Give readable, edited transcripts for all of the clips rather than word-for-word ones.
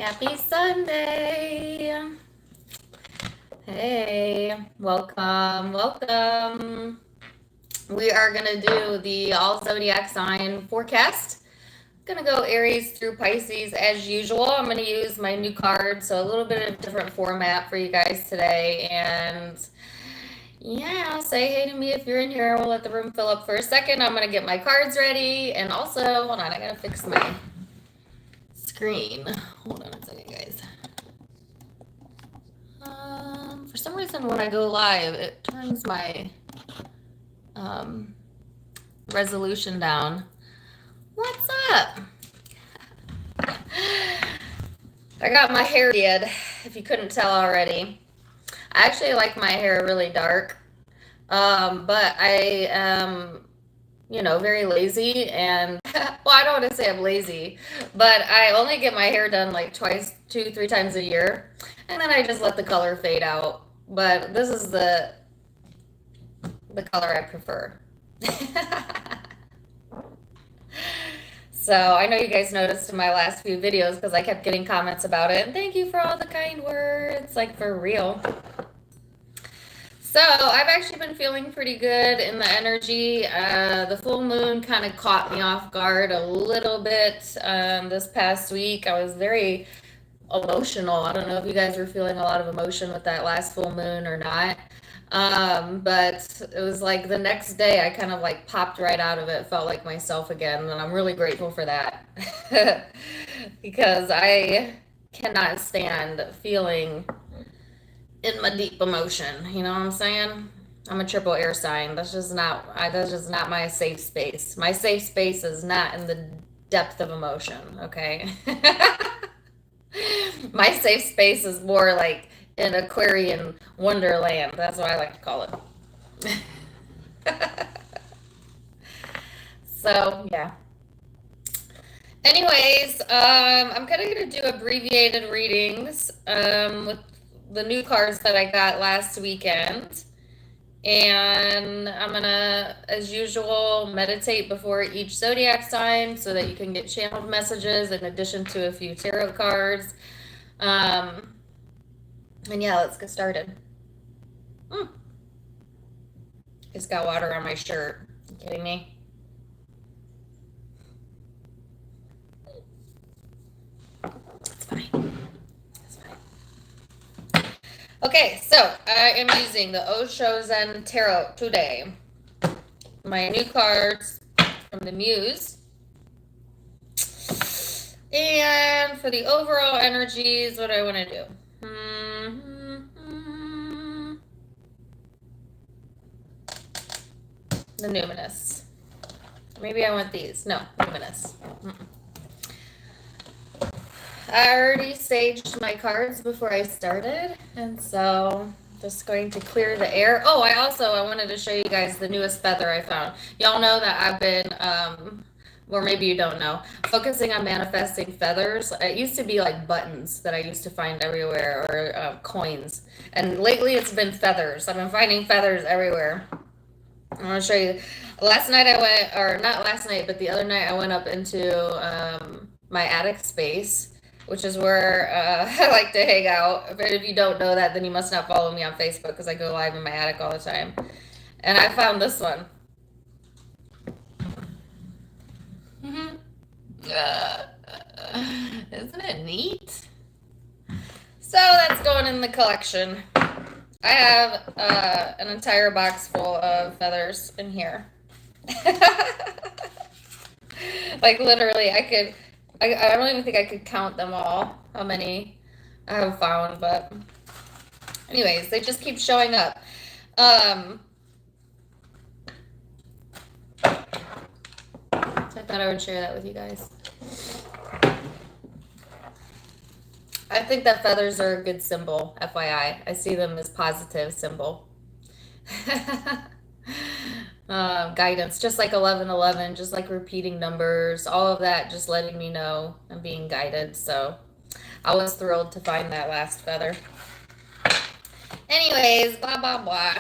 Happy Sunday. Hey, welcome. We are going to do the all zodiac sign forecast. Going to go Aries through Pisces as usual. I'm going to use my new card, so a little bit of a different format for you guys today. And yeah, say hey to me if you're in here. We'll let the room fill up for a second. I'm going to get my cards ready. And also, hold on, I got to fix my screen. Hold on a second, guys. For some reason, when I go live, it turns my resolution down. What's up? I got my hair did, if you couldn't tell already. I actually like my hair really dark, but I am, very lazy, and well, I don't want to say I'm lazy, but I only get my hair done like twice, 2, 3 times a year, and then I just let the color fade out. But this is the color I prefer. So I know you guys noticed in my last few videos because I kept getting comments about it, and thank you for all the kind words, like for real. So I've actually been feeling pretty good in the energy. The full moon kind of caught me off guard a little bit this past week. I was very emotional. I don't know if you guys were feeling a lot of emotion with that last full moon or not. But it was like the next day I kind of like popped right out of it, felt like myself again, and I'm really grateful for that. Because I cannot stand feeling in my deep emotion, you know what I'm saying? I'm a triple air sign. That's just not my safe space. My safe space is not in the depth of emotion, okay? My safe space is more like an Aquarian wonderland. That's what I like to call it. So, yeah. Anyways, I'm kind of going to do abbreviated readings with the new cards that I got last weekend. And I'm going to, as usual, meditate before each zodiac sign so that you can get channeled messages in addition to a few tarot cards. And yeah, let's get started. It's got water on my shirt. Are you kidding me? It's fine. It's fine. Okay, so I am using the Oshozen Tarot today. My new cards from the Muse. And for the overall energies, what do I want to do? The Numinous. Maybe I want these. No, Numinous. I already saged my cards before I started, and so just going to clear the air. Oh, I wanted to show you guys the newest feather I found. Y'all know that I've been, or maybe you don't know, focusing on manifesting feathers. It used to be like buttons that I used to find everywhere, or coins. And lately it's been feathers. I've been finding feathers everywhere. I'm going to show you. Last night I went, or not last night, but the other night I went up into my attic space, which is where I like to hang out. But if you don't know that, then you must not follow me on Facebook because I go live in my attic all the time. And I found this one. Isn't it neat? So that's going in the collection. I have an entire box full of feathers in here. Like literally, I don't even think I could count them all, how many I have found, but anyways, they just keep showing up. So I thought I would share that with you guys. I think that feathers are a good symbol, FYI. I see them as positive symbol. Guidance, just like 1111, just like repeating numbers, all of that, just letting me know I'm being guided. So I was thrilled to find that last feather. Anyways, blah, blah, blah.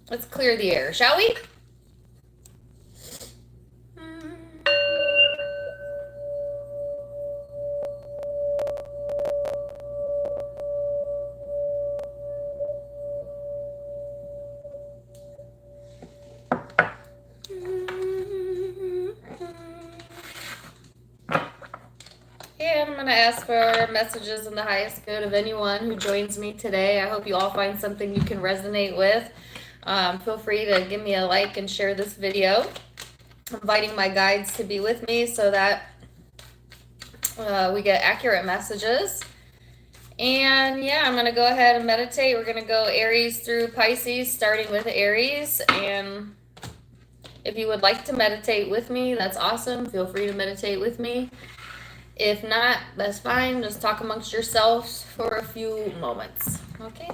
Let's clear the air, shall we? Okay, I'm going to ask for messages in the highest good of anyone who joins me today. I hope you all find something you can resonate with. Feel free to give me a like and share this video. I'm inviting my guides to be with me so that we get accurate messages. And yeah, I'm going to go ahead and meditate. We're going to go Aries through Pisces, starting with Aries. And if you would like to meditate with me, that's awesome. Feel free to meditate with me. If not, that's fine. Just talk amongst yourselves for a few moments. Okay?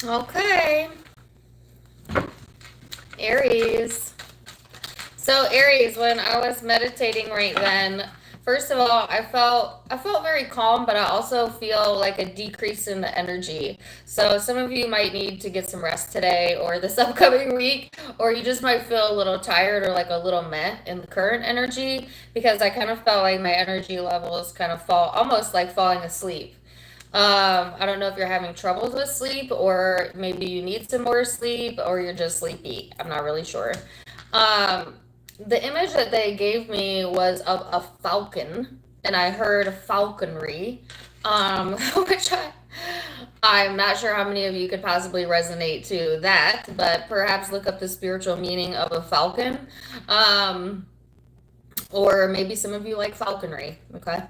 Okay. Aries. So Aries, when I was meditating right then, first of all, I felt very calm, but I also feel like a decrease in the energy. So some of you might need to get some rest today or this upcoming week, or you just might feel a little tired or like a little meh in the current energy, because I kind of felt like my energy levels kind of fall, almost like falling asleep. I don't know if you're having troubles with sleep, or maybe you need some more sleep, or you're just sleepy. I'm not really sure. Um, the image that they gave me was of a falcon, and I heard falconry, which I'm not sure how many of you could possibly resonate to that, but perhaps look up the spiritual meaning of a falcon. Or maybe some of you like falconry, okay?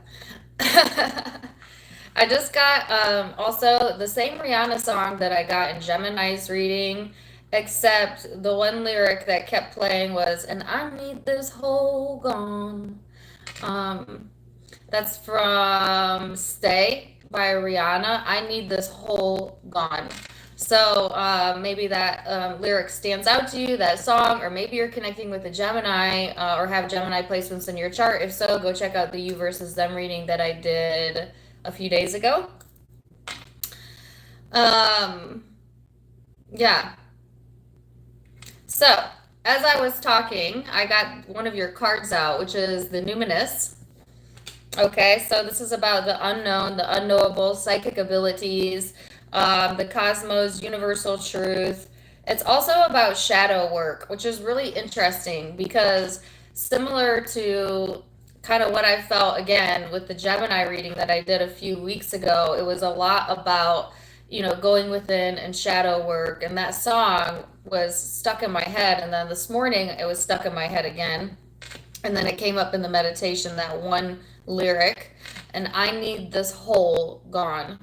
I just got also the same Rihanna song that I got in Gemini's reading, except the one lyric that kept playing was, and I need this hole gone. Um, that's from Stay by Rihanna. I need this hole gone. So maybe that lyric stands out to you, that song, or maybe you're connecting with a Gemini or have Gemini placements in your chart. If so, go check out the You versus Them reading that I did a few days ago. Yeah. So, as I was talking, I got one of your cards out, which is the Numinous. Okay, so this is about the unknown, the unknowable, psychic abilities, the cosmos, universal truth. It's also about shadow work, which is really interesting because similar to kind of what I felt again with the Gemini reading that I did a few weeks ago, it was a lot about, going within and shadow work. And that song was stuck in my head. And then this morning it was stuck in my head again. And then it came up in the meditation, that one lyric, and I need this hole gone.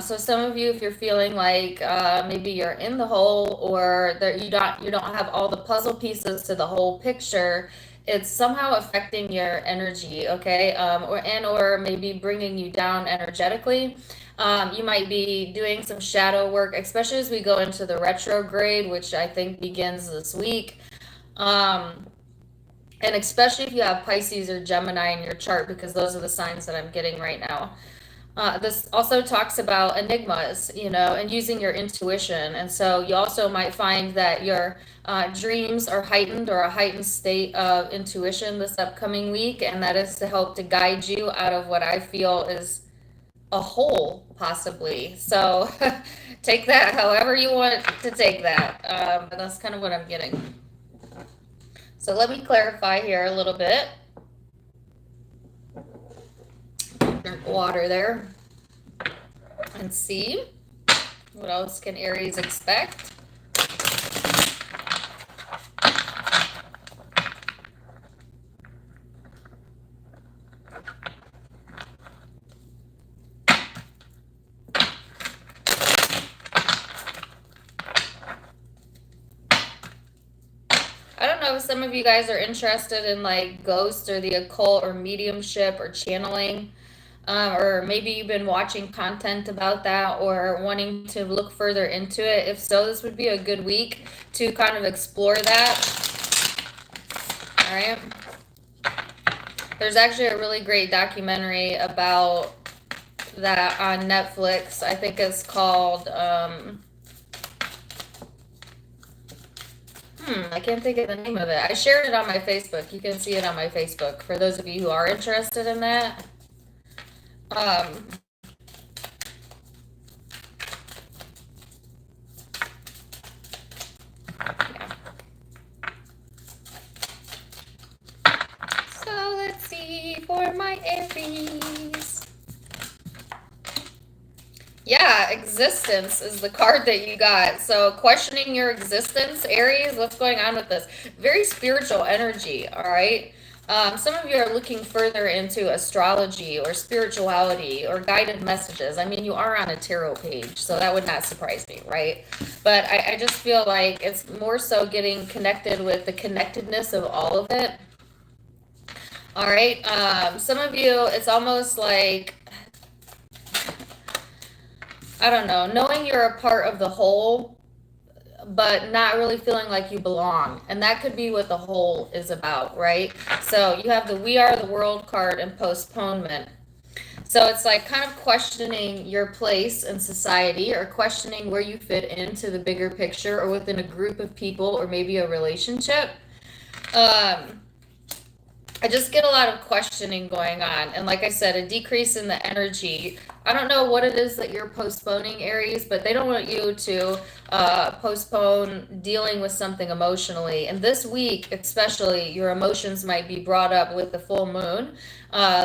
So some of you, if you're feeling like maybe you're in the hole, or that you don't have all the puzzle pieces to the whole picture, it's somehow affecting your energy, okay? Or maybe bringing you down energetically. You might be doing some shadow work, especially as we go into the retrograde, which I think begins this week. And especially if you have Pisces or Gemini in your chart, because those are the signs that I'm getting right now. This also talks about enigmas, and using your intuition. And so you also might find that your dreams are heightened, or a heightened state of intuition this upcoming week. And that is to help to guide you out of what I feel is a hole, possibly. So take that however you want to take that. But that's kind of what I'm getting. So let me clarify here a little bit. Drink water there and see what else can Aries expect. I don't know if some of you guys are interested in like ghosts or the occult or mediumship or channeling. Or maybe you've been watching content about that or wanting to look further into it. If so, this would be a good week to kind of explore that. All right. There's actually a really great documentary about that on Netflix. I think it's called, I can't think of the name of it. I shared it on my Facebook. You can see it on my Facebook for those of you who are interested in that. Yeah. So let's see for my Aries. Yeah, existence is the card that you got. So questioning your existence, Aries, what's going on with this? Very spiritual energy, all right? Some of you are looking further into astrology or spirituality or guided messages. I mean, you are on a tarot page, so that would not surprise me, right? But I just feel like it's more so getting connected with the connectedness of all of it. All right. Some of you, it's almost like, I don't know, knowing you're a part of the whole, but not really feeling like you belong. And that could be what the whole is about, right? So you have the We Are the World card and postponement. So it's like kind of questioning your place in society or questioning where you fit into the bigger picture or within a group of people or maybe a relationship. I just get a lot of questioning going on. And like I said, a decrease in the energy. I don't know what it is that you're postponing, Aries, but they don't want you to postpone dealing with something emotionally. And this week, especially, your emotions might be brought up with the full moon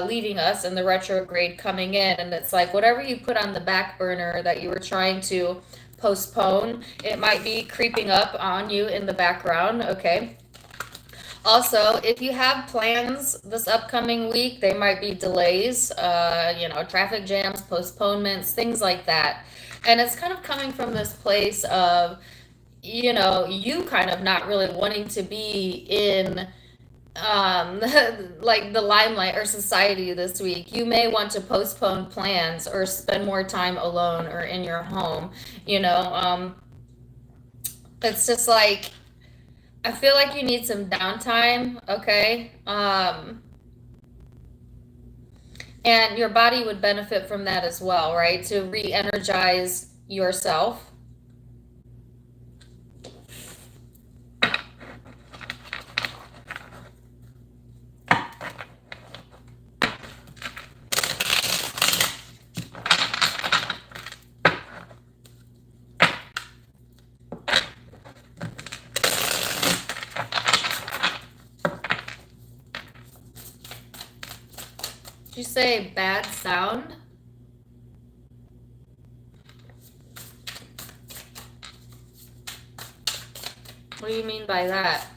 leaving us and the retrograde coming in. And it's like whatever you put on the back burner that you were trying to postpone, it might be creeping up on you in the background, okay? Also, if you have plans this upcoming week, they might be delays, traffic jams, postponements, things like that. And it's kind of coming from this place of, you kind of not really wanting to be in like the limelight or society this week. You may want to postpone plans or spend more time alone or in your home. It's just like, I feel like you need some downtime, okay? And your body would benefit from that as well, right? To re-energize yourself. Did you say bad sound? What do you mean by that?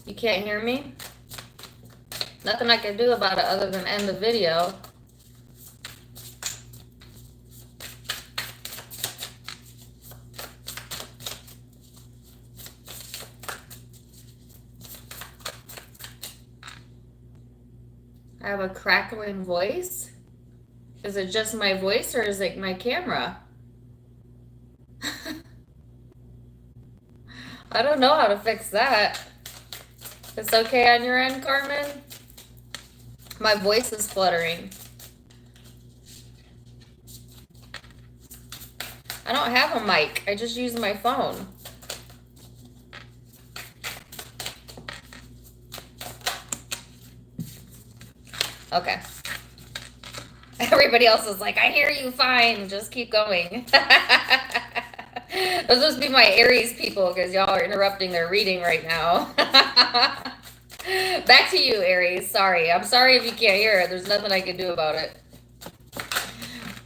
You can't hear me? Nothing I can do about it other than end the video. I have a crackling voice? Is it just my voice or is it my camera? I don't know how to fix that. It's okay on your end, Carmen? My voice is fluttering. I don't have a mic. I just use my phone. Okay. Everybody else is like, I hear you fine. Just keep going. Those must be my Aries people because y'all are interrupting their reading right now. Back to you, Aries. Sorry. I'm sorry if you can't hear it. There's nothing I can do about it.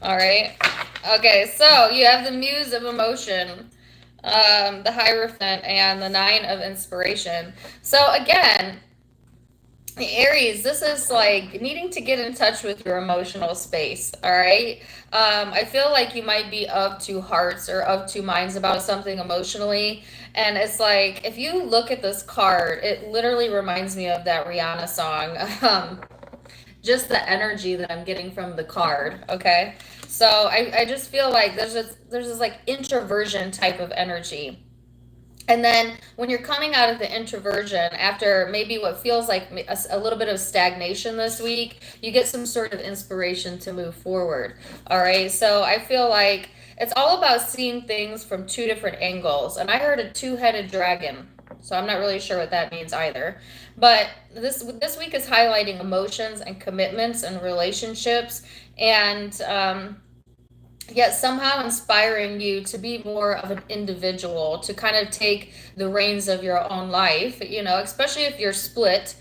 All right. Okay, so you have the Muse of Emotion, the Hierophant, and the Nine of Inspiration. So again, Aries, this is like needing to get in touch with your emotional space, all right? I feel like you might be of two hearts or of two minds about something emotionally. And it's like, if you look at this card, it literally reminds me of that Rihanna song. Just the energy that I'm getting from the card, okay? So I just feel like there's this like introversion type of energy. And then when you're coming out of the introversion after maybe what feels like a little bit of stagnation this week, you get some sort of inspiration to move forward. All right. So I feel like it's all about seeing things from two different angles. And I heard a two-headed dragon. So I'm not really sure what that means either. But this week is highlighting emotions and commitments and relationships, and yet somehow inspiring you to be more of an individual, to kind of take the reins of your own life, you know, especially if you're split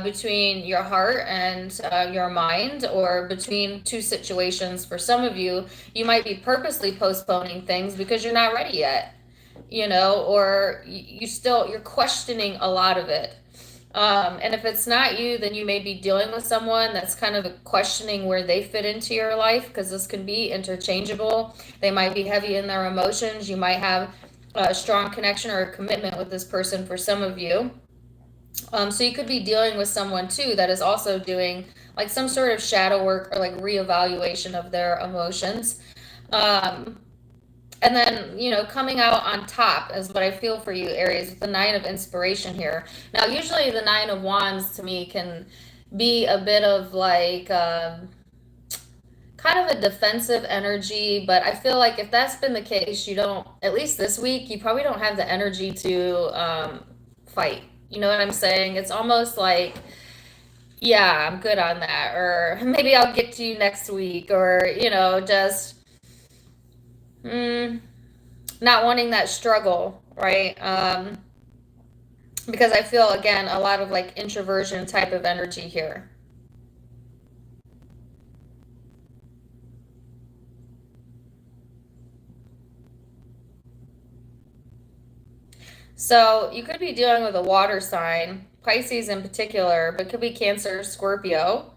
between your heart and your mind, or between two situations. For some of you, you might be purposely postponing things because you're not ready yet, you know, or you're questioning a lot of it. And if it's not you, then you may be dealing with someone that's kind of questioning where they fit into your life, because this can be interchangeable. They might be heavy in their emotions. You might have a strong connection or a commitment with this person for some of you. So you could be dealing with someone too that is also doing like some sort of shadow work or like reevaluation of their emotions. And then, you know, coming out on top is what I feel for you, Aries, with the Nine of Inspiration here. Now, usually the Nine of Wands to me can be a bit of like kind of a defensive energy, but I feel like if that's been the case, you don't, at least this week, you probably don't have the energy to fight. You know what I'm saying? It's almost like, yeah, I'm good on that, or maybe I'll get to you next week, or, you know, just not wanting that struggle, right? Because I feel, again, a lot of like introversion type of energy here. So you could be dealing with a water sign, Pisces in particular, but it could be Cancer, Scorpio,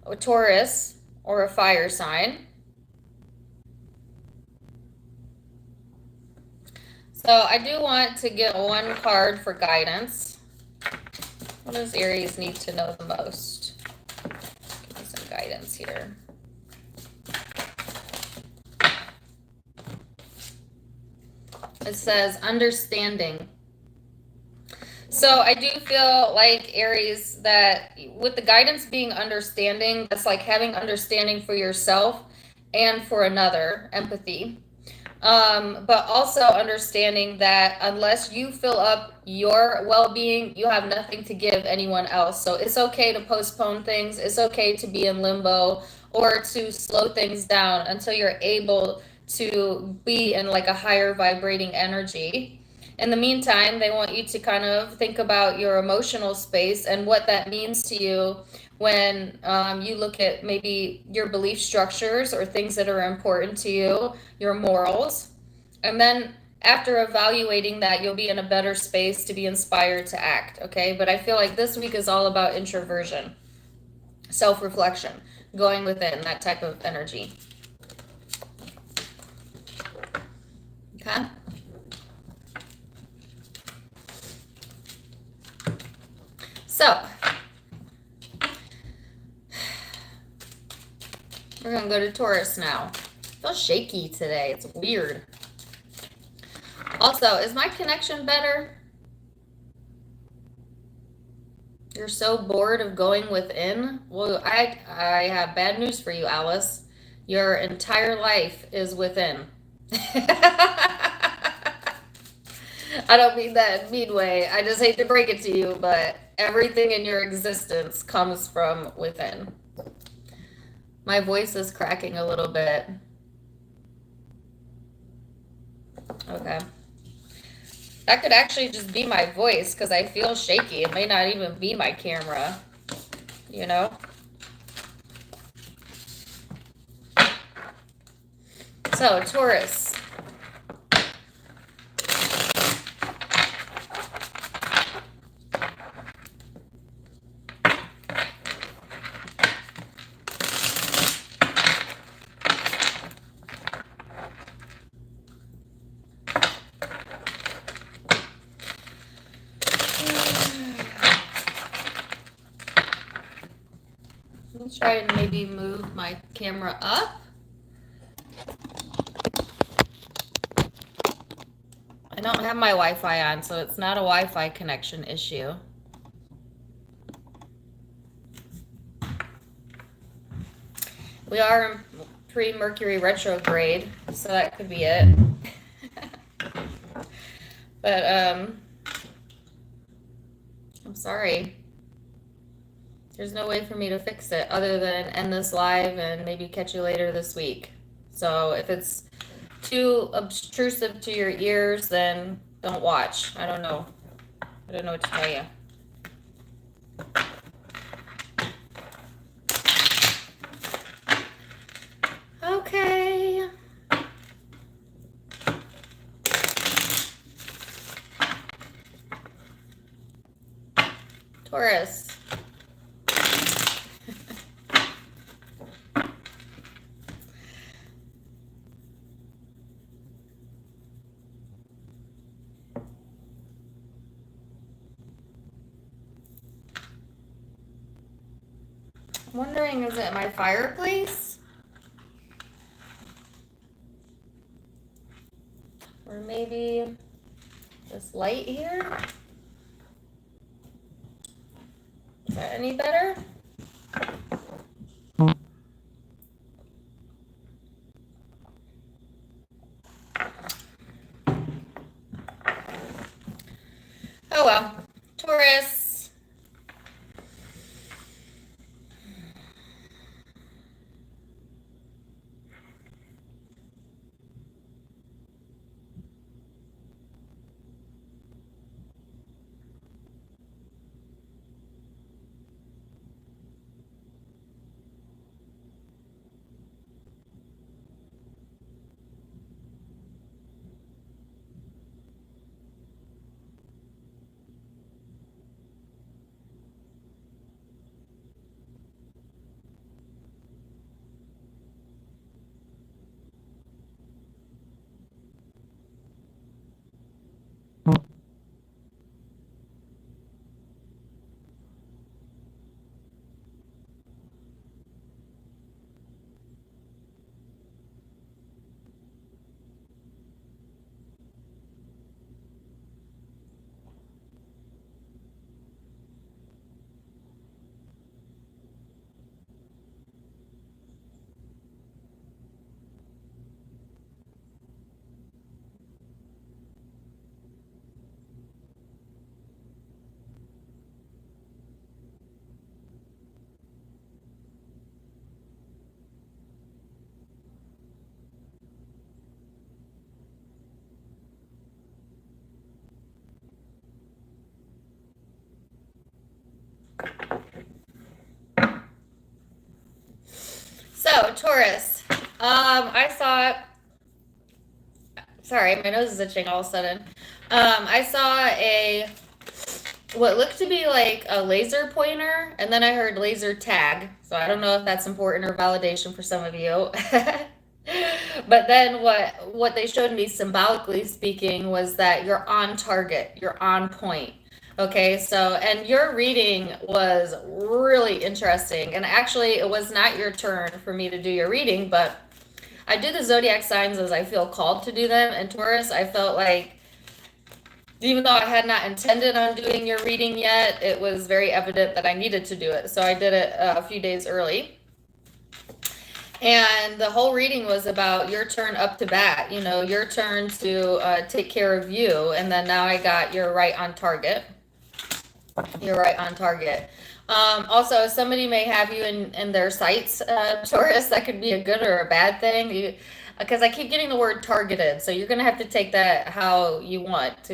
or Taurus, or a fire sign. So I do want to get one card for guidance. What does Aries need to know the most? Give me some guidance here. It says understanding. So I do feel like, Aries, that with the guidance being understanding, that's like having understanding for yourself and for another, empathy. But also understanding that unless you fill up your well-being, you have nothing to give anyone else. So it's okay to postpone things. It's okay to be in limbo or to slow things down until you're able to be in like a higher vibrating energy. In the meantime, they want you to kind of think about your emotional space and what that means to you when you look at maybe your belief structures or things that are important to you, your morals. And then after evaluating that, you'll be in a better space to be inspired to act, okay? But I feel like this week is all about introversion, self-reflection, going within, that type of energy. Okay? So, we're going to go to Taurus now. I feel shaky today. It's weird. Also, is my connection better? You're so bored of going within? Well, I have bad news for you, Alice. Your entire life is within. I don't mean that in a mean way. I just hate to break it to you, but everything in your existence comes from within. My voice is cracking a little bit. Okay. That could actually just be my voice because I feel shaky. It may not even be my camera, you know? So, Taurus. Let's try and maybe move my camera up. I don't have my Wi-Fi on, so it's not a Wi-Fi connection issue. We are in pre-Mercury retrograde, so that could be it. But, I'm sorry. There's no way for me to fix it other than end this live and maybe catch you later this week. So if it's too obtrusive to your ears, then don't watch. I don't know. I don't know what to tell you. Okay. Taurus. I'm wondering, is it my fireplace? Or maybe this light here? Is that any better? Oh well. Taurus. So, Taurus, I saw, sorry, my nose is itching all of a sudden. I saw what looked to be like a laser pointer, and then I heard laser tag. So I don't know if that's important or validation for some of you. But then what they showed me symbolically speaking was that you're on target, you're on point. Okay, so, and your reading was really interesting. And actually, it was not your turn for me to do your reading, but I do the zodiac signs as I feel called to do them. And Taurus, I felt like, even though I had not intended on doing your reading yet, it was very evident that I needed to do it. So I did it a few days early. And the whole reading was about your turn up to bat, you know, your turn to take care of you. And then now I got you're right on target. You're right on target. Also, somebody may have you in their sights, Taurus. That could be a good or a bad thing. because I keep getting the word targeted, so you're gonna have to take that how you want.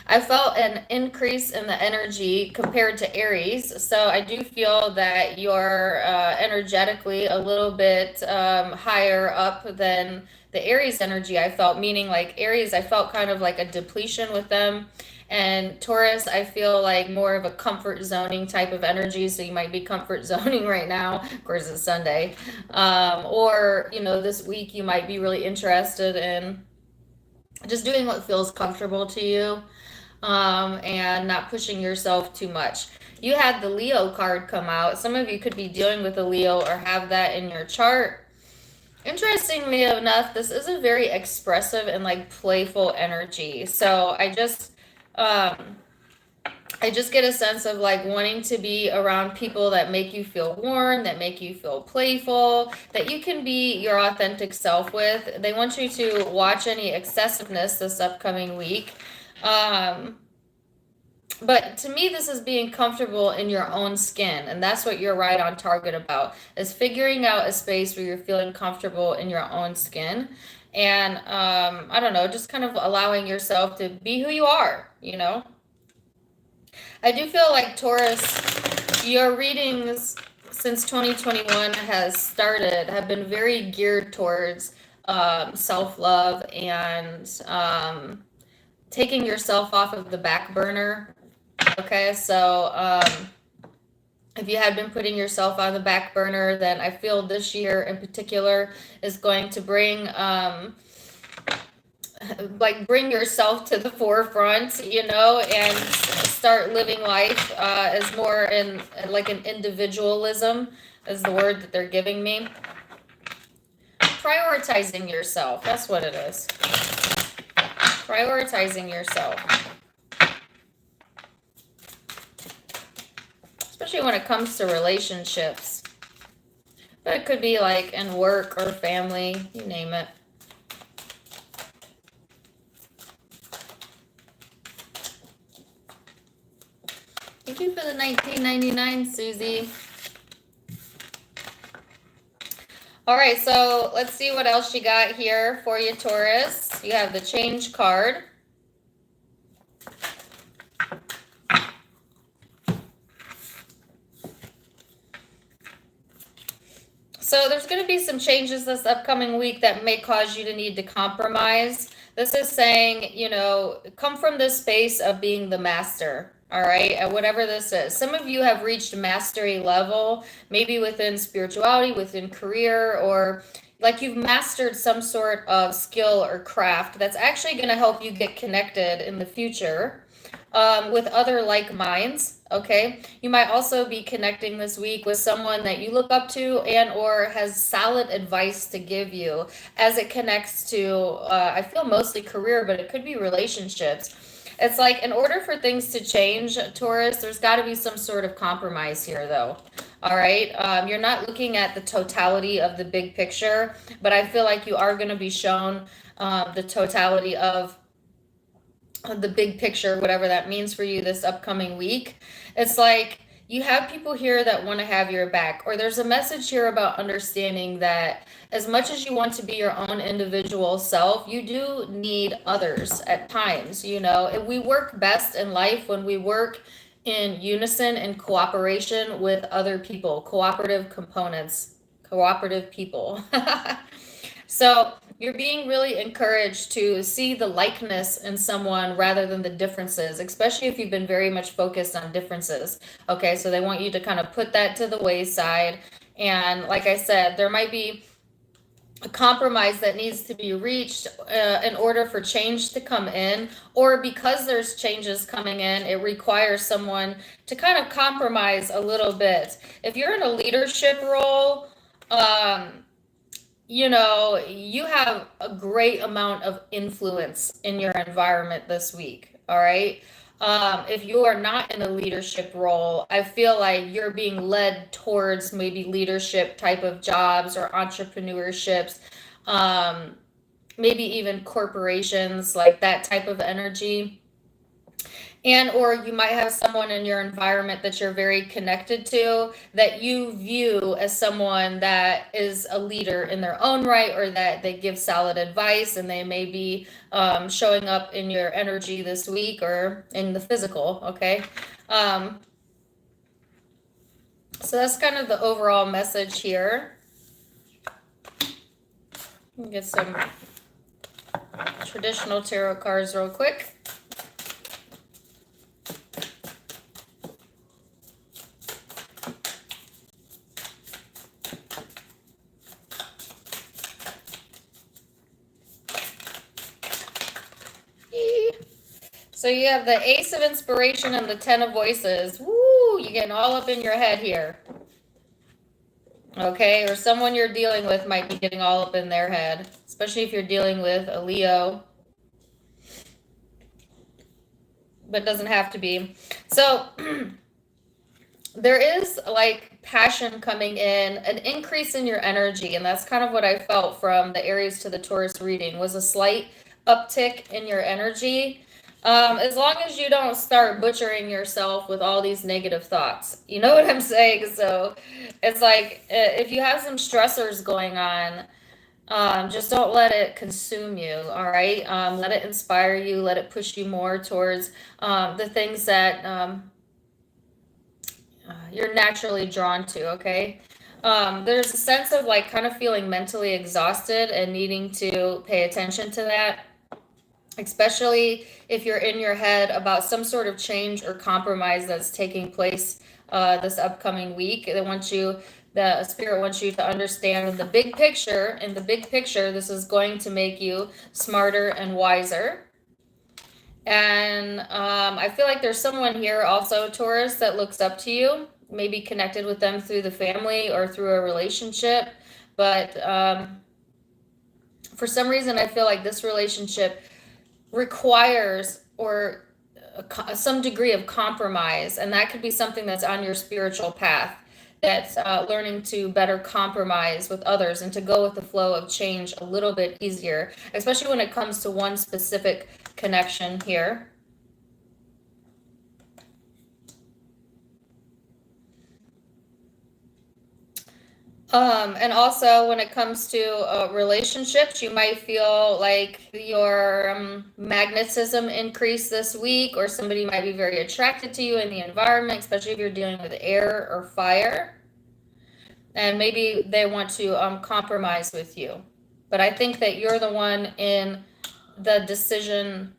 I felt an increase in the energy compared to Aries, so I do feel that you're energetically a little bit higher up than the Aries energy I felt, meaning like Aries, I felt kind of like a depletion with them. And Taurus, I feel like more of a comfort zoning type of energy. So you might be comfort zoning right now. Of course, it's Sunday. Or, this week you might be really interested in just doing what feels comfortable to you, and not pushing yourself too much. You had the Leo card come out. Some of you could be dealing with a Leo or have that in your chart. Interestingly enough, this is a very expressive and like playful energy. So um, I just get a sense of like wanting to be around people that make you feel warm, that make you feel playful, that you can be your authentic self with. They want you to watch any excessiveness this upcoming week. But to me, this is being comfortable in your own skin. And that's what you're right on target about, is figuring out a space where you're feeling comfortable in your own skin. And I don't know, just kind of allowing yourself to be who you are. I do feel like Taurus, your readings since 2021 has started have been very geared towards self-love and taking yourself off of the back burner. Okay, so if you had been putting yourself on the back burner, then I feel this year in particular is going to bring bring yourself to the forefront, and start living life as more in like an individualism is the word that they're giving me. Prioritizing yourself, that's what it is. Prioritizing yourself. Especially when it comes to relationships. But it could be like in work or family, you name it. Thank you for the 19.99, Susie. All right, so let's see what else you got here for you, Taurus. You have the Change card. So there's going to be some changes this upcoming week that may cause you to need to compromise. This is saying, come from this space of being the master. All right, at whatever this is. Some of you have reached mastery level, maybe within spirituality, within career, or like you've mastered some sort of skill or craft that's actually going to help you get connected in the future with other like minds. Okay, you might also be connecting this week with someone that you look up to and or has solid advice to give you as it connects to, I feel mostly career, but it could be relationships. It's like in order for things to change, Taurus, there's got to be some sort of compromise here, though. All right. You're not looking at the totality of the big picture, but I feel like you are going to be shown the totality of the big picture, whatever that means for you this upcoming week. It's like you have people here that want to have your back, or there's a message here about understanding that as much as you want to be your own individual self, you do need others at times. We work best in life when we work in unison and cooperation with other people, cooperative components, cooperative people. So you're being really encouraged to see the likeness in someone rather than the differences, especially if you've been very much focused on differences. Okay, so they want you to kind of put that to the wayside. And like I said, there might be a compromise that needs to be reached in order for change to come in, or because there's changes coming in, it requires someone to kind of compromise a little bit. If you're in a leadership role, you have a great amount of influence in your environment this week. All right. If you are not in a leadership role, I feel like you're being led towards maybe leadership type of jobs or entrepreneurships, maybe even corporations, like that type of energy. And or you might have someone in your environment that you're very connected to that you view as someone that is a leader in their own right, or that they give solid advice, and they may be showing up in your energy this week or in the physical, okay? So that's kind of the overall message here. Let me get some traditional tarot cards real quick. So you have the Ace of Inspiration and the Ten of Voices. Woo! You're getting all up in your head here. Okay, or someone you're dealing with might be getting all up in their head, especially if you're dealing with a Leo. But it doesn't have to be. So there is like passion coming in, an increase in your energy, and that's kind of what I felt from the Aries to the Taurus reading, was a slight uptick in your energy. As long as you don't start butchering yourself with all these negative thoughts. You know what I'm saying? So it's like if you have some stressors going on, just don't let it consume you, all right? Let it inspire you, let it push you more towards the things that you're naturally drawn to, okay? There's a sense of like kind of feeling mentally exhausted and needing to pay attention to that, especially if you're in your head about some sort of change or compromise that's taking place this upcoming week. The spirit wants you to understand the big picture. In the big picture, this is going to make you smarter and wiser. And I feel like there's someone here also, Taurus, that looks up to you, maybe connected with them through the family or through a relationship. But for some reason, I feel like this relationship requires or some degree of compromise, and that could be something that's on your spiritual path, that's learning to better compromise with others and to go with the flow of change a little bit easier, especially when it comes to one specific connection here. And also when it comes to relationships, you might feel like your magnetism increased this week, or somebody might be very attracted to you in the environment, especially if you're dealing with air or fire. And maybe they want to compromise with you. But I think that you're the one in the decision.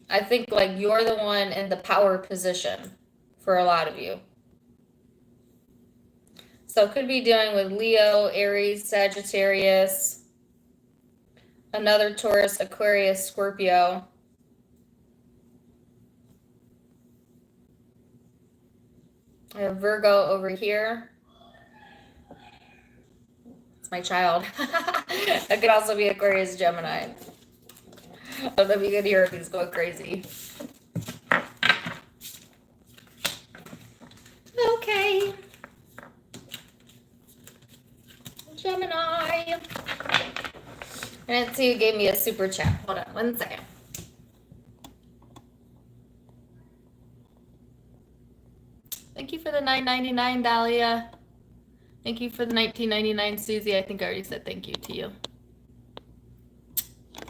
I think like you're the one in the power position for a lot of you. So it could be dealing with Leo, Aries, Sagittarius, another Taurus, Aquarius, Scorpio. I have Virgo over here. It's my child. That could also be Aquarius, Gemini. I don't know if you can hear if he's going crazy. Okay. Gemini. And let's see who gave me a super chat. Hold on 1 second. Thank you for the $9.99, Dahlia. Thank you for the $19.99, Susie. I think I already said thank you to you.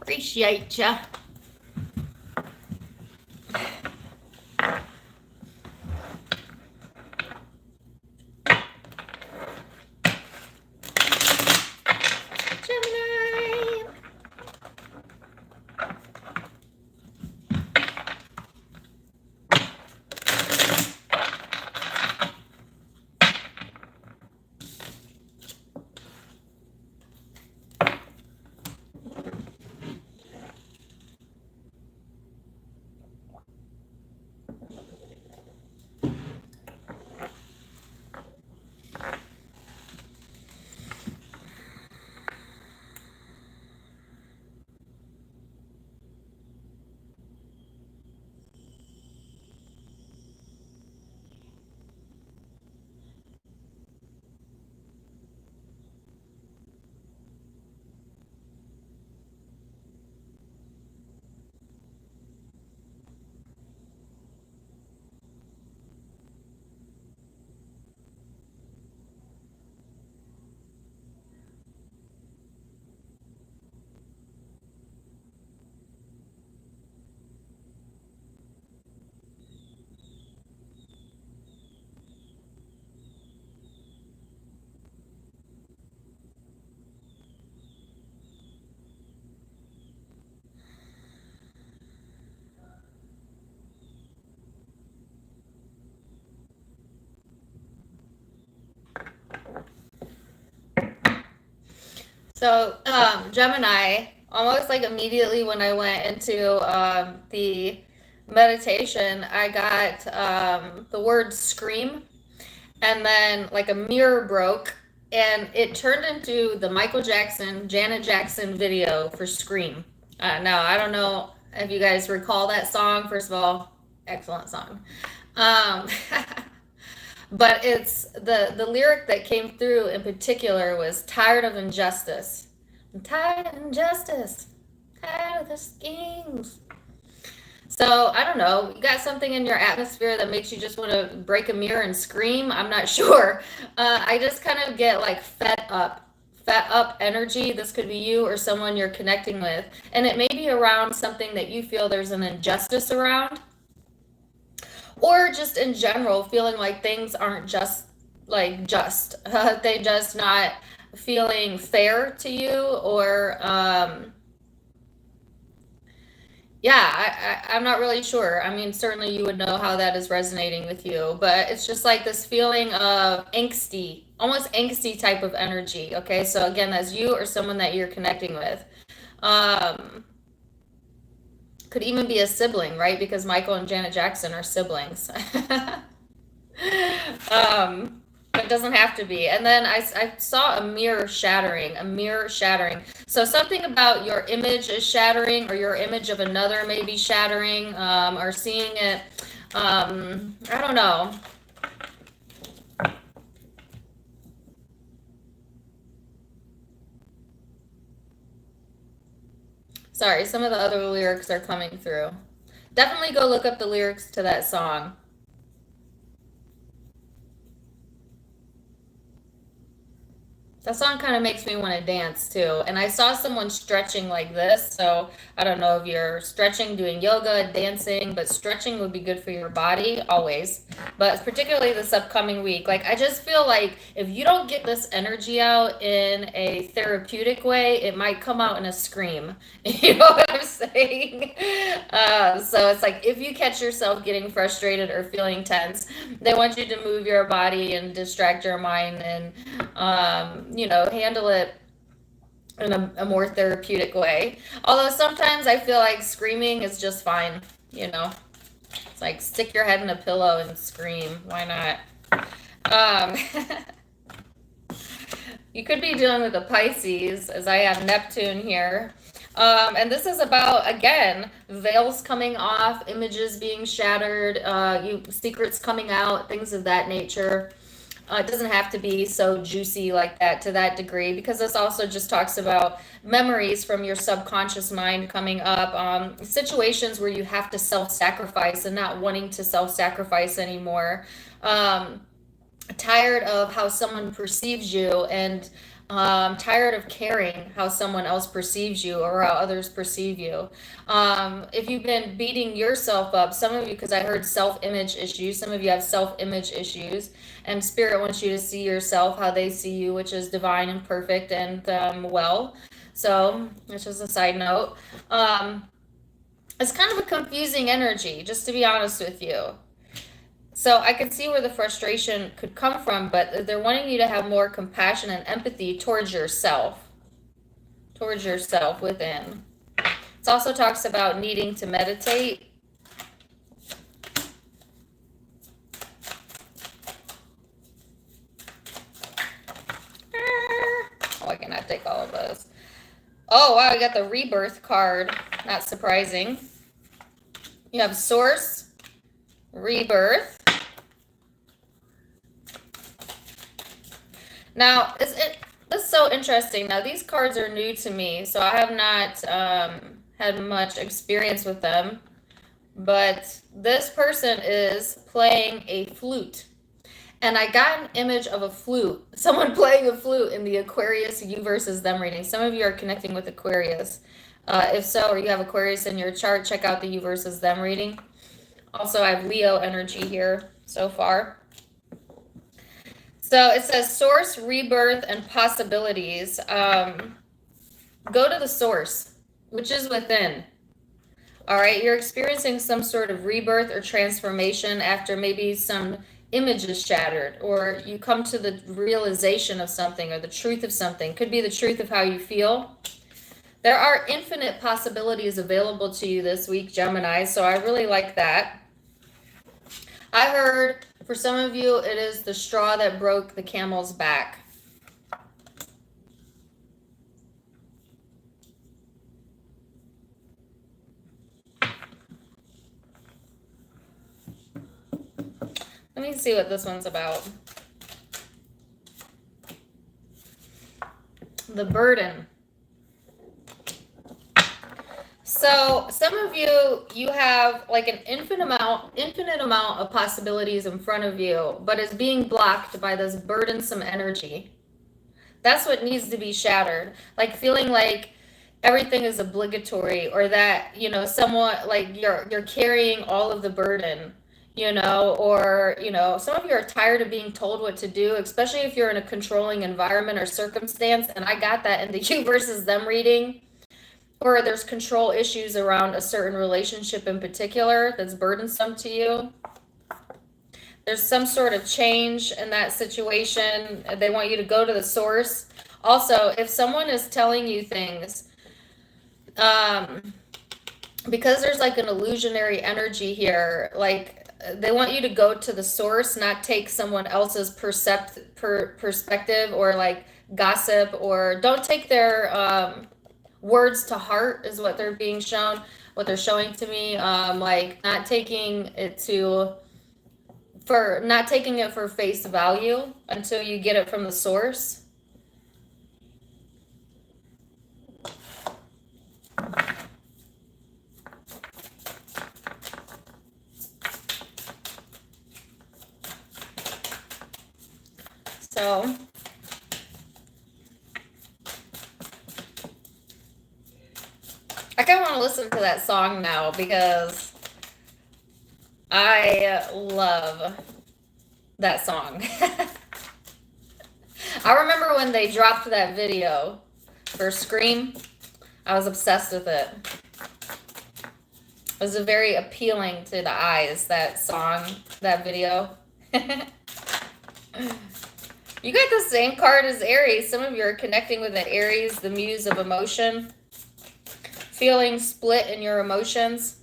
Appreciate ya. So, Gemini, almost like immediately when I went into the meditation, I got the word scream, and then like a mirror broke, and it turned into the Michael Jackson, Janet Jackson video for Scream. Now, I don't know if you guys recall that song. First of all, excellent song. Um, But it's the lyric that came through in particular was tired of injustice. I'm tired of injustice. Tired of the schemes. So I don't know. You got something in your atmosphere that makes you just want to break a mirror and scream? I'm not sure. I just kind of get like fed up. Fed up energy. This could be you or someone you're connecting with. And it may be around something that you feel there's an injustice around, or just in general feeling like things aren't just they just not feeling fair to you, or yeah, I'm not really sure. I mean, certainly you would know how that is resonating with you, but it's just like this feeling of angsty, almost angsty type of energy. Okay, so again, that's you or someone that you're connecting with. um could even be a sibling, right? Because Michael and Janet Jackson are siblings. But it doesn't have to be. And then I saw a mirror shattering, a mirror shattering. So something about your image is shattering, or your image of another may be shattering, or seeing it. I don't know. Sorry, some of the other lyrics are coming through. Definitely go look up the lyrics to that song. That song kind of makes me want to dance too. And I saw someone stretching like this. So I don't know if you're stretching, doing yoga, dancing, but stretching would be good for your body always. But particularly this upcoming week, like I just feel like if you don't get this energy out in a therapeutic way, it might come out in a scream. You know what I'm saying? So it's like if you catch yourself getting frustrated or feeling tense, they want you to move your body and distract your mind, and handle it in a more therapeutic way. Although sometimes I feel like screaming is just fine. It's like stick your head in a pillow and scream. Why not? Um, you could be dealing with a Pisces, as I have Neptune here. And this is about, again, veils coming off, images being shattered, secrets coming out, things of that nature. It doesn't have to be so juicy like that to that degree, because this also just talks about memories from your subconscious mind coming up, situations where you have to self-sacrifice and not wanting to self-sacrifice anymore. Tired of how someone perceives you, and tired of caring how someone else perceives you or how others perceive you. If you've been beating yourself up, some of you, because I heard self-image issues, some of you have self-image issues, and Spirit wants you to see yourself how they see you, which is divine and perfect and well. So, which is a side note. It's kind of a confusing energy, just to be honest with you. So I can see where the frustration could come from, but they're wanting you to have more compassion and empathy towards yourself within. It also talks about needing to meditate. Oh, I cannot take all of those. Oh, wow, I got the rebirth card. Not surprising. You have source, rebirth. Now, this is so interesting. Now, these cards are new to me, so I have not had much experience with them. But this person is playing a flute. And I got an image of a flute, someone playing a flute in the Aquarius you versus them reading. Some of you are connecting with Aquarius. If so, or you have Aquarius in your chart, check out the you versus them reading. Also, I have Leo energy here so far. So it says source, rebirth, and possibilities. Go to the source, which is within. All right, you're experiencing some sort of rebirth or transformation after maybe some image is shattered, or you come to the realization of something or the truth of something. Could be the truth of how you feel. There are infinite possibilities available to you this week, Gemini, so I really like that. I heard for some of you, it is the straw that broke the camel's back. Let me see what this one's about. The burden. So some of you, you have like an infinite amount of possibilities in front of you, but it's being blocked by this burdensome energy. That's what needs to be shattered. Like feeling like everything is obligatory, or that, you know, somewhat like you're carrying all of the burden, you know, or, you know, some of you are tired of being told what to do, especially if you're in a controlling environment or circumstance. And I got that in the you versus them reading. Or there's control issues around a certain relationship in particular that's burdensome to you. There's some sort of change in that situation. They want you to go to the source. Also, if someone is telling you things, because there's like an illusionary energy here, like they want you to go to the source, not take someone else's perspective or like gossip, or don't take their words to heart is what they're being shown, what they're showing to me. Like not taking it for face value until you get it from the source. So I kind of want to listen to that song now because I love that song. I remember when they dropped that video for Scream, I was obsessed with it. It was very appealing to the eyes, that song, that video. You got the same card as Aries. Some of you are connecting with the Aries, the muse of emotion. Feeling split in your emotions.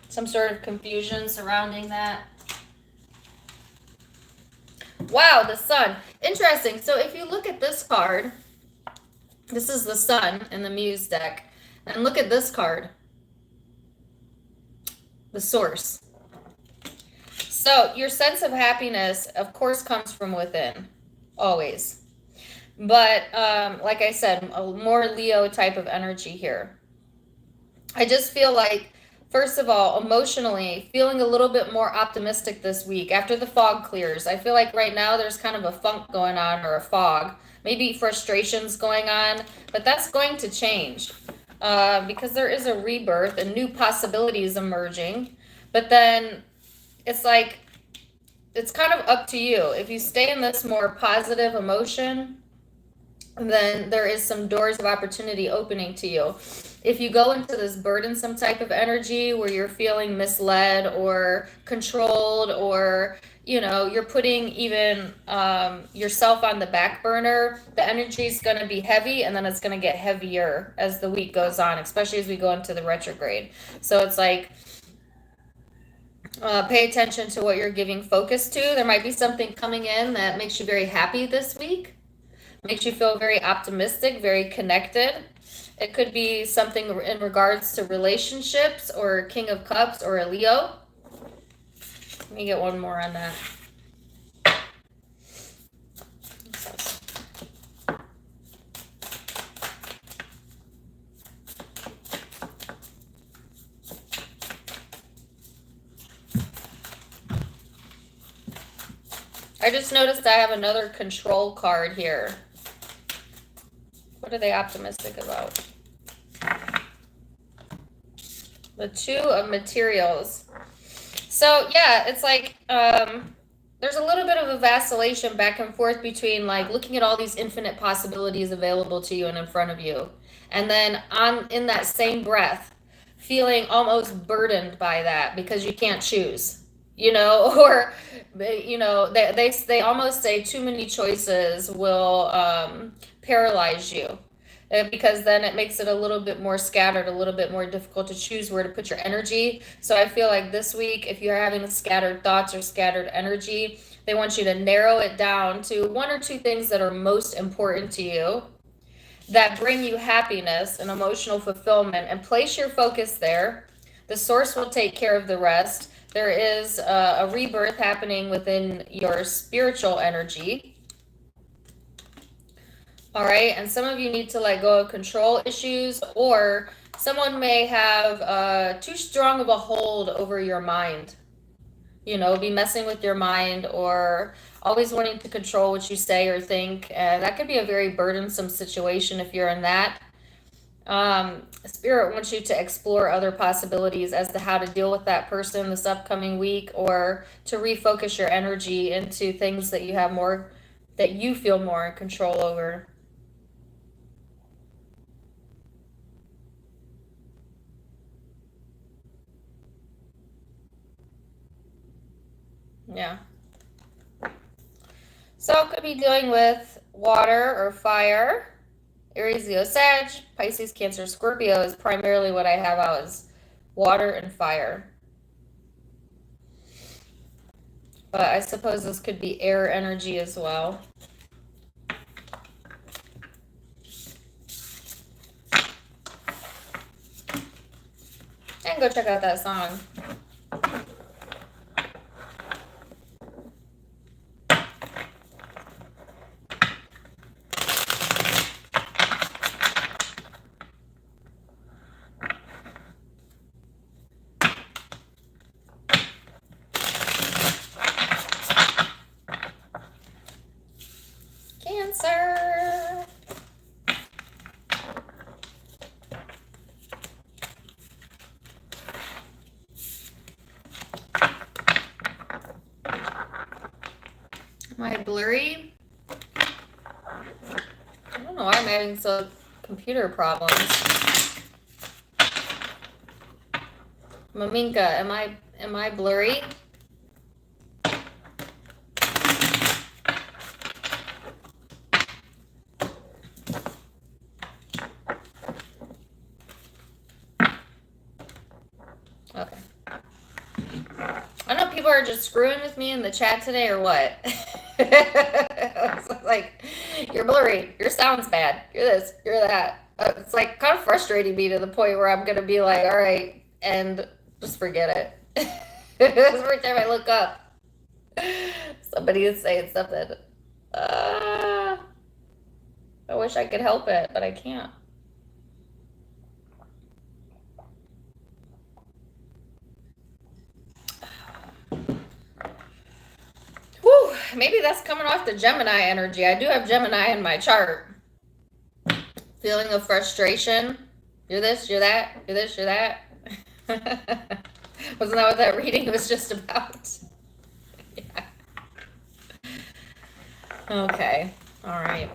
Some sort of confusion surrounding that. Wow, the sun. Interesting. So if you look at this card, this is the sun in the Muse deck. And look at this card. The source. So your sense of happiness, of course, comes from within. Always. But like I said, a more Leo type of energy here. I just feel like, first of all, emotionally, feeling a little bit more optimistic this week after the fog clears. I feel like right now there's kind of a funk going on, or a fog. Maybe frustrations going on, but that's going to change because there is a rebirth and new possibilities emerging. But then it's like, it's kind of up to you. If you stay in this more positive emotion, then there is some doors of opportunity opening to you. If you go into this burdensome type of energy where you're feeling misled or controlled, or, you know, you're putting even yourself on the back burner, the energy is going to be heavy, and then it's going to get heavier as the week goes on, especially as we go into the retrograde. So it's like, pay attention to what you're giving focus to. There might be something coming in that makes you very happy this week. Makes you feel very optimistic, very connected. It could be something in regards to relationships, or King of Cups, or a Leo. Let me get one more on that. I just noticed I have another control card here. What are they optimistic about? The Two of Materials. So yeah, it's like there's a little bit of a vacillation back and forth between like looking at all these infinite possibilities available to you and in front of you, and then in that same breath feeling almost burdened by that because you can't choose. you know, or, you know, they almost say too many choices will paralyze you. Because then it makes it a little bit more scattered, a little bit more difficult to choose where to put your energy. So I feel like this week, if you're having scattered thoughts or scattered energy, they want you to narrow it down to one or two things that are most important to you, that bring you happiness and emotional fulfillment, and place your focus there. The source will take care of the rest. There is a rebirth happening within your spiritual energy. All right, and some of you need to let go of control issues, or someone may have too strong of a hold over your mind. You know, be messing with your mind, or always wanting to control what you say or think. That could be a very burdensome situation if you're in that. Spirit wants you to explore other possibilities as to how to deal with that person this upcoming week, or to refocus your energy into things that you have more, that you feel more in control over. Yeah. So it could be dealing with water or fire. Aries, Leo, Sag, Pisces, Cancer, Scorpio is primarily what I have out as water and fire. But I suppose this could be air energy as well. And go check out that song. Cancer. Am I blurry? I don't know why I'm having some computer problems. Maminka, am I blurry? Okay. I know people are just screwing with me in the chat today, or what? It's like, you're blurry, your sound's bad, you're this, you're that. It's like kind of frustrating me to the point where I'm gonna be like, all right, and just forget it. Every time I look up, somebody is saying something. I wish I could help it, but I can't. Whew, maybe that's coming off the Gemini energy. I do have Gemini in my chart. Feeling of frustration. You're this, you're that, you're this, you're that. Wasn't that what that reading was just about? Yeah. Okay. All right.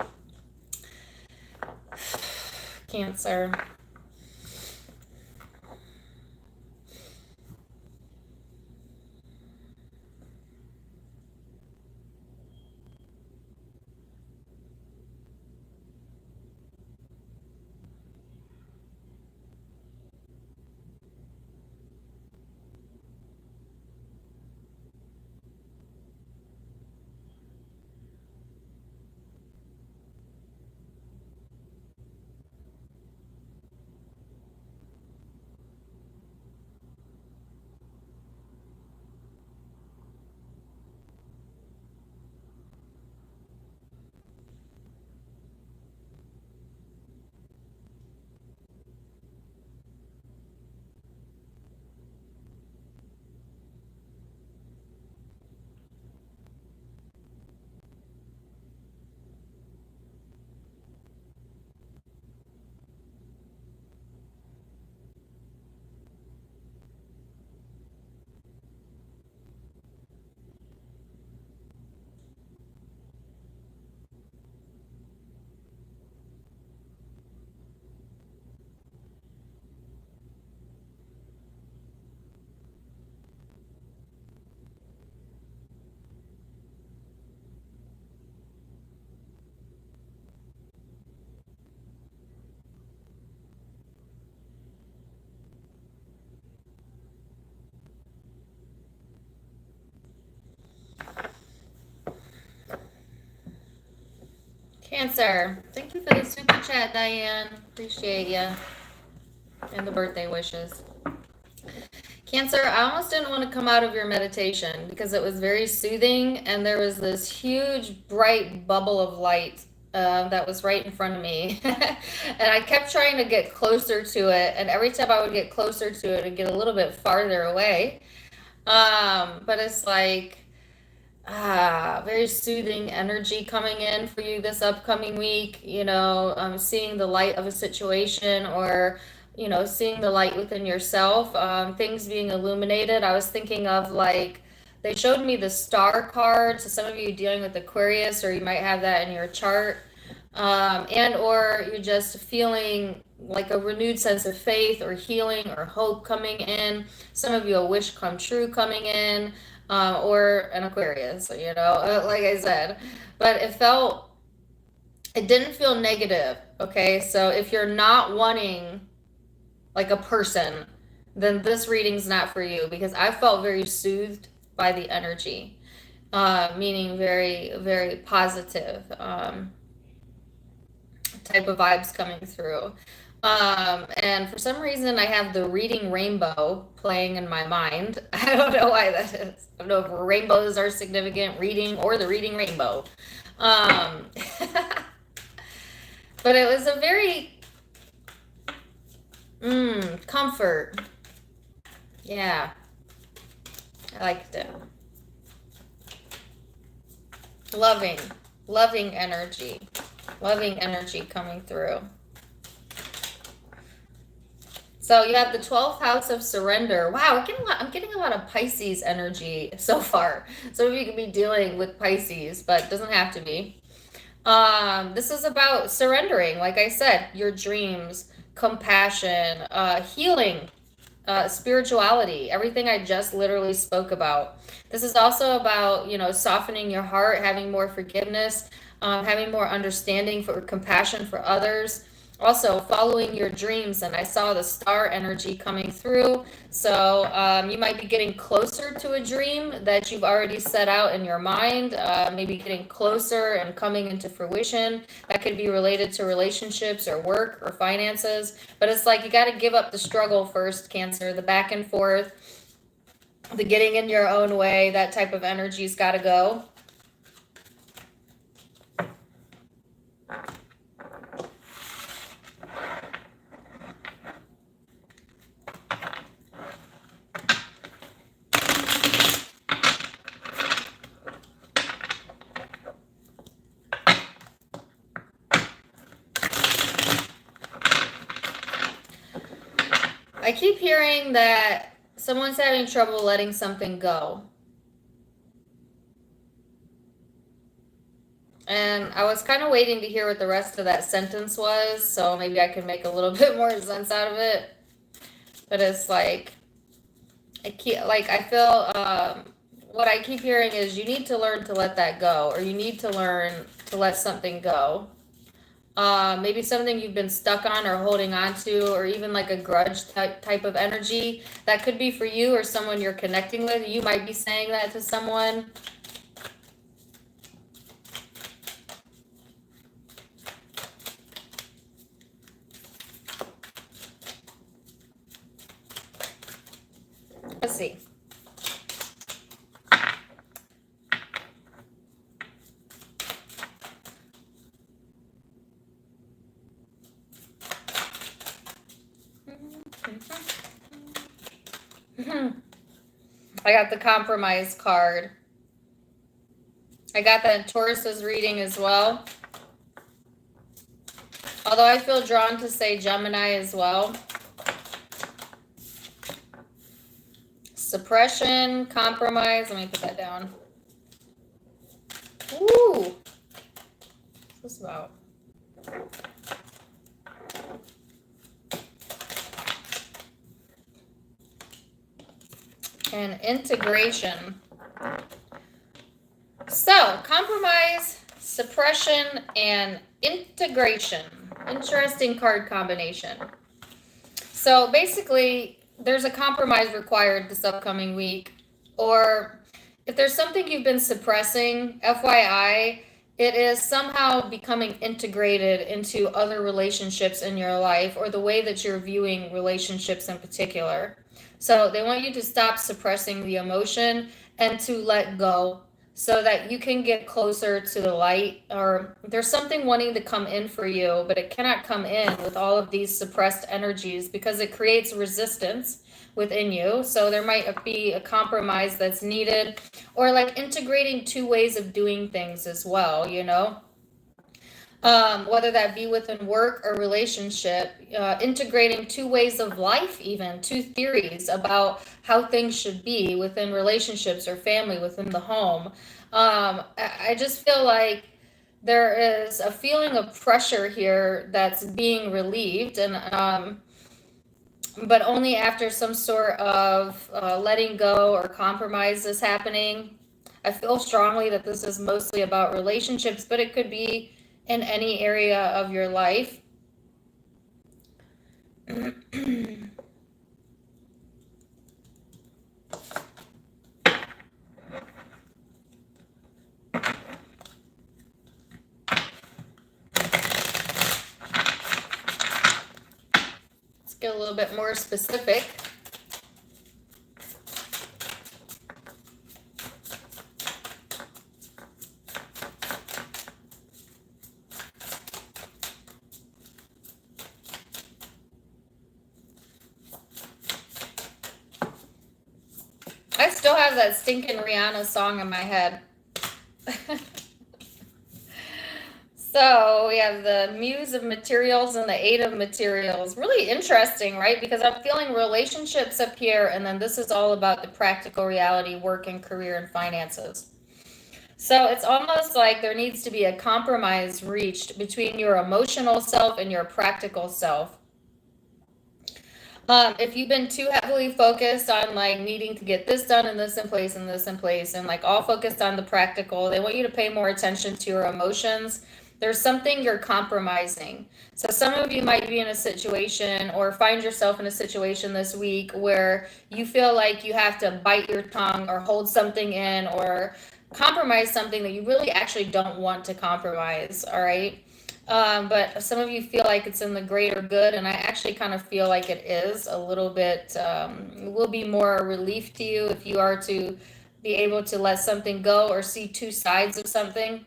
Cancer. Cancer. Thank you for the super chat, Diane. Appreciate you. And the birthday wishes. Cancer, I almost didn't want to come out of your meditation because it was very soothing and there was this huge bright bubble of light that was right in front of me. And I kept trying to get closer to it, and every time I would get closer to it, it'd get a little bit farther away. But it's like very soothing energy coming in for you this upcoming week. You know, seeing the light of a situation, or seeing the light within yourself, things being illuminated. I was thinking of, like, they showed me the star card. So some of you dealing with Aquarius, or you might have that in your chart, and or you're just feeling like a renewed sense of faith or healing or hope coming in. Some of you, a wish come true coming in, or an Aquarius, like I said. But it didn't feel negative, okay? So if you're not wanting like a person, then this reading's not for you, because I felt very soothed by the energy, meaning very, very positive type of vibes coming through. And for some reason, I have the reading rainbow playing in my mind. I don't know why that is. I don't know if rainbows are significant, reading, or the reading rainbow. But it was a very comfort. Yeah, I liked it. Loving energy. Loving energy coming through. So you have the 12th house of surrender. Wow, I'm getting a lot of Pisces energy so far. Some of you could be dealing with Pisces, but it doesn't have to be. This is about surrendering, like I said, your dreams, compassion, healing, spirituality, everything I just literally spoke about. This is also about, softening your heart, having more forgiveness, having more understanding for compassion for others. Also, following your dreams, and I saw the star energy coming through. So you might be getting closer to a dream that you've already set out in your mind, maybe getting closer and coming into fruition. That could be related to relationships or work or finances. But it's like you got to give up the struggle first, Cancer, the back and forth, the getting in your own way. That type of energy's got to go. I keep hearing that someone's having trouble letting something go. And I was kind of waiting to hear what the rest of that sentence was, so maybe I could make a little bit more sense out of it. But it's like, I feel, what I keep hearing is you need to learn to let that go, or you need to learn to let something go. Maybe something you've been stuck on or holding on to, or even like a grudge type of energy. That could be for you or someone you're connecting with. You might be saying that to someone. Let's see. I got the compromise card. I got that in Taurus's reading as well. Although I feel drawn to say Gemini as well. Suppression, compromise. Let me put that down. Ooh. What's this about? And integration. So, compromise, suppression, and integration. Interesting card combination. So, basically, there's a compromise required this upcoming week. Or if there's something you've been suppressing, FYI, it is somehow becoming integrated into other relationships in your life, or the way that you're viewing relationships in particular. So they want you to stop suppressing the emotion and to let go, so that you can get closer to the light. Or there's something wanting to come in for you, but it cannot come in with all of these suppressed energies, because it creates resistance within you. So there might be a compromise that's needed, or like integrating two ways of doing things as well, you know, whether that be within work or relationship, integrating two ways of life, even two theories about how things should be within relationships or family within the home. I just feel like there is a feeling of pressure here that's being relieved, and but only after some sort of letting go or compromise is happening. I feel strongly that this is mostly about relationships, but it could be in any area of your life. Let's get a little bit more specific. I still have that stinking Rihanna song in my head. So we have the Muse of Materials and the Eight of Materials. Really interesting, right? Because I'm feeling relationships up here, and then this is all about the practical reality, work and career and finances. So it's almost like there needs to be a compromise reached between your emotional self and your practical self. If you've been too heavily focused on like needing to get this done and this in place and this in place, and like all focused on the practical, they want you to pay more attention to your emotions. There's something you're compromising. So some of you might be in a situation, or find yourself in a situation this week, where you feel like you have to bite your tongue or hold something in, or compromise something that you really actually don't want to compromise. All right. But some of you feel like it's in the greater good, and I actually kind of feel like it is a little bit. It will be more a relief to you if you are to be able to let something go or see two sides of something.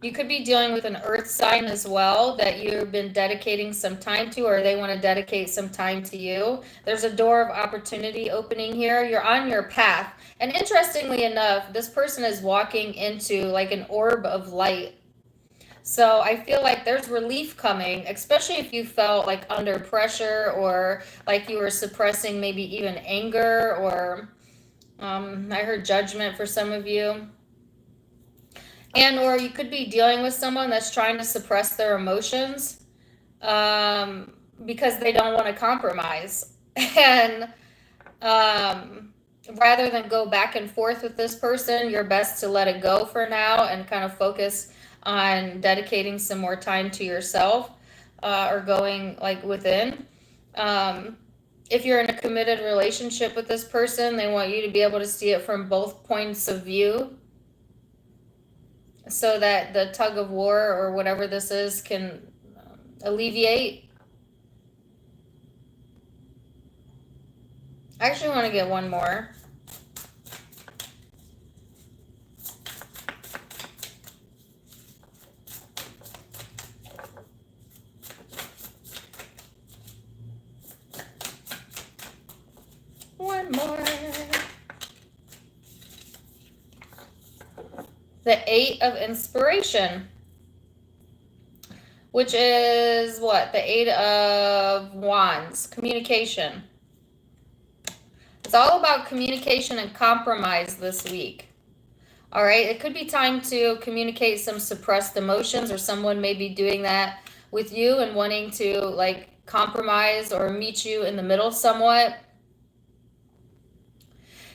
You could be dealing with an earth sign as well that you've been dedicating some time to, or they want to dedicate some time to you. There's a door of opportunity opening here. You're on your path. And interestingly enough, this person is walking into like an orb of light. So I feel like there's relief coming, especially if you felt like under pressure, or like you were suppressing maybe even anger, or I heard judgment for some of you. And or you could be dealing with someone that's trying to suppress their emotions, because they don't want to compromise. And rather than go back and forth with this person, you're best to let it go for now and kind of focus on dedicating some more time to yourself, or going like within. If you're in a committed relationship with this person, they want you to be able to see it from both points of view, so that the tug of war or whatever this is can alleviate. I actually want to get one more. One more. The Eight of Inspiration, which is what? The Eight of Wands, communication. It's all about communication and compromise this week. All right, it could be time to communicate some suppressed emotions, or someone may be doing that with you and wanting to like compromise or meet you in the middle somewhat.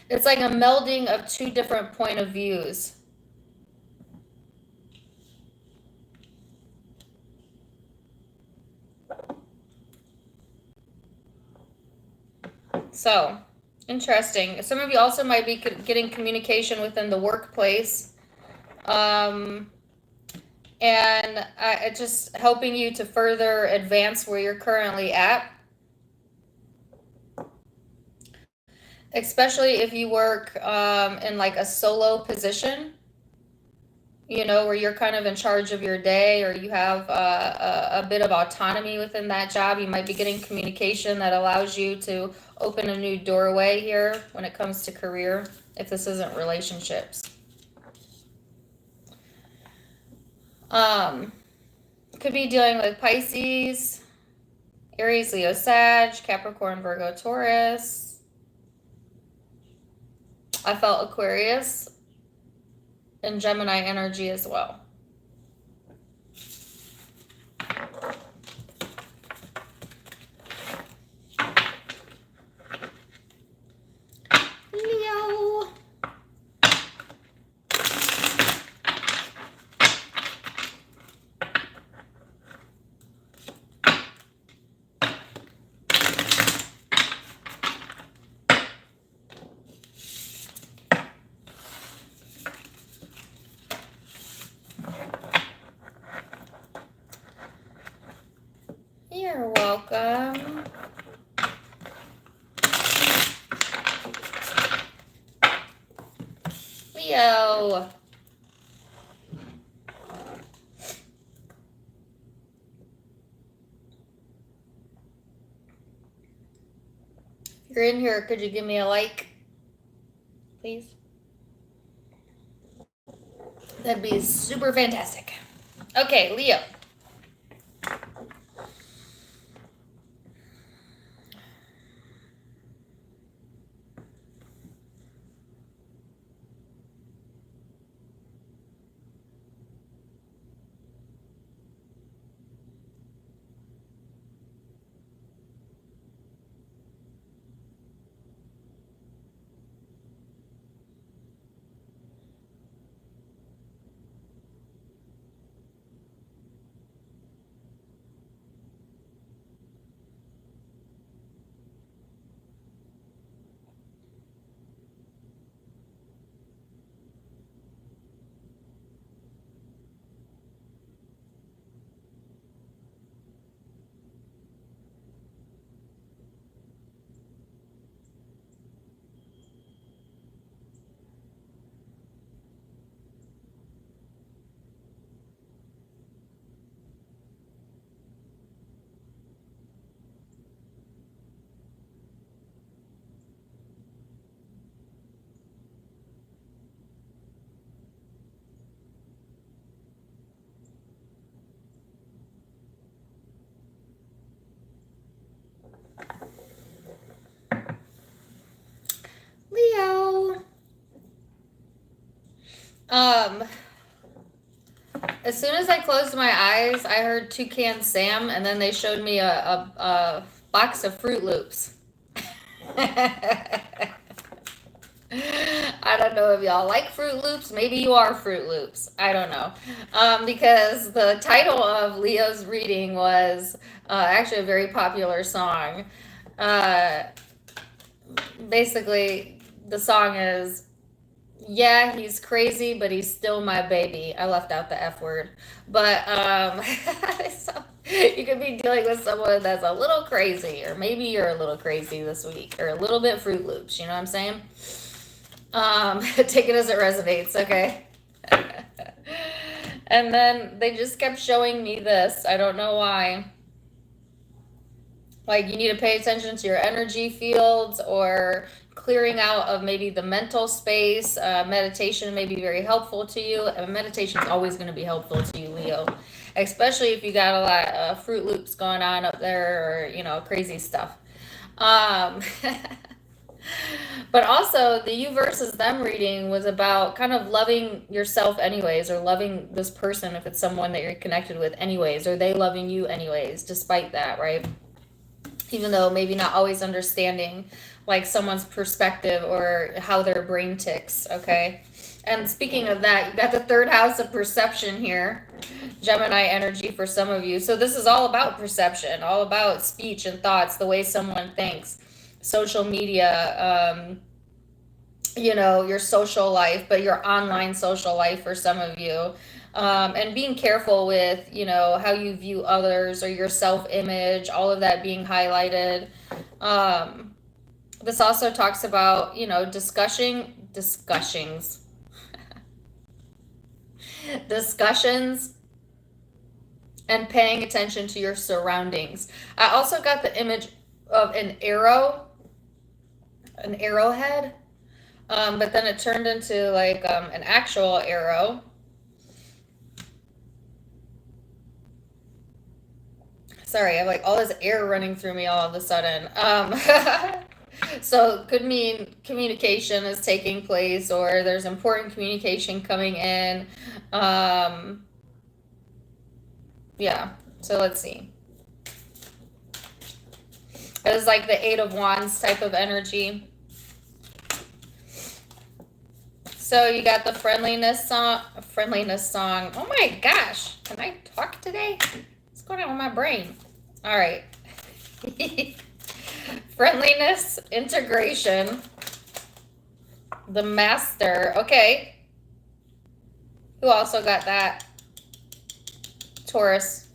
It's like a melding of two different point of views. So Interesting. Some of you also might be getting communication within the workplace. And just helping you to further advance where you're currently at. Especially if you work in like a solo position, you know, where you're kind of in charge of your day, or you have a bit of autonomy within that job. You might be getting communication that allows you to open a new doorway here when it comes to career, if this isn't relationships. Could be dealing with Pisces, Aries, Leo, Sag, Capricorn, Virgo, Taurus. I felt Aquarius and Gemini energy as well. Leo. You're welcome. Leo. If you're in here, could you give me a like, please? That'd be super fantastic. Okay, Leo. Leo. As soon as I closed my eyes, I heard Toucan Sam, and then they showed me a box of Fruit Loops. I don't know if y'all like Fruit Loops. Maybe you are Fruit Loops. I don't know. Because the title of Leo's reading was actually a very popular song. Basically, the song is, yeah, he's crazy, but he's still my baby. I left out the F word. But so you could be dealing with someone that's a little crazy, or maybe you're a little crazy this week, or a little bit Fruit Loops, you know what I'm saying? Take it as it resonates, okay? And then they just kept showing me this. I don't know why. Like, you need to pay attention to your energy fields, or clearing out of maybe the mental space. Meditation may be very helpful to you. And meditation is always going to be helpful to you, Leo. Especially if you got a lot of Fruit Loops going on up there, or, you know, crazy stuff. But also, the you versus them reading was about kind of loving yourself anyways, or loving this person if it's someone that you're connected with anyways, or they loving you anyways, despite that, right? Even though maybe not always understanding like someone's perspective or how their brain ticks, okay? And speaking of that, you got the third house of perception here, Gemini energy for some of you. So this is all about perception, all about speech and thoughts, the way someone thinks. social media, you know, your social life, but your online social life for some of you. And being careful with, you know, how you view others or your self-image, all of that being highlighted. This also talks about, you know, discussions and paying attention to your surroundings. I also got the image of an arrowhead, but then it turned into like an actual arrow. Sorry, I have like all this air running through me all of a sudden. So it could mean communication is taking place, or there's important communication coming in. Yeah, so let's see. It was like the Eight of Wands type of energy. So you got the friendliness song. Oh my gosh, can I talk today? What's going on with my brain? All right. Friendliness, integration, the Master. Okay. Who also got that? Taurus.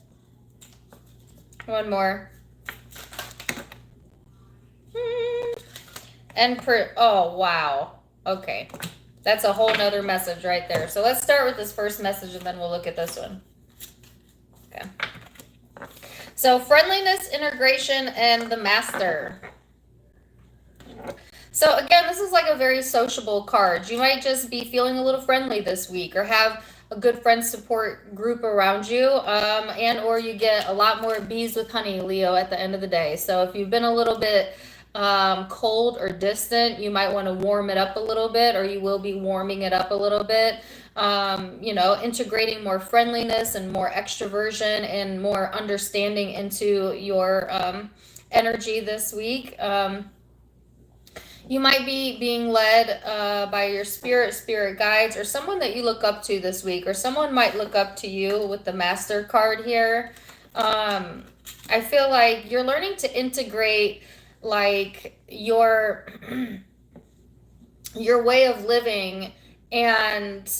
One more. Oh, wow. Okay. That's a whole nother message right there. So let's start with this first message and then we'll look at this one. Okay. So friendliness, integration, and the Master. So again, this is like a very sociable card. You might just be feeling a little friendly this week, or have a good friend support group around you, and or you get a lot more bees with honey, Leo, at the end of the day. So if you've been a little bit cold or distant, you might want to warm it up a little bit, or you will be warming it up a little bit. You know, integrating more friendliness and more extroversion and more understanding into your energy this week. You might be being led by your spirit guides, or someone that you look up to this week, or someone might look up to you with the Master card here. I feel like you're learning to integrate like your way of living and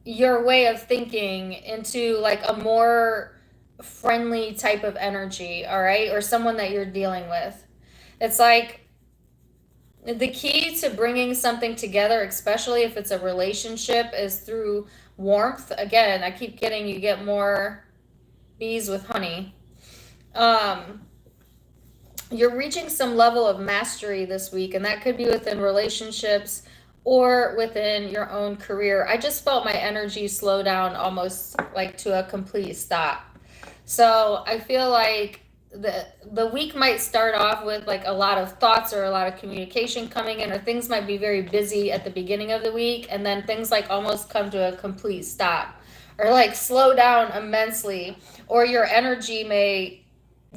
your way of thinking into like a more friendly type of energy, all right? Or someone that you're dealing with. It's like the key to bringing something together, especially if it's a relationship, is through warmth. Again, I keep getting you get more bees with honey. You're reaching some level of mastery this week, and that could be within relationships or within your own career. I just felt my energy slow down almost like to a complete stop. So I feel like the week might start off with like a lot of thoughts or a lot of communication coming in, or things might be very busy at the beginning of the week, and then things like almost come to a complete stop, or like slow down immensely, or your energy may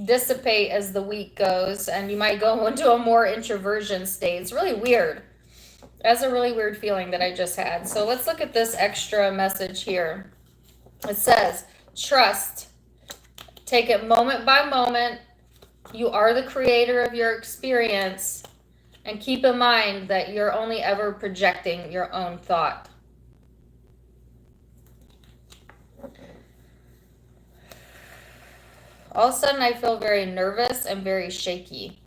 dissipate as the week goes, and you might go into a more introversion state. It's really weird. That's a really weird feeling that I just had. So let's look at this extra message here. It says, trust. Take it moment by moment. You are the creator of your experience. And keep in mind that you're only ever projecting your own thought. All of a sudden, I feel very nervous and very shaky.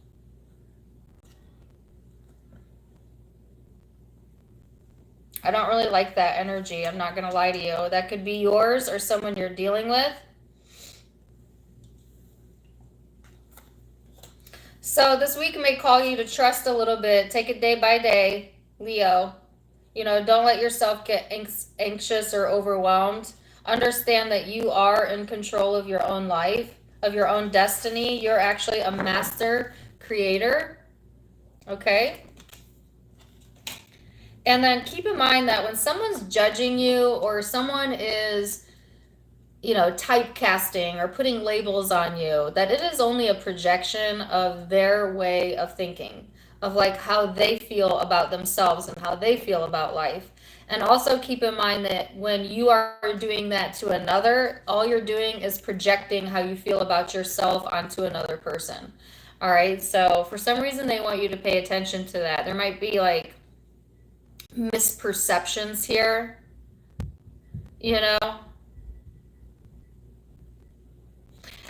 I don't really like that energy. I'm not going to lie to you. That could be yours or someone you're dealing with. So this week may call you to trust a little bit. Take it day by day, Leo. You know, don't let yourself get anxious or overwhelmed. Understand that you are in control of your own life, of your own destiny. You're actually a master creator. Okay? And then keep in mind that when someone's judging you, or someone is, you know, typecasting or putting labels on you, that it is only a projection of their way of thinking, of like how they feel about themselves and how they feel about life. And also keep in mind that when you are doing that to another, all you're doing is projecting how you feel about yourself onto another person. All right, so for some reason they want you to pay attention to that. There might be like misperceptions here, you know?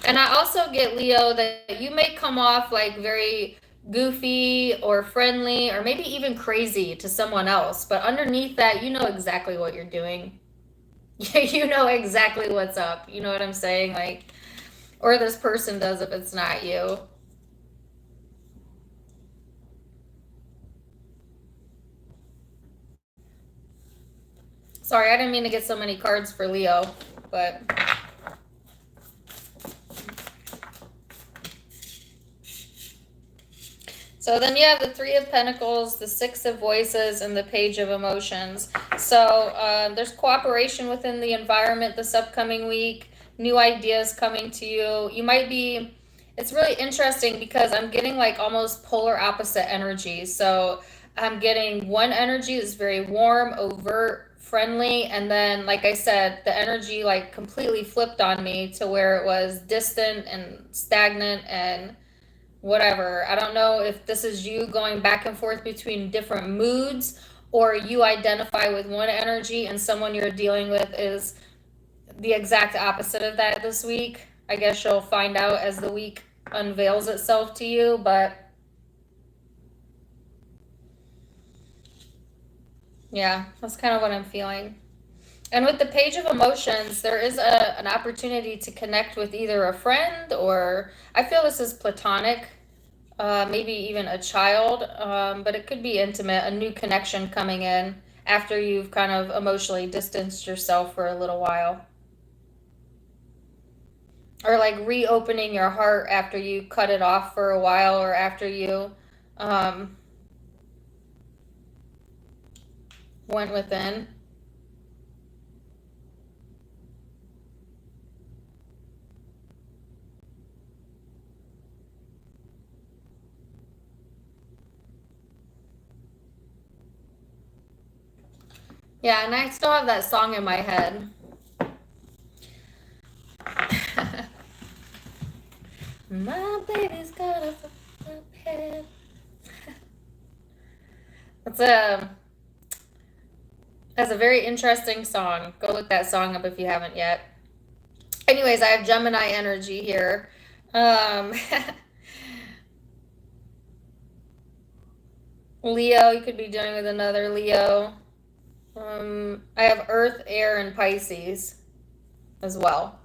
And I also get, Leo, that you may come off like very goofy or friendly or maybe even crazy to someone else, but underneath that, you know exactly what you're doing. You know exactly what's up. You know what I'm saying? Like, or this person does if it's not you. Sorry, I didn't mean to get so many cards for Leo, but... So then you have the Three of Pentacles, the Six of Voices, and the Page of Emotions. So there's cooperation within the environment this upcoming week, new ideas coming to you. You might be, it's really interesting because I'm getting like almost polar opposite energy. So I'm getting one energy that's very warm, overt, friendly, and then, like I said, the energy like completely flipped on me to where it was distant and stagnant and whatever. I don't know if this is you going back and forth between different moods, or you identify with one energy and someone you're dealing with is the exact opposite of that this week. I guess you'll find out as the week unveils itself to you, but yeah, that's kind of what I'm feeling. And with the Page of Emotions, there is an opportunity to connect with either a friend, or I feel this is platonic, maybe even a child, but it could be intimate, a new connection coming in after you've kind of emotionally distanced yourself for a little while. Or like reopening your heart after you cut it off for a while, or after you um, went within. Yeah, and I still have that song in my head. My baby's got a fucked up head. That's a very interesting song. Go look that song up if you haven't yet. Anyways, I have Gemini energy here. Leo, you could be dealing with another Leo. I have Earth, Air, and Pisces as well.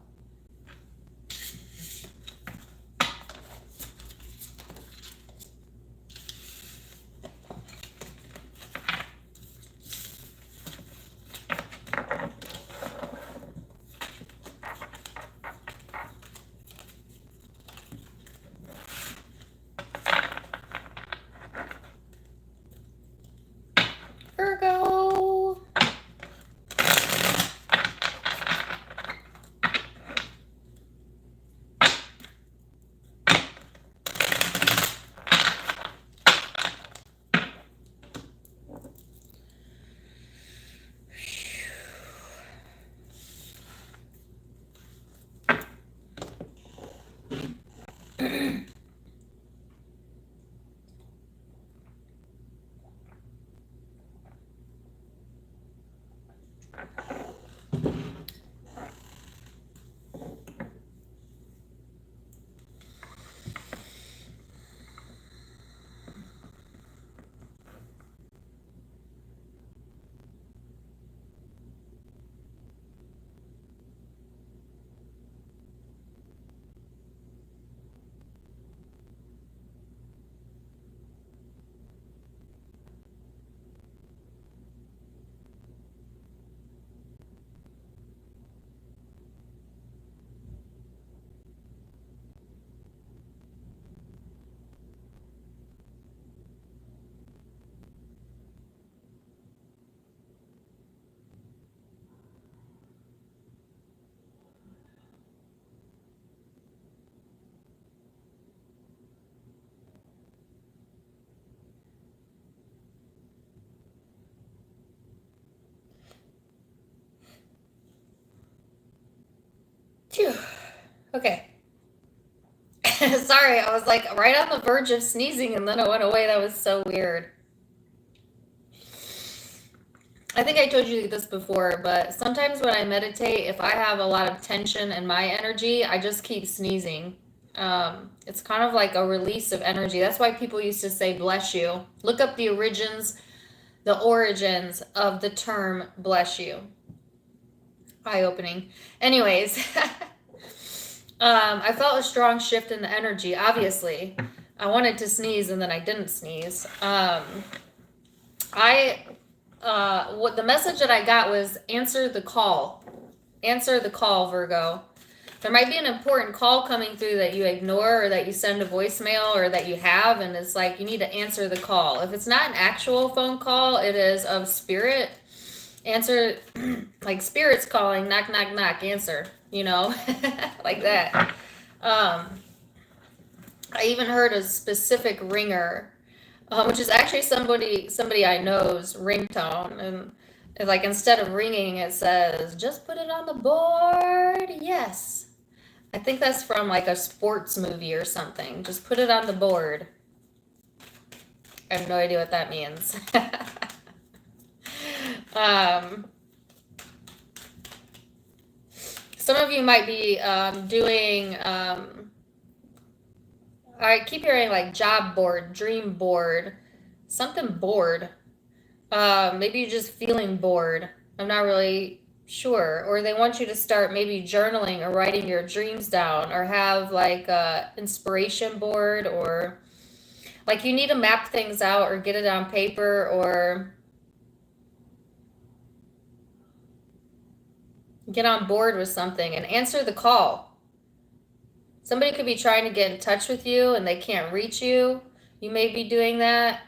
Virgo. Phew. Okay. Sorry, I was like right on the verge of sneezing and then it went away. That was so weird. I think I told you this before, but sometimes when I meditate, if I have a lot of tension in my energy, I just keep sneezing. It's kind of like a release of energy. That's why people used to say bless you. Look up the origins of the term bless you. Eye-opening. Anyways, I felt a strong shift in the energy, obviously. I wanted to sneeze and then I didn't sneeze. What the message that I got was answer the call. Answer the call, Virgo. There might be an important call coming through that you ignore or that you send a voicemail or that you have, and it's like you need to answer the call. If it's not an actual phone call, it is of spirit. Answer, like spirit's calling, knock, knock, knock, answer, like that. I even heard a specific ringer, which is actually somebody I know's ringtone, and like instead of ringing, it says, "Just put it on the board." Yes, I think that's from like a sports movie or something. Just put it on the board. I have no idea what that means. Some of you might be doing. I keep hearing like job board, dream board, something bored. Maybe you're just feeling bored. I'm not really sure. Or they want you to start maybe journaling or writing your dreams down or have like a inspiration board, or like you need to map things out or get it on paper or get on board with something and answer the call. Somebody could be trying to get in touch with you and they can't reach you. You may be doing that.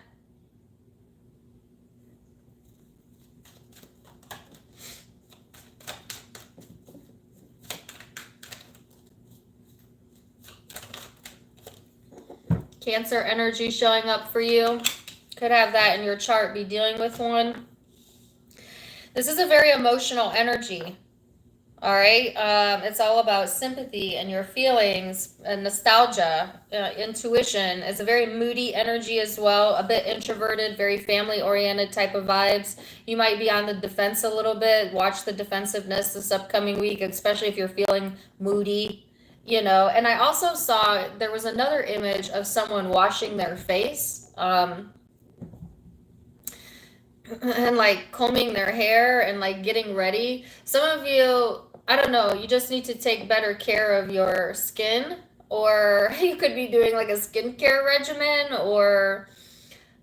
Cancer energy showing up for you. Could have that in your chart, be dealing with one. This is a very emotional energy. All right. It's all about sympathy and your feelings and nostalgia, intuition. It's a very moody energy as well, a bit introverted, very family oriented type of vibes. You might be on the defense a little bit. Watch the defensiveness this upcoming week, especially if you're feeling moody, And I also saw there was another image of someone washing their face. And like combing their hair and like getting ready. Some of you, I don't know, you just need to take better care of your skin, or you could be doing like a skincare regimen, or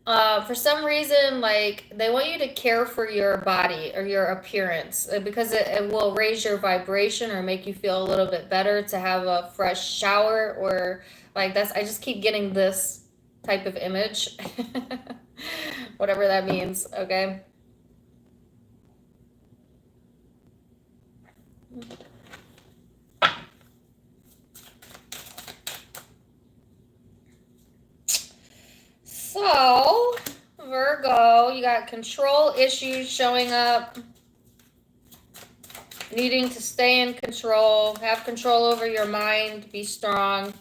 for some reason, like they want you to care for your body or your appearance because it will raise your vibration or make you feel a little bit better to have a fresh shower, or like I just keep getting this type of image. Whatever that means, okay? So, Virgo, you got control issues showing up. Needing to stay in control, have control over your mind, be strong.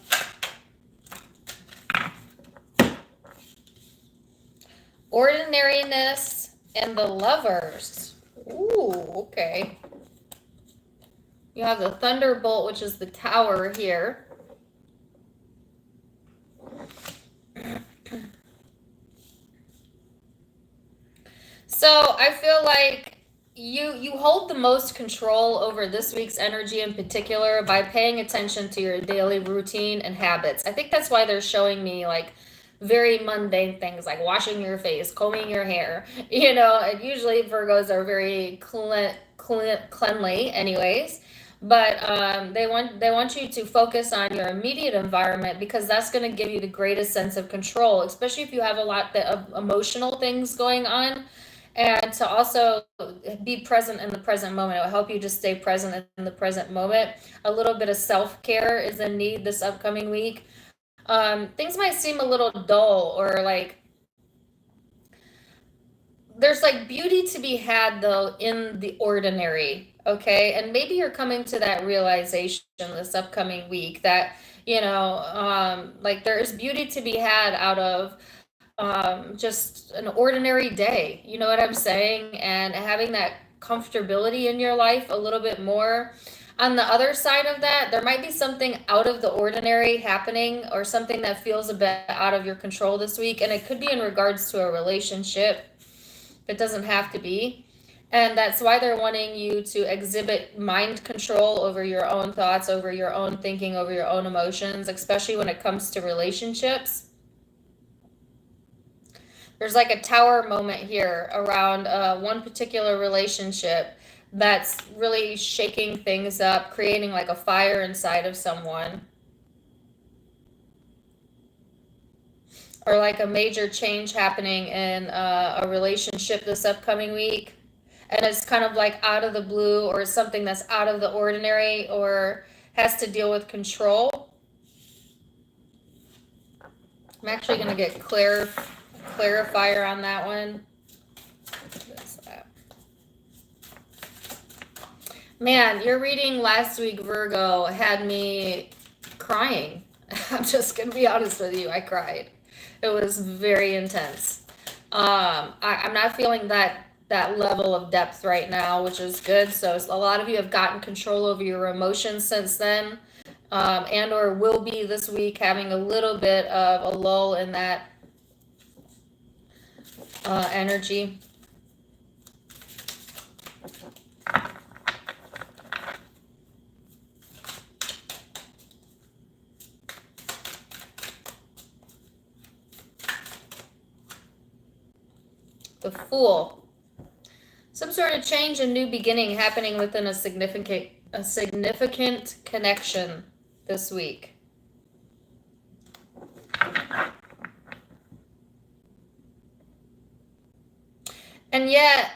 Ordinariness and the Lovers. Ooh, okay. You have the Thunderbolt, which is the Tower here. So I feel like you hold the most control over this week's energy in particular by paying attention to your daily routine and habits. I think that's why they're showing me like very mundane things like washing your face, combing your hair. And usually Virgos are very cleanly anyways. But they want you to focus on your immediate environment because that's going to give you the greatest sense of control, especially if you have a lot of emotional things going on. And to also be present in the present moment. It will help you just stay present in the present moment. A little bit of self-care is in need this upcoming week. Things might seem a little dull, or like there's like beauty to be had though in the ordinary, okay? And maybe you're coming to that realization this upcoming week that You know, like there's beauty to be had out of just an ordinary day. You know what I'm saying? And having that comfortability in your life a little bit more. On the other side of that, there might be something out of the ordinary happening or something that feels a bit out of your control this week. And it could be in regards to a relationship. It doesn't have to be. And that's why they're wanting you to exhibit mind control over your own thoughts, over your own thinking, over your own emotions, especially when it comes to relationships. There's like a tower moment here around one particular relationship that's really shaking things up, creating like a fire inside of someone. Or like a major change happening in a relationship this upcoming week. And it's kind of like out of the blue, or something that's out of the ordinary, or has to deal with control. I'm actually going to get clarifier on that one. Man, your reading last week, Virgo, had me crying. I'm just going to be honest with you. I cried. It was very intense. I'm not feeling that level of depth right now, which is good. So a lot of you have gotten control over your emotions since then, and or will be this week, having a little bit of a lull in that energy. The Fool. Some sort of change and new beginning happening within a significant connection this week. And yet,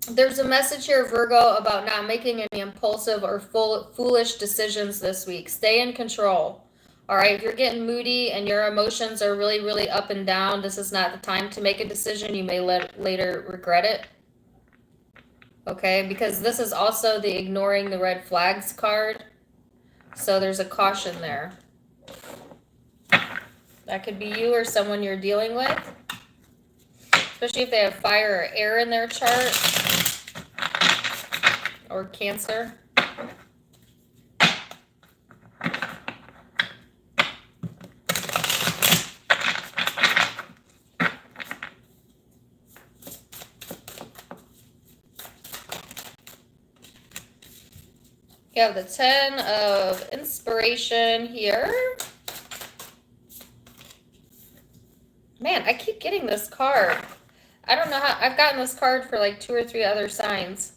there's a message here, Virgo, about not making any impulsive or foolish decisions this week. Stay in control. All right, if you're getting moody and your emotions are really, really up and down, this is not the time to make a decision. You may later regret it. Okay, because this is also the ignoring the red flags card. So there's a caution there. That could be you or someone you're dealing with. Especially if they have fire or air in their chart. Or Cancer. You have the 10 of Inspiration here. Man, I keep getting this card. I don't know how. I've gotten this card for like 2 or 3 other signs.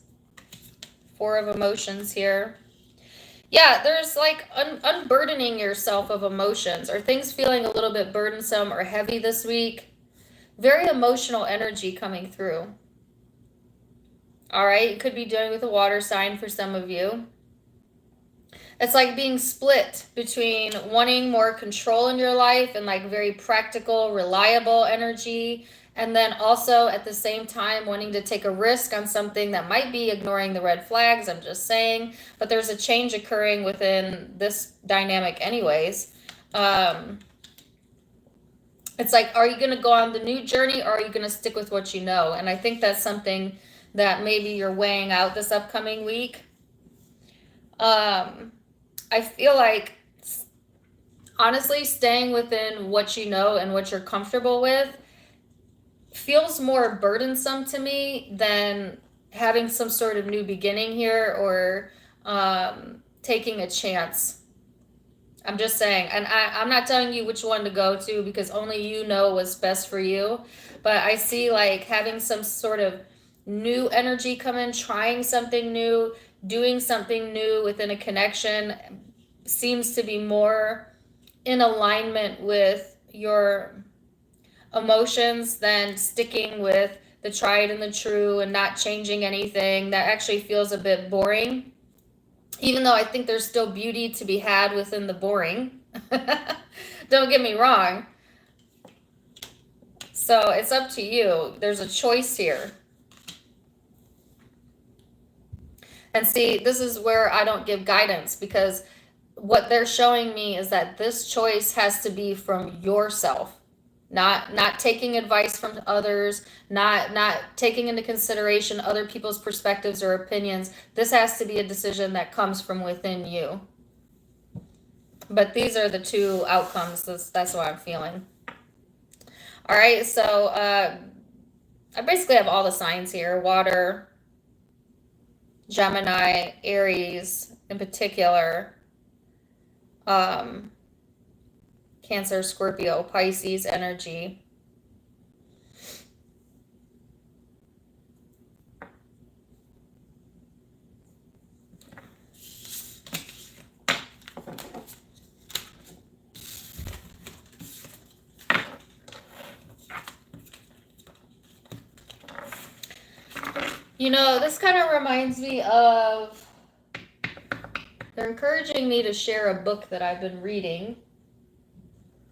4 of Emotions here. Yeah, there's like unburdening yourself of emotions, or things feeling a little bit burdensome or heavy this week. Very emotional energy coming through. All right, you could be dealing with a water sign for some of you. It's like being split between wanting more control in your life and like very practical, reliable energy, and then also at the same time wanting to take a risk on something that might be ignoring the red flags. I'm just saying, but there's a change occurring within this dynamic anyways. It's like, are you going to go on the new journey, or are you going to stick with what you know? And I think that's something that maybe you're weighing out this upcoming week. I feel like, honestly, staying within what you know and what you're comfortable with feels more burdensome to me than having some sort of new beginning here, or taking a chance. I'm just saying, and I'm not telling you which one to go to, because only you know what's best for you. But I see like having some sort of new energy come in, trying something new, doing something new within a connection seems to be more in alignment with your emotions than sticking with the tried and the true and not changing anything. That actually feels a bit boring, even though I think there's still beauty to be had within the boring. Don't get me wrong. So it's up to you. There's a choice here. And see, this is where I don't give guidance, because what they're showing me is that this choice has to be from yourself, not taking advice from others, not taking into consideration other people's perspectives or opinions. This has to be a decision that comes from within you. But these are the two outcomes. That's what I'm feeling. All right, so I basically have all the signs here: water, Gemini, Aries in particular, Cancer, Scorpio, Pisces energy. You know, this kind of reminds me of, they're encouraging me to share a book that I've been reading.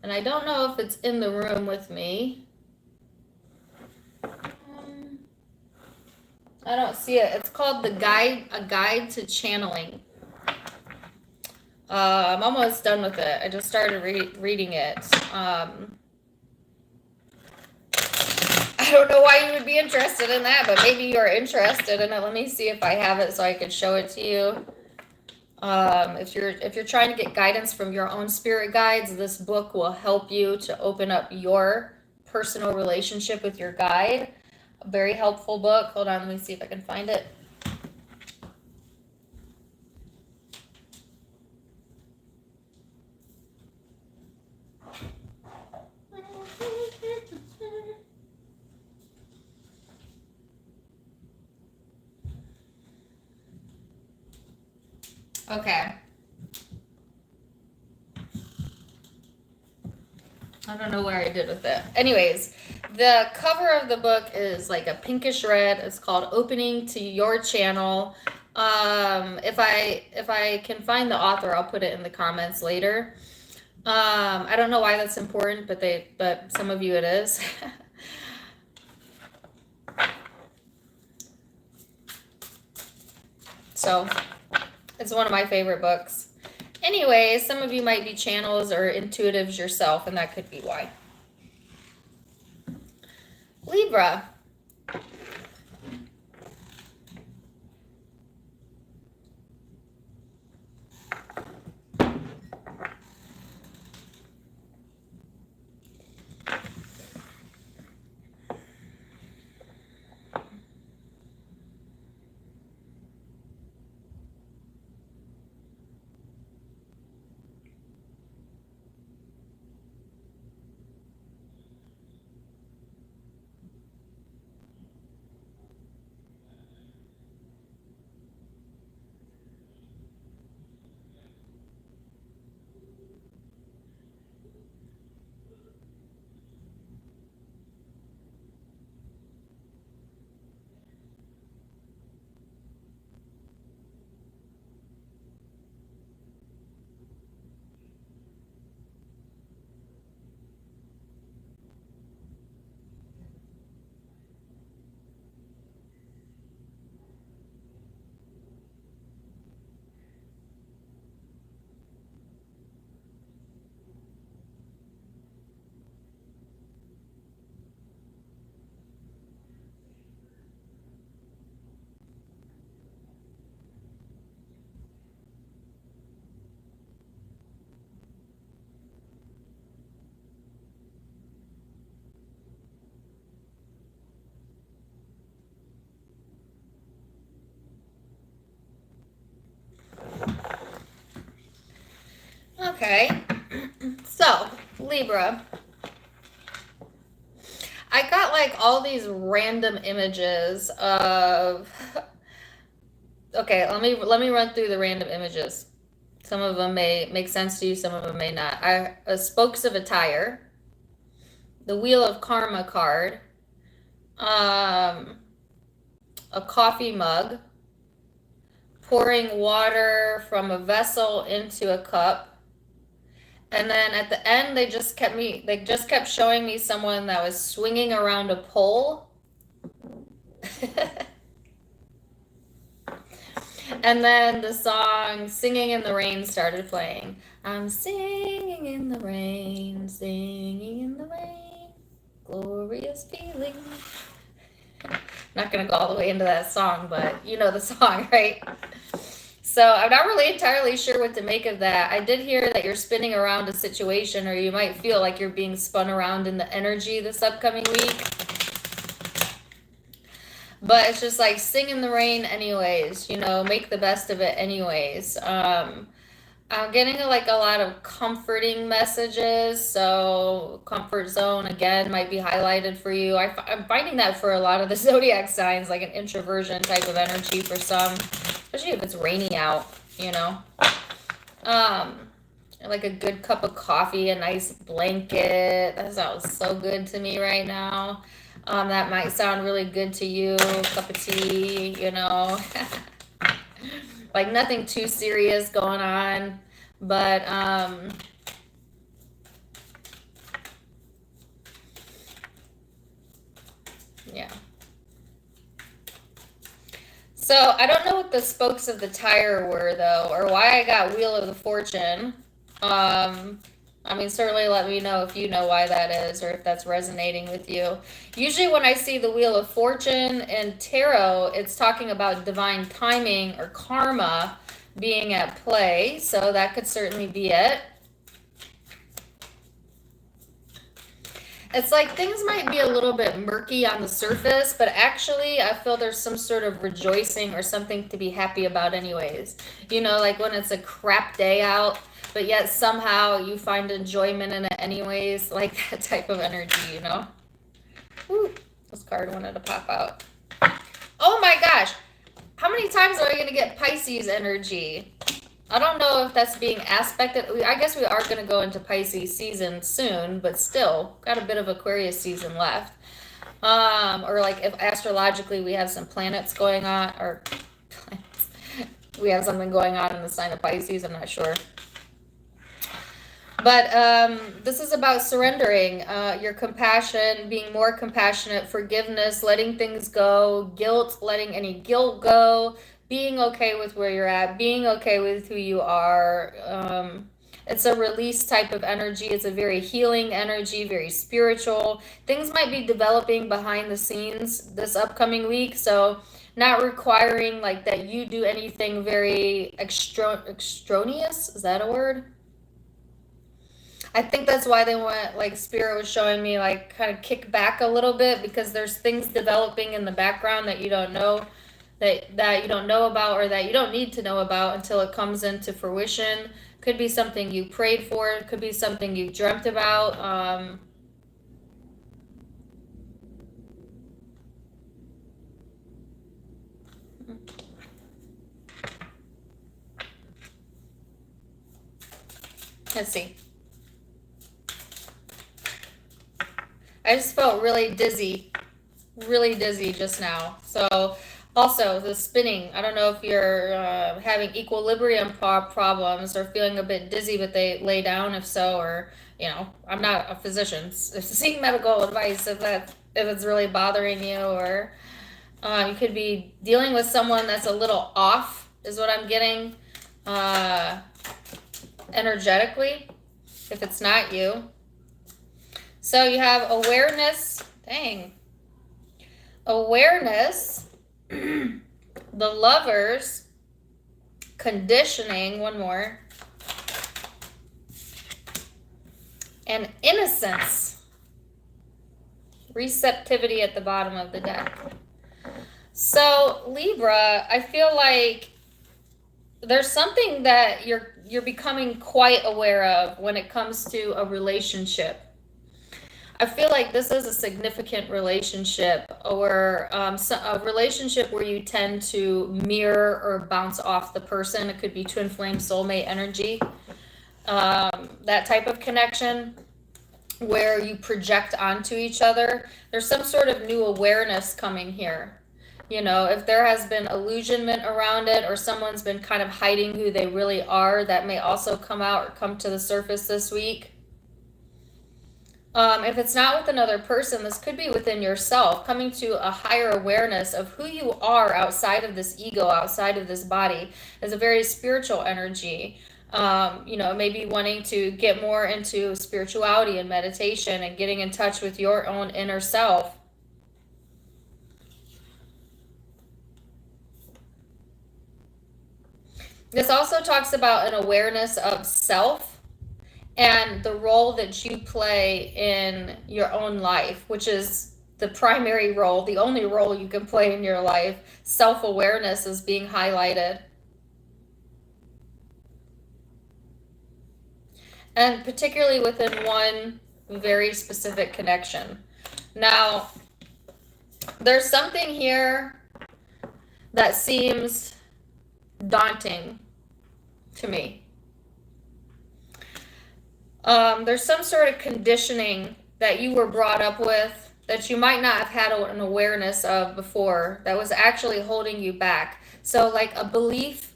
And I don't know if it's in the room with me. I don't see it. It's called A Guide to Channeling. I'm almost done with it. I just started reading it. I don't know why you would be interested in that, but maybe you're interested in it. Let me see if I have it so I can show it to you. If you're trying to get guidance from your own spirit guides, this book will help you to open up your personal relationship with your guide. A very helpful book. Hold on, let me see if I can find it. Okay. I don't know where I did with it. Anyways, the cover of the book is like a pinkish red. It's called Opening to Your Channel. If I can find the author, I'll put it in the comments later. I don't know why that's important, but some of you it is. So it's one of my favorite books. Anyway, some of you might be channels or intuitives yourself, and that could be why. Libra. Okay, so Libra, I got like all these random images of, okay, let me run through the random images. Some of them may make sense to you, some of them may not. Spokes of a tire, the Wheel of Karma card, a coffee mug, pouring water from a vessel into a cup. And then at the end, they just kept showing me someone that was swinging around a pole. And And then the song Singing in the Rain started playing. I'm singing in the rain, singing in the rain, glorious feeling. Not going to go all the way into that song, but you know the song, right? So I'm not really entirely sure what to make of that. I did hear that you're spinning around a situation, or you might feel like you're being spun around in the energy this upcoming week. But it's just like sing in the rain anyways, you know, make the best of it anyways. I'm getting like a lot of comforting messages, so comfort zone again might be highlighted for you. I'm finding that for a lot of the zodiac signs, like an introversion type of energy for some, especially if it's rainy out, you know. Like a good cup of coffee, a nice blanket. That sounds so good to me right now. That might sound really good to you. Cup of tea, you know. Like nothing too serious going on, but yeah. So I don't know what the spokes of the tire were though, or why I got Wheel of the Fortune. I mean, certainly let me know if you know why that is, or if that's resonating with you. Usually when I see the Wheel of Fortune in tarot, it's talking about divine timing or karma being at play. So that could certainly be it. It's like things might be a little bit murky on the surface, but actually I feel there's some sort of rejoicing or something to be happy about anyways. You know, like when it's a crap day out, but yet somehow you find enjoyment in it anyways, like that type of energy, you know? Ooh, this card wanted to pop out. Oh my gosh! How many times are we going to get Pisces energy? I don't know if that's being aspected. I guess we are going to go into Pisces season soon, but still, got a bit of Aquarius season left. Or like if astrologically we have some planets going on, or we have something going on in the sign of Pisces, I'm not sure. But this is about surrendering your compassion, being more compassionate, forgiveness, letting things go, guilt, letting any guilt go, being okay with where you're at, being okay with who you are. It's a release type of energy. It's a very healing energy, very spiritual. Things might be developing behind the scenes this upcoming week, so not requiring like that you do anything very extraneous. Is that a word? I think that's why they want, like Spirit was showing me, like kind of kick back a little bit, because there's things developing in the background that you don't know, that you don't know about, or that you don't need to know about until it comes into fruition. Could be something you prayed for, could be something you dreamt about. Let's see. I just felt really dizzy just now. So also the spinning, I don't know if you're having equilibrium problems or feeling a bit dizzy, but they lay down if so, or, you know, I'm not a physician. Seek medical advice if it's really bothering you, or you could be dealing with someone that's a little off is what I'm getting energetically, if it's not you. So you have awareness, awareness, the Lovers, conditioning, one more, and innocence, receptivity at the bottom of the deck. So Libra, I feel like there's something that you're becoming quite aware of when it comes to a relationship. I feel like this is a significant relationship, or a relationship where you tend to mirror or bounce off the person. It could be twin flame soulmate energy, that type of connection where you project onto each other. There's some sort of new awareness coming here. You know, if there has been illusionment around it, or someone's been kind of hiding who they really are, that may also come out or come to the surface this week. If it's not with another person, this could be within yourself, coming to a higher awareness of who you are outside of this ego, outside of this body, as a very spiritual energy. Maybe wanting to get more into spirituality and meditation and getting in touch with your own inner self. This also talks about an awareness of self and the role that you play in your own life, which is the primary role, the only role you can play in your life. Self-awareness is being highlighted. And particularly within one very specific connection. Now, there's something here that seems daunting to me. There's some sort of conditioning that you were brought up with that you might not have had an awareness of before that was actually holding you back. So like a belief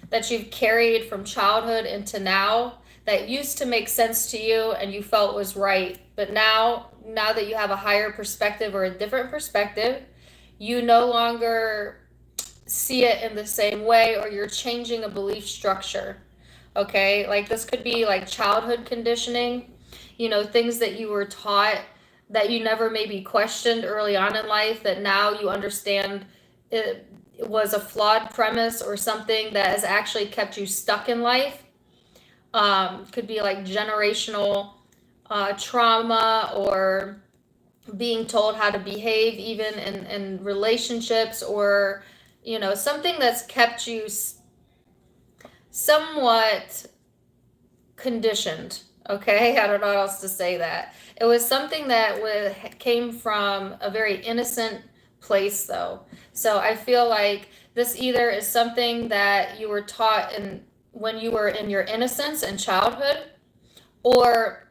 that you've carried from childhood into now that used to make sense to you and you felt was right. But now that you have a higher perspective or a different perspective, you no longer see it in the same way, or you're changing a belief structure. Okay, like this could be like childhood conditioning, things that you were taught that you never maybe questioned early on in life, that now you understand it was a flawed premise or something that has actually kept you stuck in life. Could be like generational trauma, or being told how to behave even in relationships, or something that's kept you somewhat conditioned. Okay, I don't know how else to say that. It was something that came from a very innocent place, though. So I feel like this either is something that you were taught when you were in your innocence and childhood, or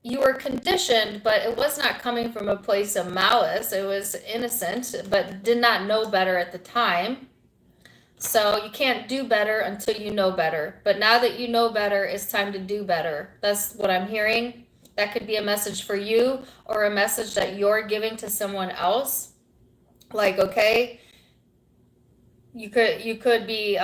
you were conditioned, but it was not coming from a place of malice. It was innocent, but did not know better at the time. So you can't do better until you know better. But now that you know better, it's time to do better. That's what I'm hearing. That could be a message for you, or a message that you're giving to someone else. Like, okay, you could be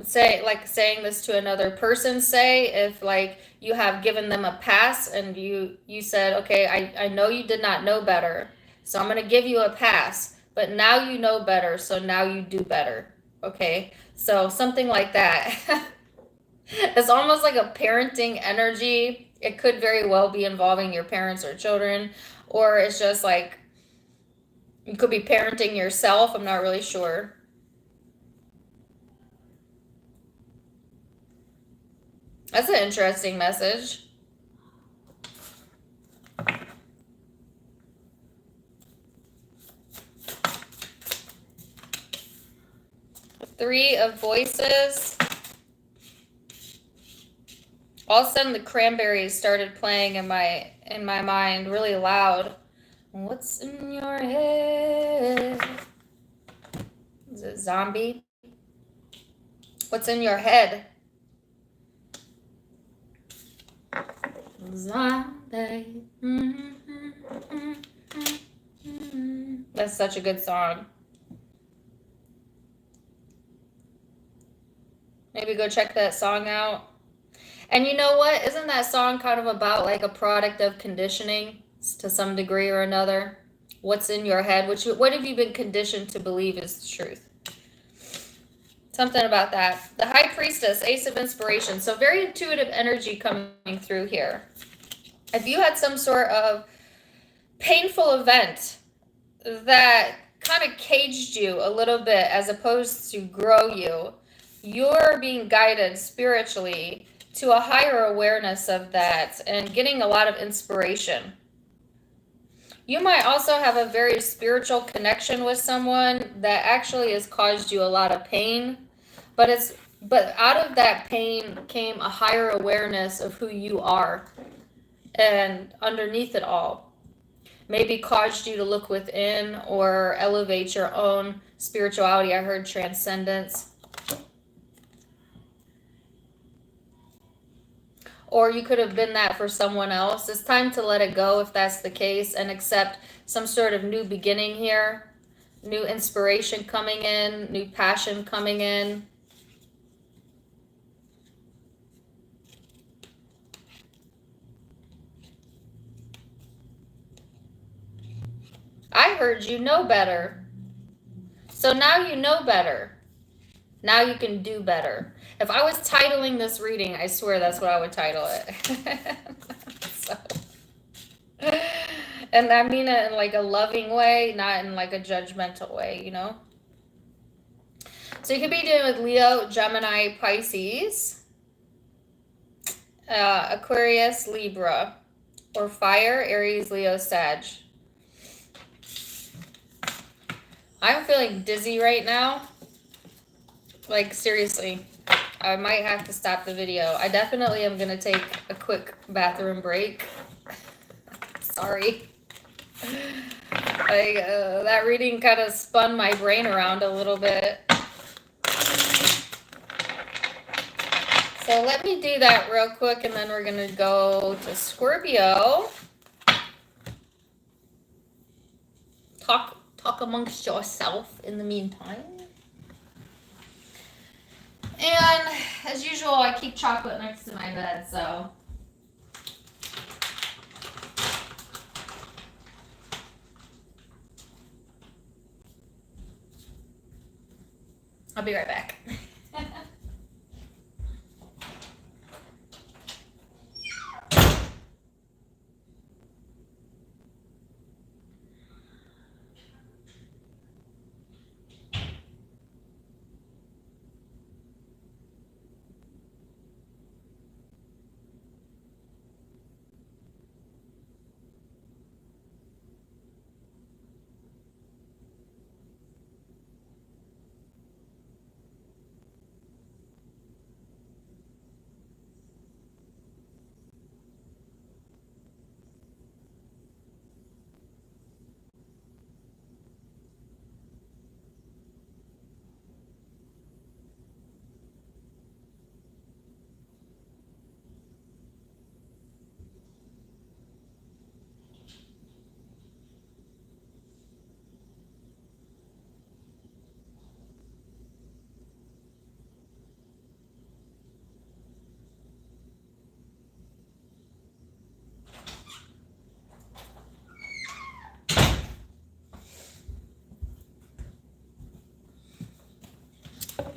saying this to another person. Say if like you have given them a pass and you said, okay, I know you did not know better, so I'm going to give you a pass, but now you know better, so now you do better. Okay, so something like that. It's almost like a parenting energy. It could very well be involving your parents or children, or it's just like you could be parenting yourself. I'm not really sure. That's an interesting message. Three of Voices. All of a sudden the Cranberries started playing in my mind really loud. What's in your head? Is it Zombie? What's in your head? Zombie. That's such a good song. Maybe go check that song out. And you know what? Isn't that song kind of about like a product of conditioning to some degree or another? What's in your head? What have you been conditioned to believe is the truth? Something about that. The High Priestess, Ace of Inspiration. So very intuitive energy coming through here. If you had some sort of painful event that kind of caged you a little bit as opposed to grow you, you're being guided spiritually to a higher awareness of that and getting a lot of inspiration. You might also have a very spiritual connection with someone that actually has caused you a lot of pain, but out of that pain came a higher awareness of who you are, and underneath it all maybe caused you to look within or elevate your own spirituality. I heard transcendence. or you could have been that for someone else. It's time to let it go if that's the case and accept some sort of new beginning here. New inspiration coming in, new passion coming in. I heard you know better. So now you know better. Now you can do better. If I was titling this reading, I swear that's what I would title it. So, and I mean it in like a loving way, not in like a judgmental way, you know? So you could be dealing with Leo, Gemini, Pisces, Aquarius, Libra, or fire, Aries, Leo, Sag. I'm feeling dizzy right now. Like, seriously. I might have to stop the video. I definitely am going to take a quick bathroom break. Sorry. Like, that reading kind of spun my brain around a little bit. So let me do that real quick, and then we're going to go to Scorpio. Talk amongst yourself in the meantime. And as usual, I keep chocolate next to my bed, so. I'll be right back.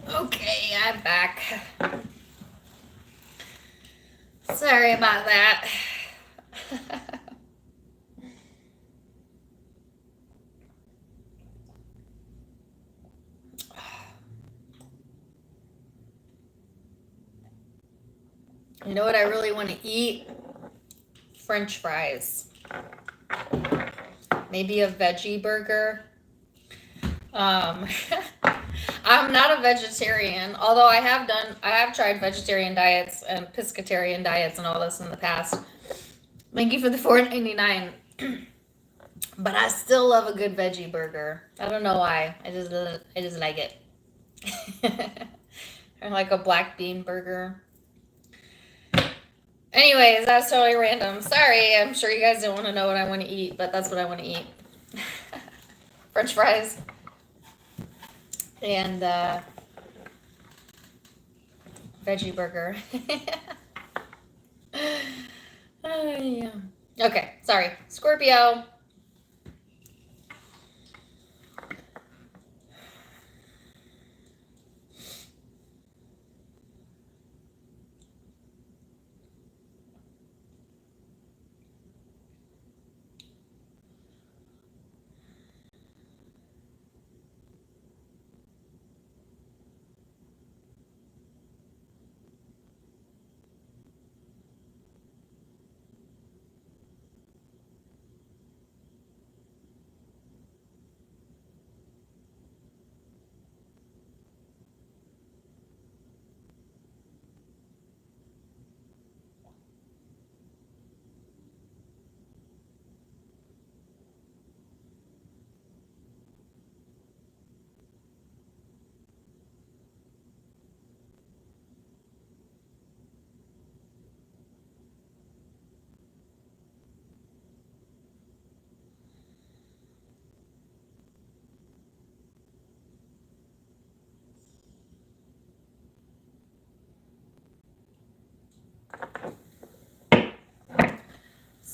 Okay, I'm back. Sorry about that. You know what I really want to eat? French fries. Maybe a veggie burger. I'm not a vegetarian, although I have tried vegetarian diets and pescatarian diets and all this in the past. Thank you for the $4.99. But I still love a good veggie burger. I don't know why. I just like it. Or like a black bean burger. Anyways, that's totally random. Sorry, I'm sure you guys don't want to know what I want to eat, but that's what I want to eat. French fries. And veggie burger. Yeah. Okay, sorry. Scorpio.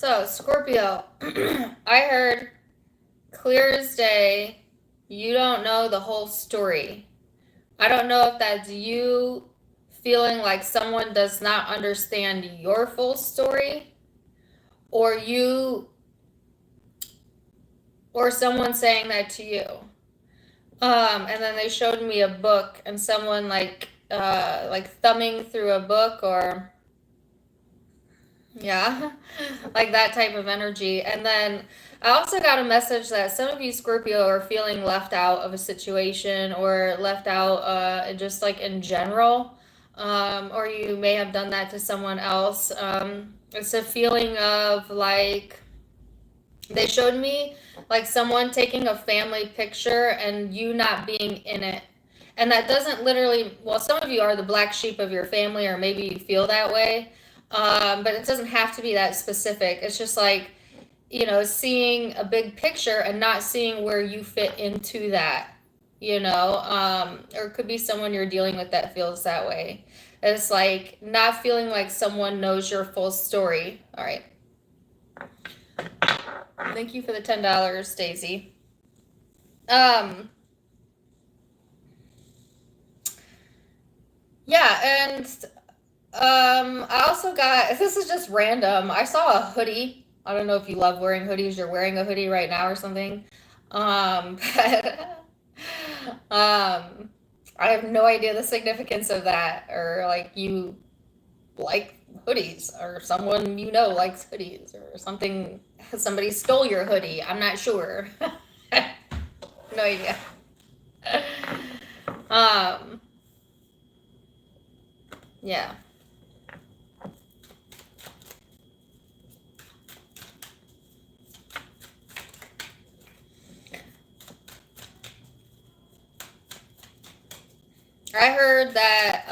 So, Scorpio, I heard clear as day, you don't know the whole story. I don't know if that's you feeling like someone does not understand your full story, or you, or someone saying that to you. And then they showed me a book and someone like thumbing through a book, or yeah, like that type of energy. And then I also got a message that some of you Scorpio are feeling left out of a situation, or left out just like in general. Or you may have done that to someone else. It's a feeling of like, they showed me like someone taking a family picture and you not being in it. And that doesn't literally, well, some of you are the black sheep of your family, or maybe you feel that way. But it doesn't have to be that specific. It's just like, seeing a big picture and not seeing where you fit into that, or it could be someone you're dealing with that feels that way. It's like not feeling like someone knows your full story. All right. Thank you for the $10, Daisy. Yeah, and I also got, this is just random. I saw a hoodie. I don't know if you love wearing hoodies. You're wearing a hoodie right now or something. But I have no idea the significance of that, or like you like hoodies, or someone likes hoodies, or something. Somebody stole your hoodie. I'm not sure. No idea. Yeah. I heard that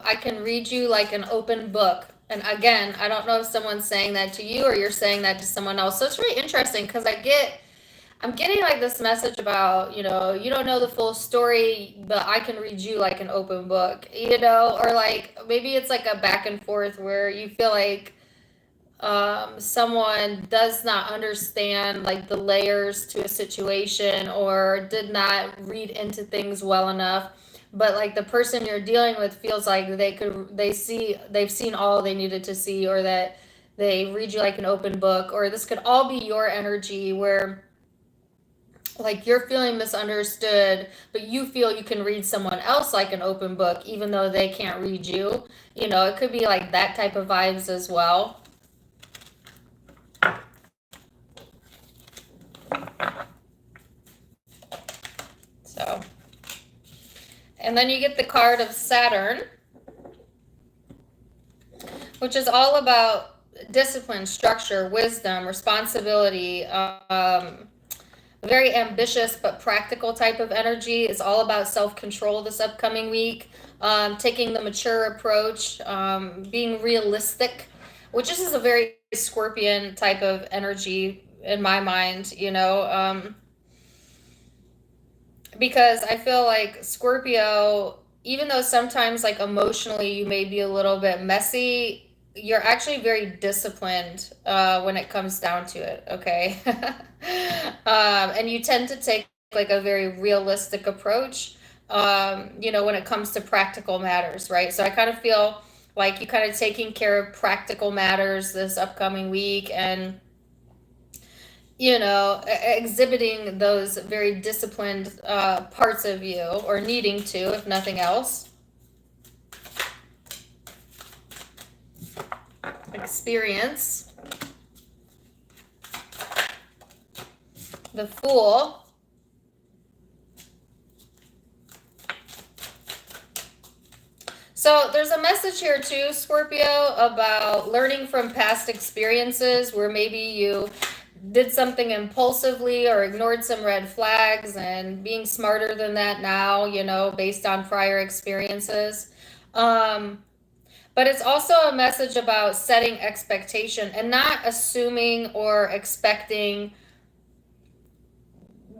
I can read you like an open book. And again, I don't know if someone's saying that to you or you're saying that to someone else. So it's really interesting because I'm getting like this message about, you don't know the full story, but I can read you like an open book, or like maybe it's like a back and forth where you feel like someone does not understand like the layers to a situation, or did not read into things well enough, but like the person you're dealing with feels like they've seen all they needed to see, or that they read you like an open book. Or this could all be your energy where like you're feeling misunderstood, but you feel you can read someone else like an open book even though they can't read you. It could be like that type of vibes as well. So, and then you get the card of Saturn, which is all about discipline, structure, wisdom, responsibility, very ambitious but practical type of energy. Is all about self-control this upcoming week, taking the mature approach, being realistic, which is a very Scorpion type of energy in my mind, because I feel like Scorpio, even though sometimes like emotionally you may be a little bit messy, you're actually very disciplined when it comes down to it, okay? And you tend to take like a very realistic approach, when it comes to practical matters, right? So I kind of feel like you kind of taking care of practical matters this upcoming week, and exhibiting those very disciplined parts of you, or needing to, if nothing else. Experience. The Fool. So there's a message here too, Scorpio, about learning from past experiences where maybe you did something impulsively or ignored some red flags, and being smarter than that now, based on prior experiences. But it's also a message about setting expectation and not assuming or expecting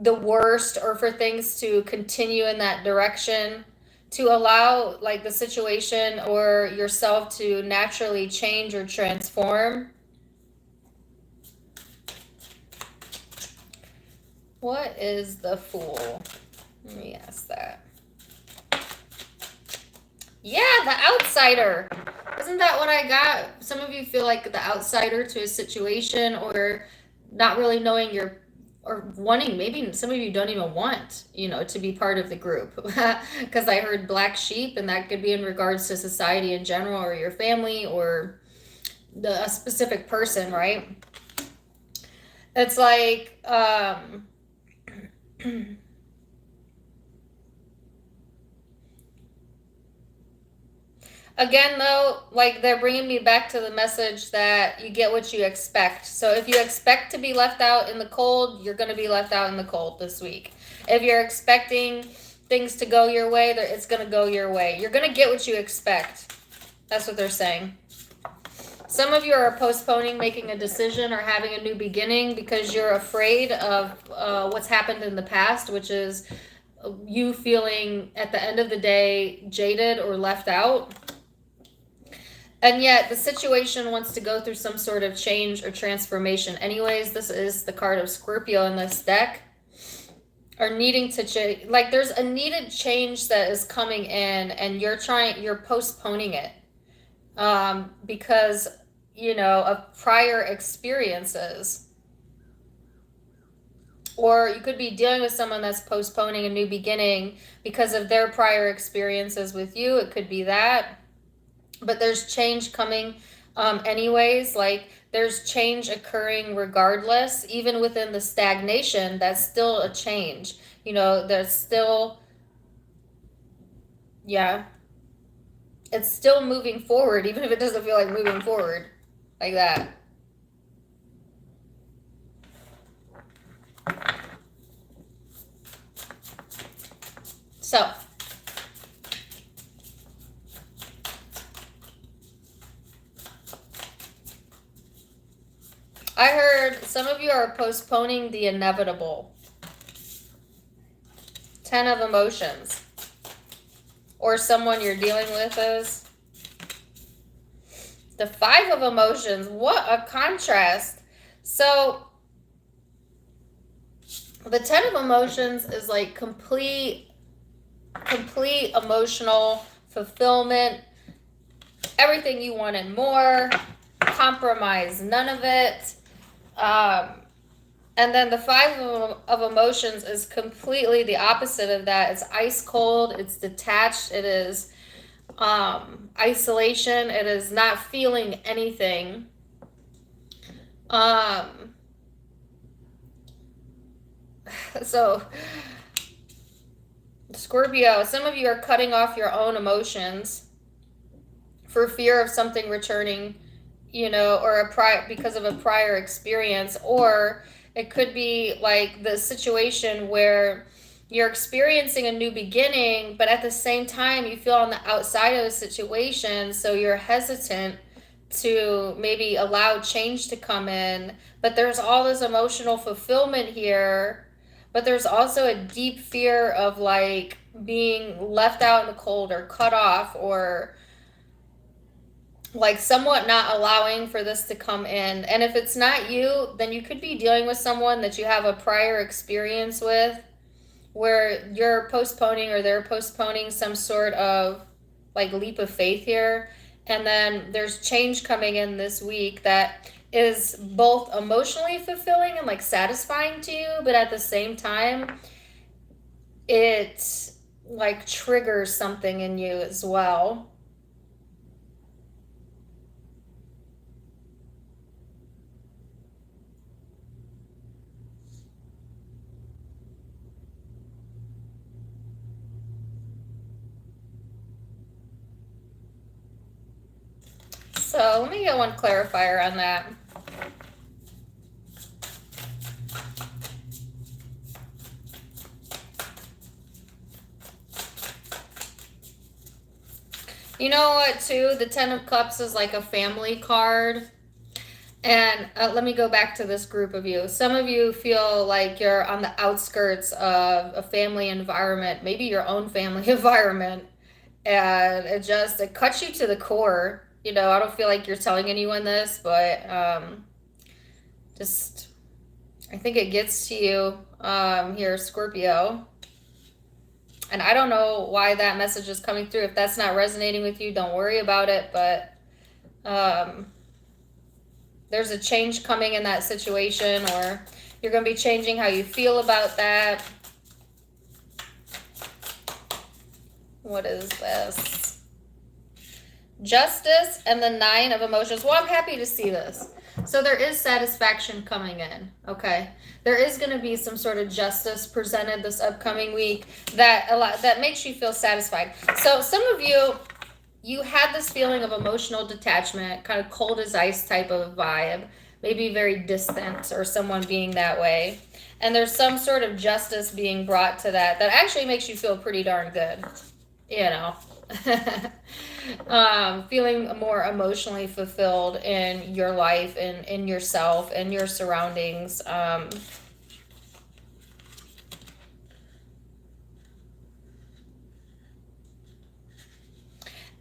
the worst, or for things to continue in that direction, to allow like the situation or yourself to naturally change or transform. What is the Fool? Let me ask that. Yeah, the outsider. Isn't that what I got? Some of you feel like the outsider to a situation, or not really knowing your, or wanting, maybe some of you don't even want, to be part of the group. Because I heard black sheep, and that could be in regards to society in general, or your family, or a specific person, right? It's like, again, though, like they're bringing me back to the message that you get what you expect. So if you expect to be left out in the cold, you're going to be left out in the cold this week. If you're expecting things to go your way, it's going to go your way. You're going to get what you expect. That's what they're saying. Some of you are postponing making a decision or having a new beginning because you're afraid of what's happened in the past, which is you feeling at the end of the day jaded or left out. And yet the situation wants to go through some sort of change or transformation. Anyways, this is the card of Scorpio in this deck. Are needing to change. Like there's a needed change that is coming in, and you're postponing it because, of prior experiences. Or you could be dealing with someone that's postponing a new beginning because of their prior experiences with you. It could be that. But there's change coming anyways. Like there's change occurring regardless. Even within the stagnation, that's still a change. There's still, yeah. It's still moving forward, even if it doesn't feel like moving forward. Like that. So, I heard some of you are postponing the inevitable. 10 of emotions. Or someone you're dealing with is. The 5 of emotions. What a contrast. So, the 10 of emotions is like complete emotional fulfillment. Everything you wanted more. Compromise, none of it. And then the 5 of emotions is completely the opposite of that. It's ice cold. It's detached. It is isolation. It is not feeling anything. So, Scorpio, some of you are cutting off your own emotions for fear of something returning, or because of a prior experience. Or it could be like the situation where you're experiencing a new beginning, but at the same time you feel on the outside of the situation, so you're hesitant to maybe allow change to come in. But there's all this emotional fulfillment here, but there's also a deep fear of like being left out in the cold or cut off, or like somewhat not allowing for this to come in. And if it's not you, then you could be dealing with someone that you have a prior experience with, where you're postponing or they're postponing some sort of like leap of faith here. And then there's change coming in this week that is both emotionally fulfilling and like satisfying to you, but at the same time it like triggers something in you as well. So let me get one clarifier on that. You know what, too? The 10 of Cups is like a family card. And let me go back to this group of you. Some of you feel like you're on the outskirts of a family environment, maybe your own family environment. And it cuts you to the core. I don't feel like you're telling anyone this, but I think it gets to you here, Scorpio. And I don't know why that message is coming through. If that's not resonating with you, don't worry about it. But there's a change coming in that situation, or you're going to be changing how you feel about that. What is this? Justice and the 9 of emotions. Well, I'm happy to see this. So there is satisfaction coming in, okay? There is going to be some sort of justice presented this upcoming week that makes you feel satisfied. So some of you had this feeling of emotional detachment, kind of cold as ice type of vibe, maybe very distant, or someone being that way. And there's some sort of justice being brought to that actually makes you feel pretty darn good, you know. Feeling more emotionally fulfilled in your life and in yourself and your surroundings. And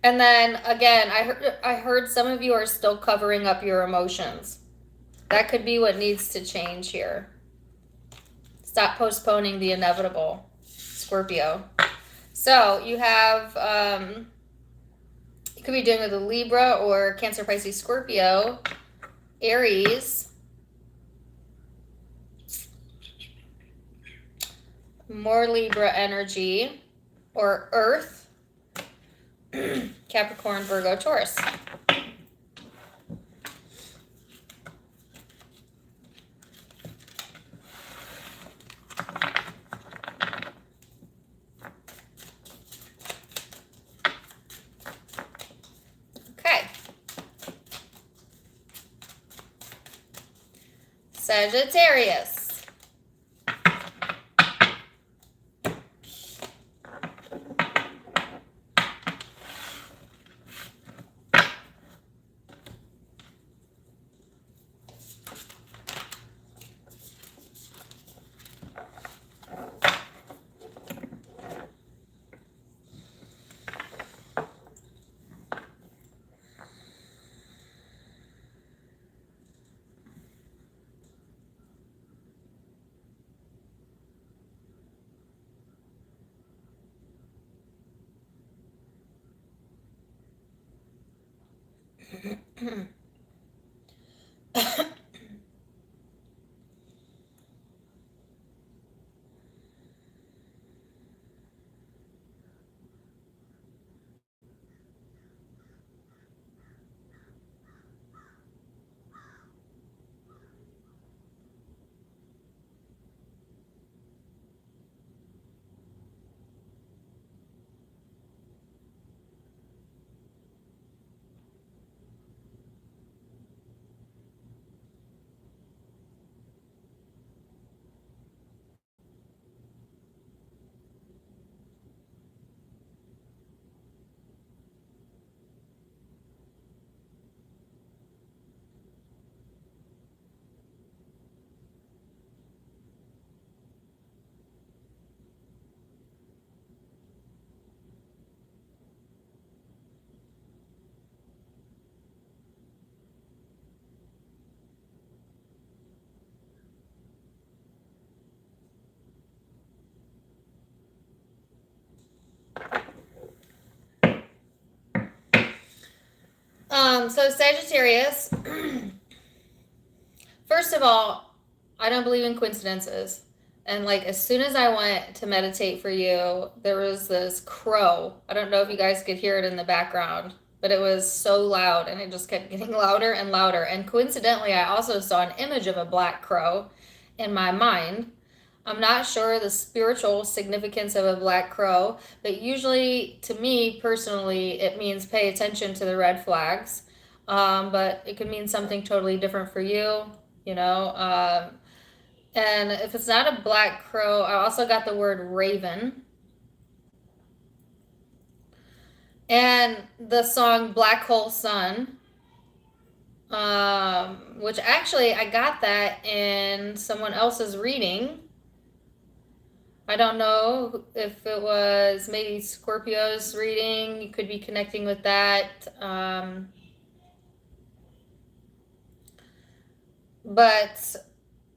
then again, I heard some of you are still covering up your emotions. That could be what needs to change here. Stop postponing the inevitable, Scorpio. So you have, you could be dealing with a Libra or Cancer, Pisces, Scorpio, Aries, more Libra energy, or Earth, Capricorn, Virgo, Taurus. Sagittarius. So Sagittarius, first of all, I don't believe in coincidences. And like, as soon as I went to meditate for you, there was this crow. I don't know if you guys could hear it in the background, but it was so loud and it just kept getting louder and louder. And coincidentally, I also saw an image of a black crow in my mind. I'm not sure the spiritual significance of a black crow, but usually, to me personally, it means pay attention to the red flags. But it could mean something totally different for you, you know. And if it's not a black crow, I also got the word raven. And the song Black Hole Sun, which actually I got that in someone else's reading. I don't know if it was maybe Scorpio's reading. You could be connecting with that. But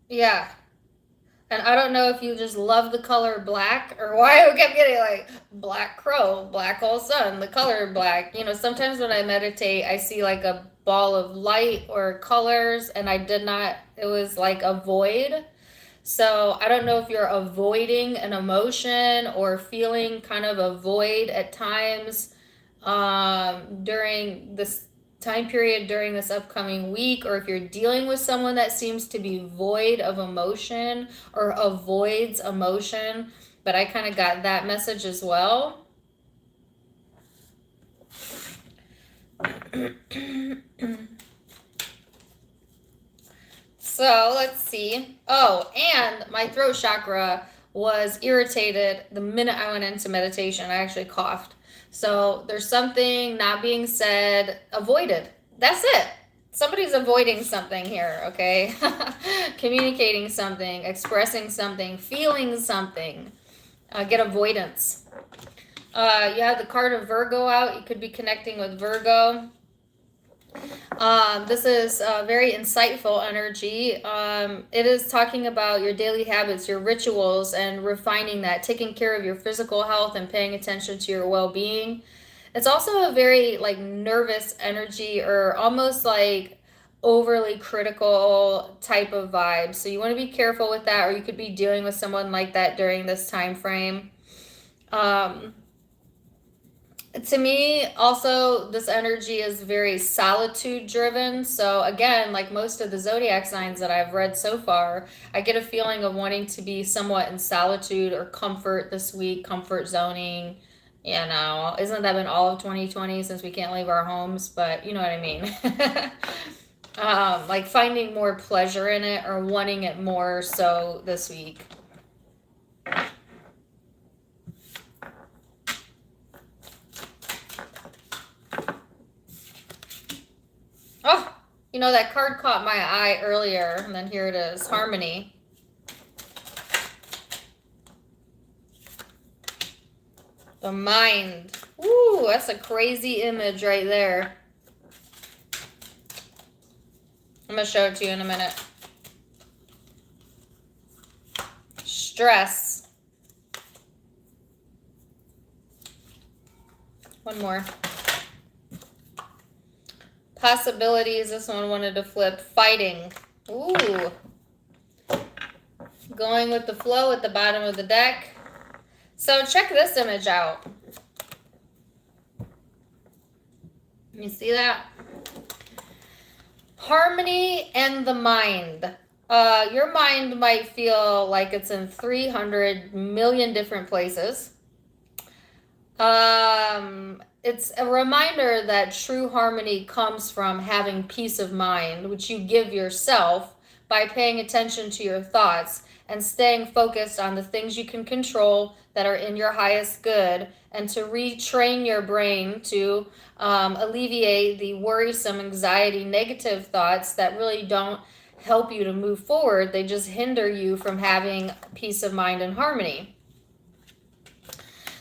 yeah, And I don't know if you just love the color black or why I kept getting like black crow, black hole sun, the color black. You know, sometimes when I meditate, I see like a ball of light or colors, and I did not, it was like a void. So I don't know if you're avoiding an emotion or feeling kind of a void at times during this time period during this upcoming week, or if you're dealing with someone that seems to be void of emotion or avoids emotion. But I kind of got that message as well. So let's see. Oh, and my throat chakra was irritated the minute I went into meditation. I actually coughed. So there's something not being said, avoided. That's it. Somebody's avoiding something here, okay? Communicating something, expressing something, feeling something. Get avoidance. You have the card of Virgo out. You could be connecting with Virgo. This is very insightful energy. It is talking about your daily habits, your rituals, and refining that, taking care of your physical health and paying attention to your well-being. It's also a very like nervous energy, or almost like overly critical type of vibe. So you want to be careful with that, or you could be dealing with someone like that during this time frame. To me, also, this energy is very solitude driven. So again, like most of the zodiac signs that I've read so far, I get a feeling of wanting to be somewhat in solitude or comfort this week, comfort zoning. You know, isn't that been all of 2020 since we can't leave our homes? But you know what I mean. Like finding more pleasure in it or wanting it more so this week. Oh, you know, that card caught my eye earlier, and then here it is, harmony. The mind. Ooh, that's a crazy image right there. I'm going to show it to you in a minute. Stress. One more. Possibilities. This one wanted to flip. Fighting. Ooh. Going with the flow at the bottom of the deck. So check this image out. You see that? Harmony and the mind. Your mind might feel like it's in 300 million different places. It's a reminder that true harmony comes from having peace of mind, which you give yourself by paying attention to your thoughts and staying focused on the things you can control that are in your highest good, and to retrain your brain to alleviate the worrisome, anxiety, negative thoughts that really don't help you to move forward. They just hinder you from having peace of mind and harmony.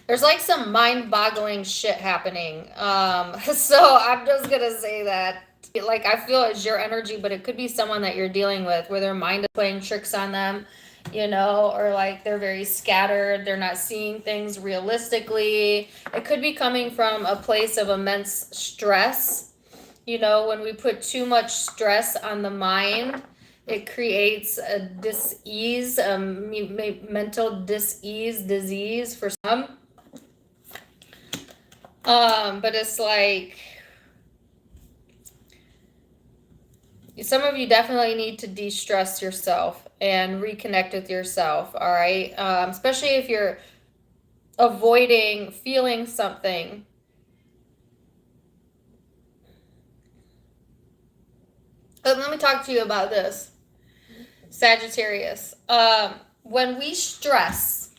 There's like some mind-boggling shit happening. So I'm just going to say that. Like, I feel it's your energy, but it could be someone that you're dealing with where their mind is playing tricks on them, you know, or like they're very scattered. They're not seeing things realistically. It could be coming from a place of immense stress. You know, when we put too much stress on the mind, it creates a dis-ease, mental dis-ease, disease for some. But it's like, some of you definitely need to de-stress yourself and reconnect with yourself, all right? Especially if you're avoiding feeling something. But let me talk to you about this, Sagittarius. When we stress,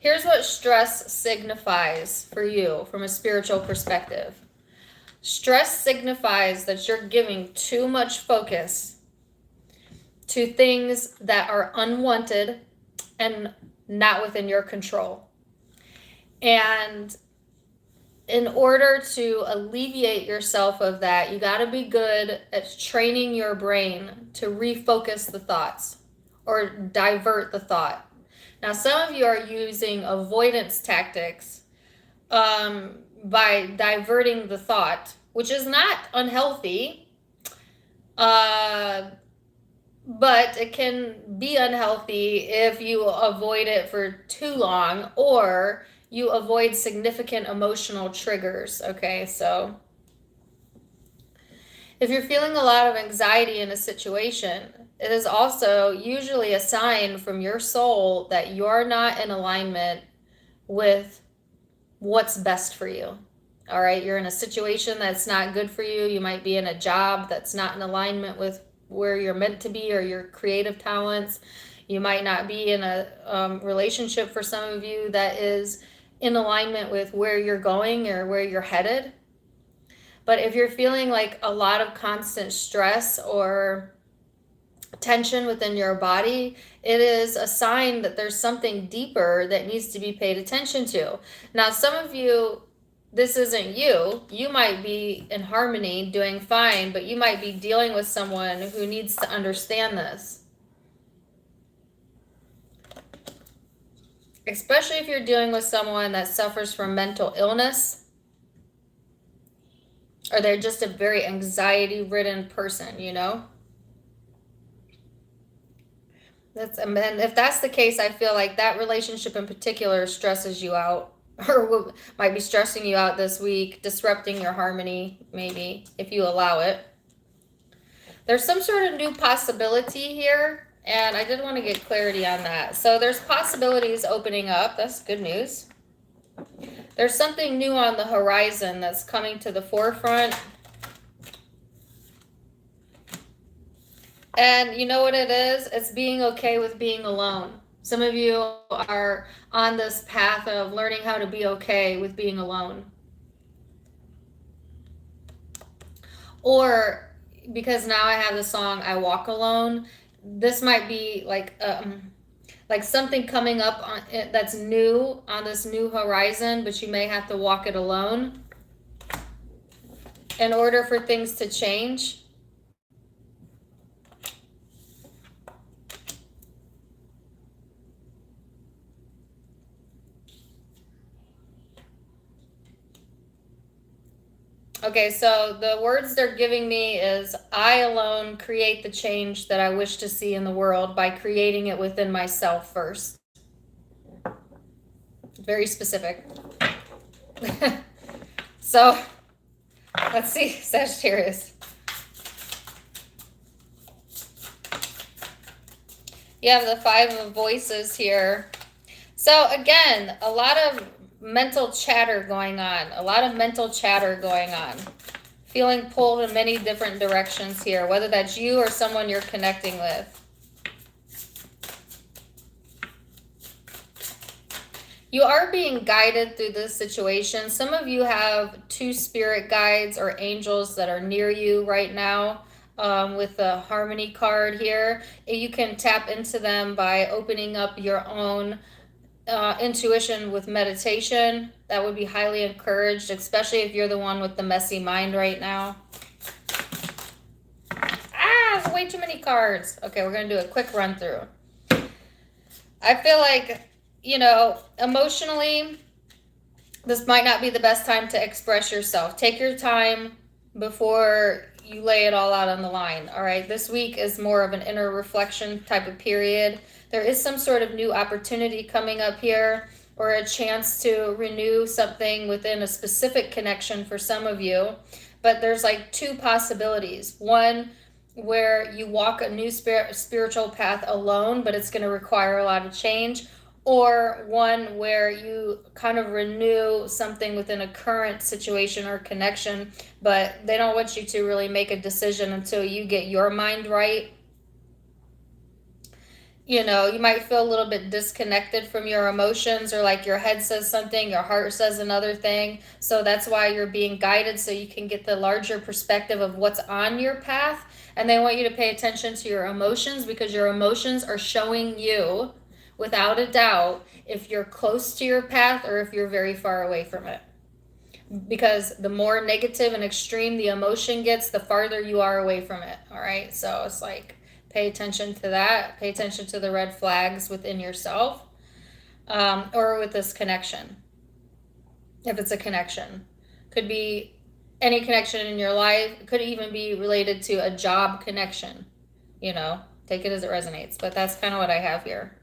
here's what stress signifies for you from a spiritual perspective. Stress signifies that you're giving too much focus to things that are unwanted and not within your control. And in order to alleviate yourself of that, you got to be good at training your brain to refocus the thoughts. or divert the thought. Now, some of you are using avoidance tactics by diverting the thought, which is not unhealthy, but it can be unhealthy if you avoid it for too long or you avoid significant emotional triggers. Okay, so if you're feeling a lot of anxiety in a situation, it is also usually a sign from your soul that you're not in alignment with what's best for you. All right, you're in a situation that's not good for you. You might be in a job that's not in alignment with where you're meant to be or your creative talents. You might not be in a relationship for some of you that is in alignment with where you're going or where you're headed. But if you're feeling like a lot of constant stress or tension within your body, it is a sign that there's something deeper that needs to be paid attention to. Now, some of you, this isn't you. You might be in harmony, doing fine, but you might be dealing with someone who needs to understand this. Especially if you're dealing with someone that suffers from mental illness, or they're just a very anxiety-ridden person, you know? And if that's the case, I feel like that relationship in particular stresses you out, or might be stressing you out this week, disrupting your harmony, maybe, if you allow it. There's some sort of new possibility here, and I did want to get clarity on that. So there's possibilities opening up. That's good news. There's something new on the horizon that's coming to the forefront. And you know what it is? It's being okay with being alone. Some of you are on this path of learning how to be okay with being alone. Or because now I have the song I Walk Alone, this might be like something coming up on that's new on this new horizon, but you may have to walk it alone in order for things to change. Okay, so the words they're giving me is, I alone create the change that I wish to see in the world by creating it within myself first. Very specific. So, let's see, Sagittarius. You have the Five of Voices here. So again, a lot of mental chatter going on. Feeling pulled in many different directions here, whether that's you or someone you're connecting with. You are being guided through this situation. Some of you have two spirit guides or angels that are near you right now. With the Harmony card here, you can tap into them by opening up your own intuition with meditation. That would be highly encouraged, especially if you're the one with the messy mind right now. It's way too many cards. Okay, we're going to do a quick run through. I feel like, you know, emotionally, this might not be the best time to express yourself. Take your time before you lay it all out on the line. All right, this week is more of an inner reflection type of period. There is some sort of new opportunity coming up here, or a chance to renew something within a specific connection for some of you. But there's like two possibilities. One, where you walk a new spiritual path alone, but it's going to require a lot of change. Or one where you kind of renew something within a current situation or connection, but they don't want you to really make a decision until you get your mind right. You know, you might feel a little bit disconnected from your emotions, or like your head says something, your heart says another thing. So that's why you're being guided, so you can get the larger perspective of what's on your path. And they want you to pay attention to your emotions, because your emotions are showing you, without a doubt, if you're close to your path or if you're very far away from it. Because the more negative and extreme the emotion gets, the farther you are away from it. All right, so it's like Pay attention to that. Pay attention to the red flags within yourself, or with this connection. If it's a connection, could be any connection in your life. It could even be related to a job connection. You know, take it as it resonates. But that's kind of what I have here.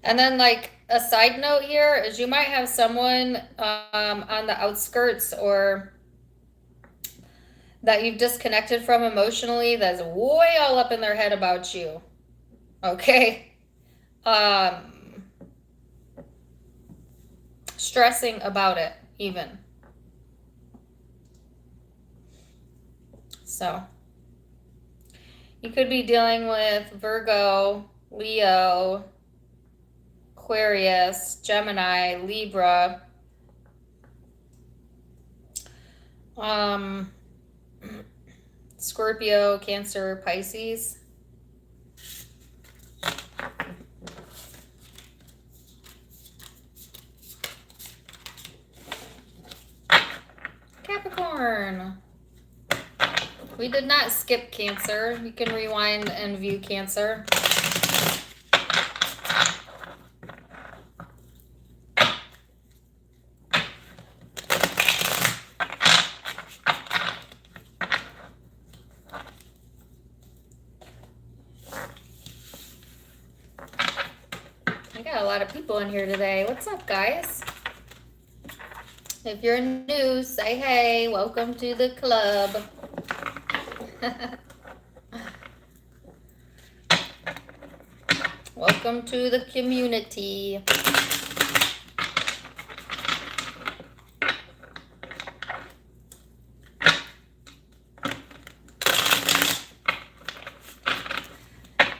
And then, like, a side note here is you might have someone on the outskirts or that you've disconnected from emotionally that's way all up in their head about you. Okay? Stressing about it, even. So, you could be dealing with Virgo, Leo, Aquarius, Gemini, Libra, Scorpio, Cancer, Pisces. Capricorn. We did not skip Cancer. You can rewind and view Cancer. I got a lot of people in here today. What's up, guys? If you're new, say hey. Welcome to the club. Welcome to the community.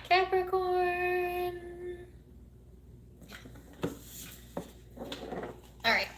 Capricorn. All right.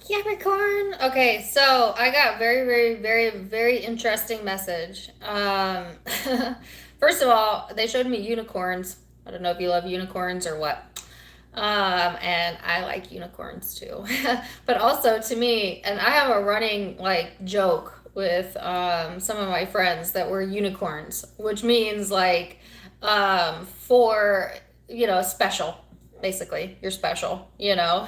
Capricorn. Okay, so I got very interesting message. First of all, they showed me unicorns. I don't know if you love unicorns or what. And I like unicorns too. But also to me, and I have a running like joke with some of my friends that we're unicorns, which means like for, you know, special. Basically, you're special, you know,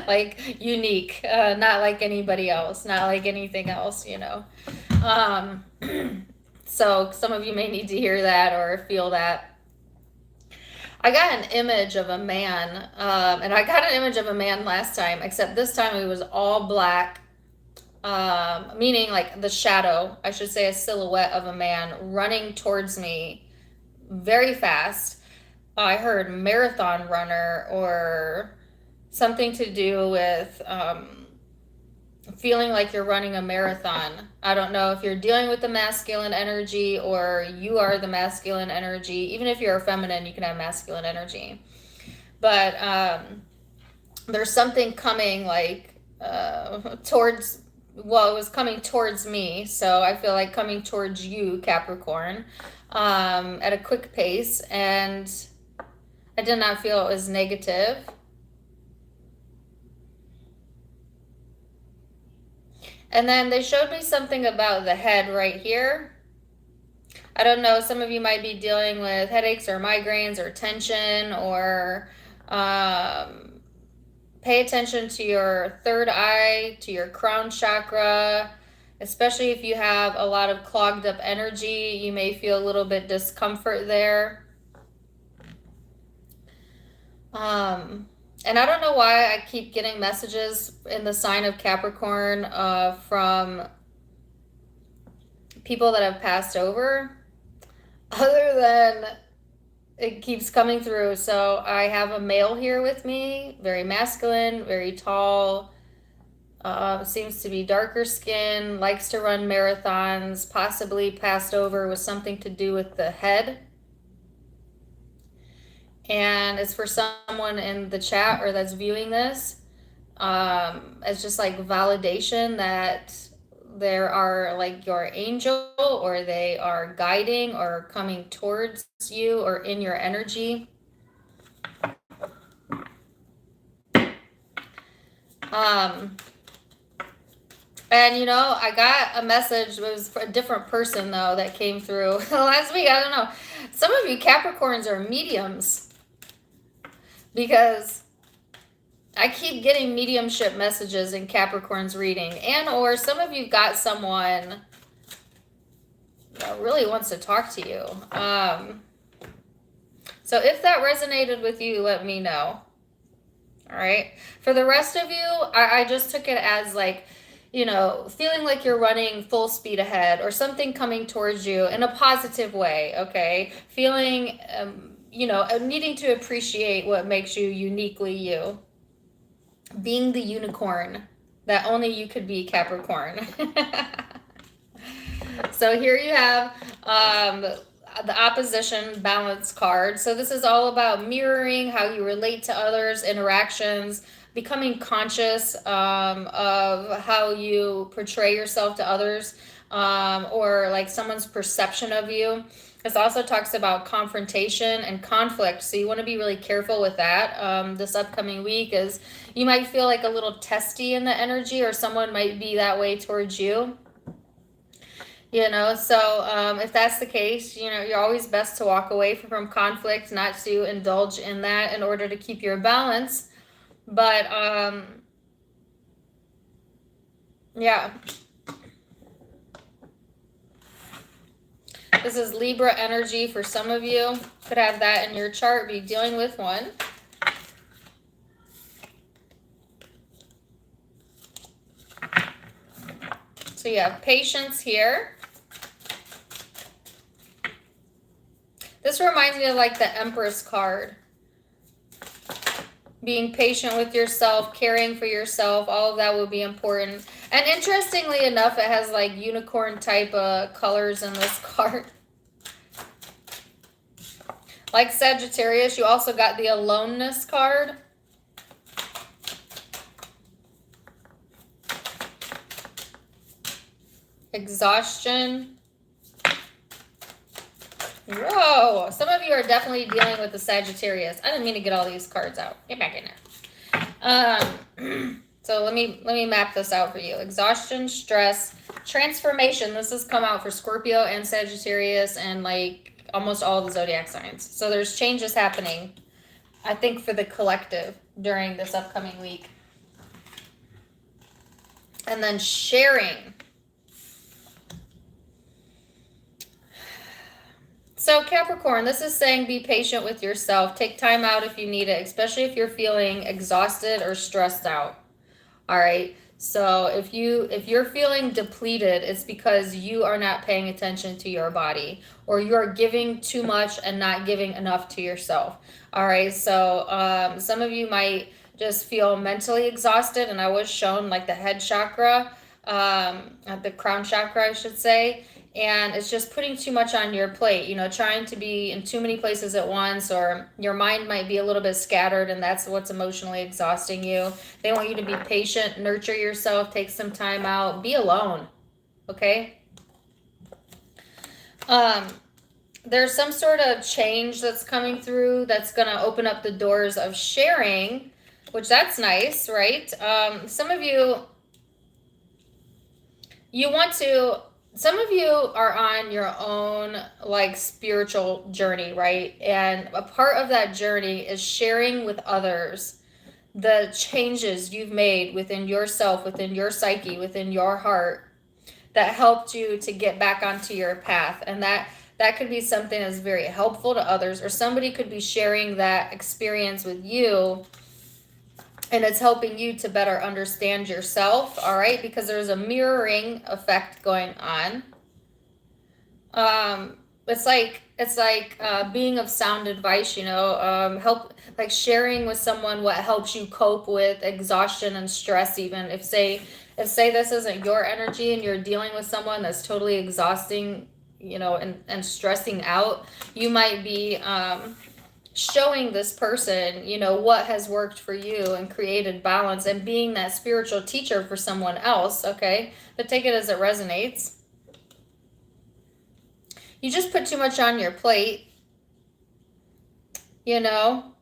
like unique, not like anybody else, not like anything else, you know. So some of you may need to hear that or feel that. I got an image of a man, and I got an image of a man last time, except this time it was all black, meaning like the shadow, I should say a silhouette of a man running towards me very fast. I heard marathon runner or something to do with feeling like you're running a marathon. I don't know if you're dealing with the masculine energy or you are the masculine energy. Even if you're a feminine, you can have masculine energy. But there's something coming like towards, well, it was coming towards me. So I feel like coming towards you, Capricorn, at a quick pace. And I did not feel it was negative. And then they showed me something about the head right here. I don't know, some of you might be dealing with headaches or migraines or tension, or pay attention to your third eye, to your crown chakra, especially if you have a lot of clogged up energy. You may feel a little bit discomfort there. And I don't know why I keep getting messages in the sign of Capricorn from people that have passed over, other than it keeps coming through. So I have a male here with me, very masculine, very tall, seems to be darker skin, likes to run marathons, possibly passed over with something to do with the head. And it's for someone in the chat or that's viewing this. It's just like validation that there are like your angel, or they are guiding or coming towards you or in your energy. And you know, I got a message, it was for a different person though that came through last week. I don't know. Some of you Capricorns are mediums, because I keep getting mediumship messages in Capricorn's reading, and or some of you got someone that really wants to talk to you. So if that resonated with you, let me know. All right. For the rest of you, I just took it as like, you know, feeling like you're running full speed ahead, or something coming towards you in a positive way. Okay. Feeling, you know, needing to appreciate what makes you uniquely you. Being the unicorn that only you could be, Capricorn. So here you have the opposition balance card. So this is all about mirroring how you relate to others, interactions, becoming conscious of how you portray yourself to others, or like someone's perception of you. This also talks about confrontation and conflict, so you want to be really careful with that. This upcoming week is, you might feel like a little testy in the energy, or someone might be that way towards you. You know, so if that's the case, you know, you're always best to walk away from conflict, not to indulge in that in order to keep your balance. But yeah. This is Libra energy for some of you. Could have that in your chart, be dealing with one. So you have patience here. This reminds me of like the Empress card. Being patient with yourself, caring for yourself, all of that will be important. And interestingly enough, it has like unicorn type of colors in this card. Like Sagittarius, you also got the aloneness card. Exhaustion. Whoa, some of you are definitely dealing with the Sagittarius. I didn't mean to get all these cards out. Get back in there. So let me map this out for you. Exhaustion, stress, transformation. This has come out for Scorpio and Sagittarius and like almost all the zodiac signs. So there's changes happening, I think, for the collective during this upcoming week. And then sharing. So Capricorn, this is saying be patient with yourself. Take time out if you need it, especially if you're feeling exhausted or stressed out. All right. So if you're feeling depleted, it's because you are not paying attention to your body, or you're giving too much and not giving enough to yourself. All right. So some of you might just feel mentally exhausted. And I was shown like the head chakra, the crown chakra, I should say. And it's just putting too much on your plate, you know, trying to be in too many places at once, or your mind might be a little bit scattered, and that's what's emotionally exhausting you. They want you to be patient, nurture yourself, take some time out, be alone, okay? There's some sort of change that's coming through that's going to open up the doors of sharing, which that's nice, right? Some of you some of you are on your own like spiritual journey, right? And a part of that journey is sharing with others the changes you've made within yourself, within your psyche, within your heart, that helped you to get back onto your path. And that could be something that's very helpful to others, or somebody could be sharing that experience with you, and it's helping you to better understand yourself, all right? Because there's a mirroring effect going on. It's like being of sound advice, you know, help, like sharing with someone what helps you cope with exhaustion and stress. Even if say this isn't your energy and you're dealing with someone that's totally exhausting, you know, and stressing out, you might be showing this person, you know, what has worked for you and created balance, and being that spiritual teacher for someone else, okay? But take it as it resonates. You just put too much on your plate, you know,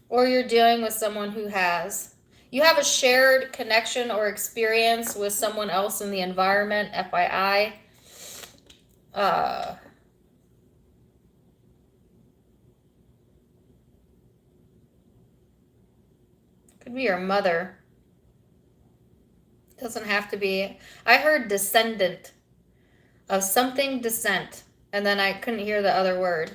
or you're dealing with someone who has. You have a shared connection or experience with someone else in the environment, FYI. Could be your mother. Doesn't have to be. I heard descendant of something, descent, and then I couldn't hear the other word.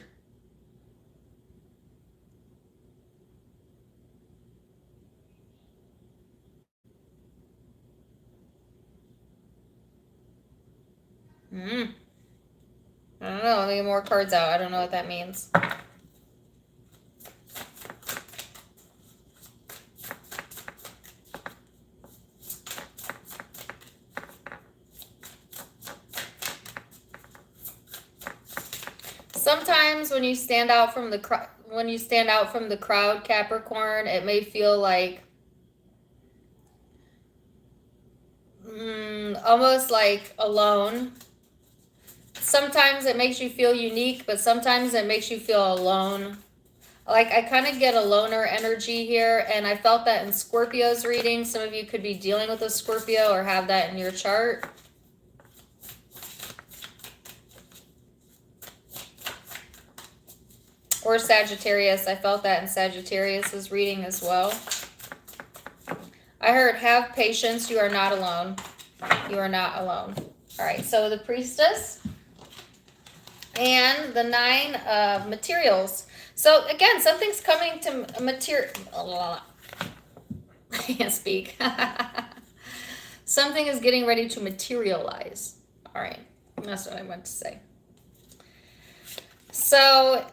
I don't know. Let me get more cards out. I don't know what that means. Sometimes when you stand out from the crowd, Capricorn, it may feel like almost like alone. Sometimes it makes you feel unique, but sometimes it makes you feel alone. Like, I kind of get a loner energy here, and I felt that in Scorpio's reading. Some of you could be dealing with a Scorpio or have that in your chart. Or Sagittarius. I felt that in Sagittarius's reading as well. I heard, have patience. You are not alone. You are not alone. All right, so the Priestess and the Nine of Materials. So again, something's coming to material. I can't speak. Something is getting ready to materialize. All right, that's what I meant to say. So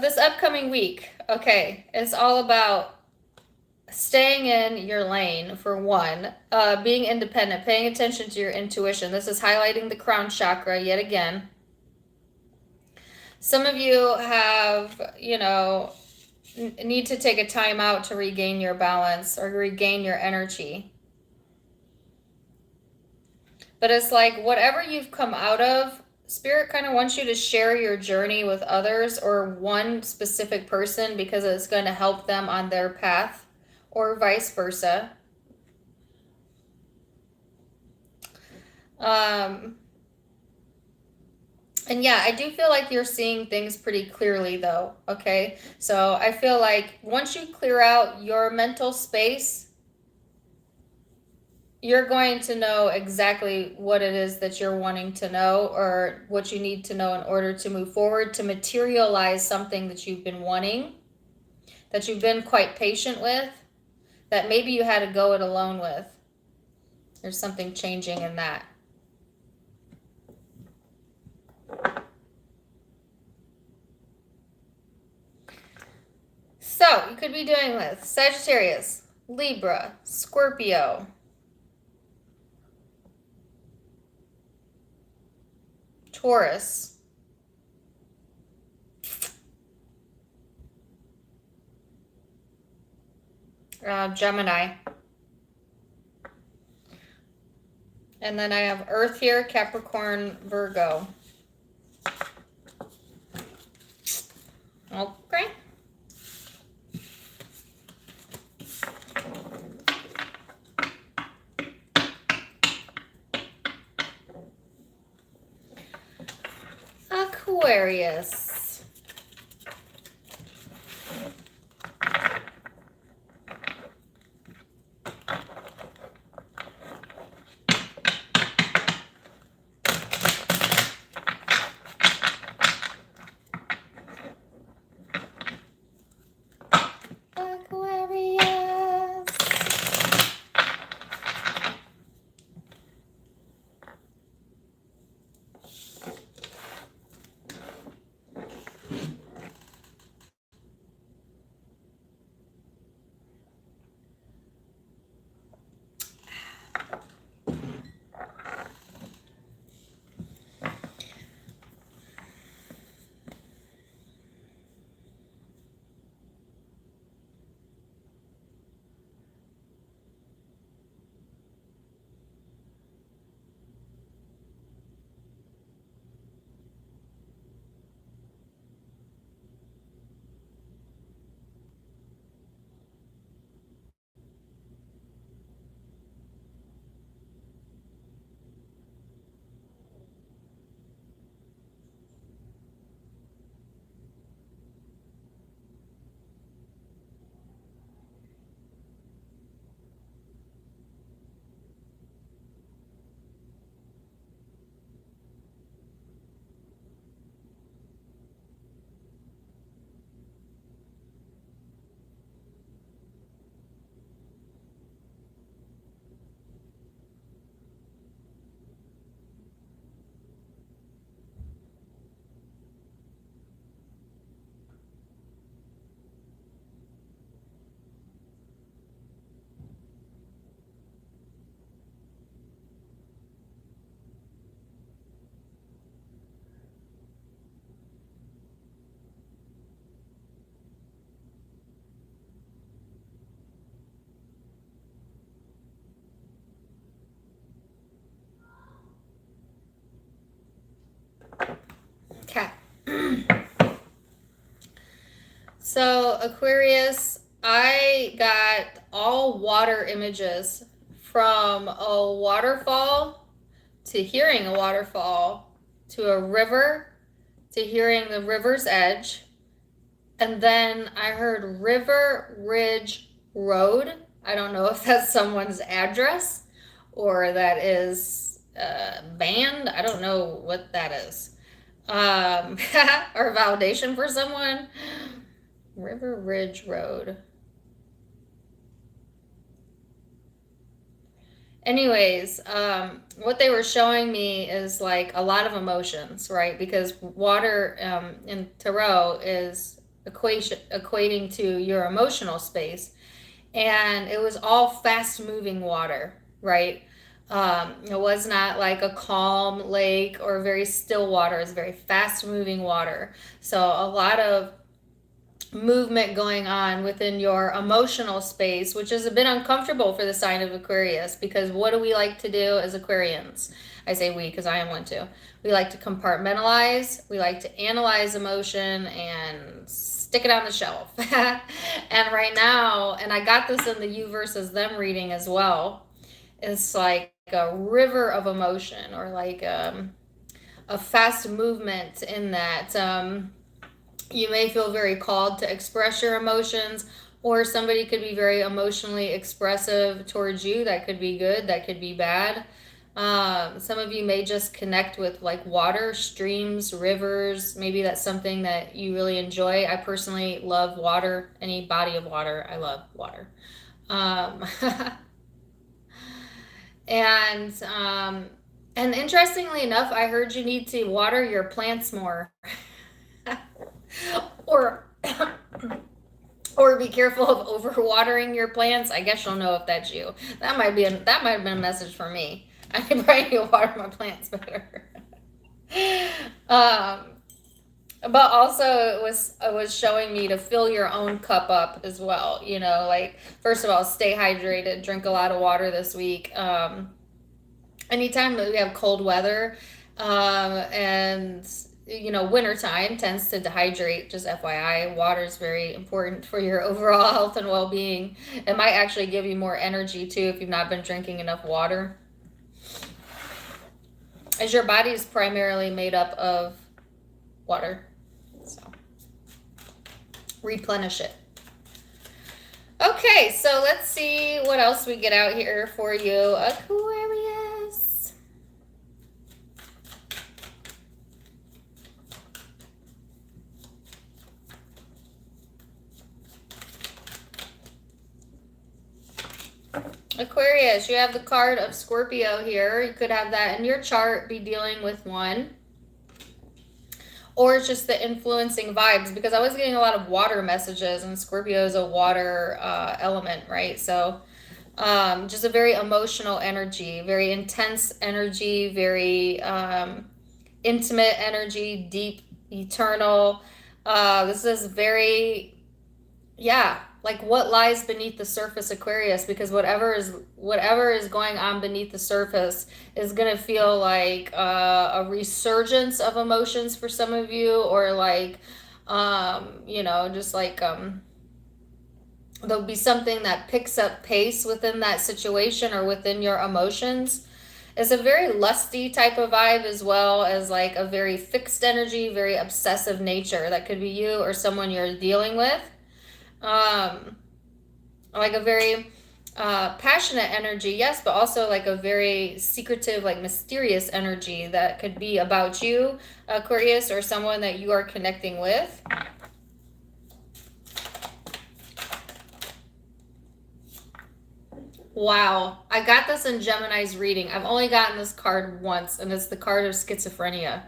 this upcoming week, okay, it's all about staying in your lane, for one, being independent, paying attention to your intuition. This is highlighting the crown chakra yet again. Some of you have, you know, need to take a time out to regain your balance or regain your energy. But it's like whatever you've come out of, Spirit kind of wants you to share your journey with others or one specific person, because it's going to help them on their path, or vice versa. And yeah, I do feel like you're seeing things pretty clearly though, okay? So I feel like once you clear out your mental space, you're going to know exactly what it is that you're wanting to know, or what you need to know in order to move forward, to materialize something that you've been wanting, that you've been quite patient with, that maybe you had to go it alone with. There's something changing in that. So, you could be doing with Sagittarius, Libra, Scorpio, Taurus, Gemini. And then I have Earth here, Capricorn, Virgo. Okay. Aquarius. Okay. So, Aquarius, I got all water images from a waterfall to hearing a waterfall to a river to hearing the river's edge. And then I heard River Ridge Road. I don't know if that's someone's address or that is a band. I don't know what that is. Or validation for someone. River Ridge Road. Anyways, what they were showing me is like a lot of emotions, right? Because water in tarot is equating to your emotional space. And it was all fast moving water, right? It was not like a calm lake or very still water. It's very fast moving water. So a lot of movement going on within your emotional space, which is a bit uncomfortable for the sign of Aquarius, because what do we like to do as Aquarians? I say we because I am one too. We like to compartmentalize, we like to analyze emotion and stick it on the shelf. And right now, and I got this in the you versus them reading as well, it's like a river of emotion, or like a fast movement in that. You may feel very called to express your emotions, or somebody could be very emotionally expressive towards you. That could be good, that could be bad. Some of you may just connect with like water, streams, rivers. Maybe that's something that you really enjoy. I personally love water, any body of water. I love water. And interestingly enough, I heard you need to water your plants more. Or Or be careful of overwatering your plants. I guess you'll know if that's you. That might have been a message for me. I probably need to water my plants better. um, but also it was showing me to fill your own cup up as well. You know, like first of all, stay hydrated, drink a lot of water this week. Anytime that we have cold weather, and you know, wintertime tends to dehydrate. Just FYI, water is very important for your overall health and well-being. It might actually give you more energy too if you've not been drinking enough water, as your body is primarily made up of water. So replenish it. Okay, so let's see what else we get out here for you, Aquarius. Aquarius, you have the card of Scorpio here. You could have that in your chart, be dealing with one. Or it's just the influencing vibes, because I was getting a lot of water messages, and Scorpio is a water element, right? So just a very emotional energy, very intense energy, very intimate energy, deep, eternal. This is very, yeah, like what lies beneath the surface, Aquarius, because whatever is going on beneath the surface is going to feel like a resurgence of emotions for some of you, or like, you know, just like there'll be something that picks up pace within that situation or within your emotions. It's a very lusty type of vibe, as well as like a very fixed energy, very obsessive nature. That could be you or someone you're dealing with. Like a very passionate energy, yes, but also like a very secretive, like mysterious energy that could be about you, Aquarius, or someone that you are connecting with. Wow, I got this in Gemini's reading. I've only gotten this card once, and it's the card of schizophrenia.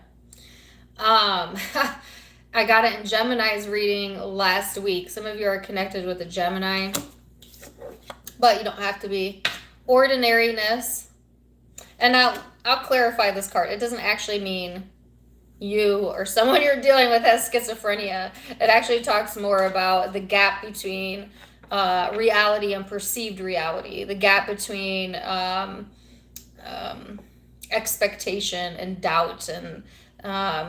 I got it in Gemini's reading last week. Some of you are connected with a Gemini, but you don't have to be. Ordinariness. And I'll clarify this card. It doesn't actually mean you or someone you're dealing with has schizophrenia. It actually talks more about the gap between reality and perceived reality, the gap between expectation and doubt, and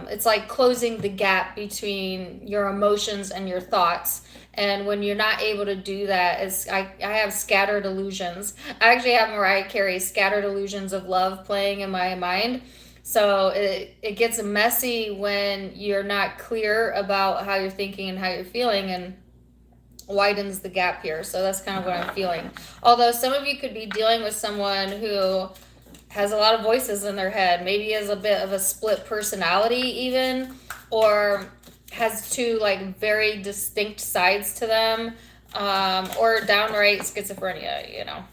it's like closing the gap between your emotions and your thoughts. And when you're not able to do that, I have scattered illusions. I actually have Mariah Carey's Scattered Illusions of Love playing in my mind. So it gets messy when you're not clear about how you're thinking and how you're feeling, and widens the gap here. So that's kind of what I'm feeling. Although some of you could be dealing with someone who has a lot of voices in their head, maybe has a bit of a split personality even, or has two like very distinct sides to them, or downright schizophrenia, you know.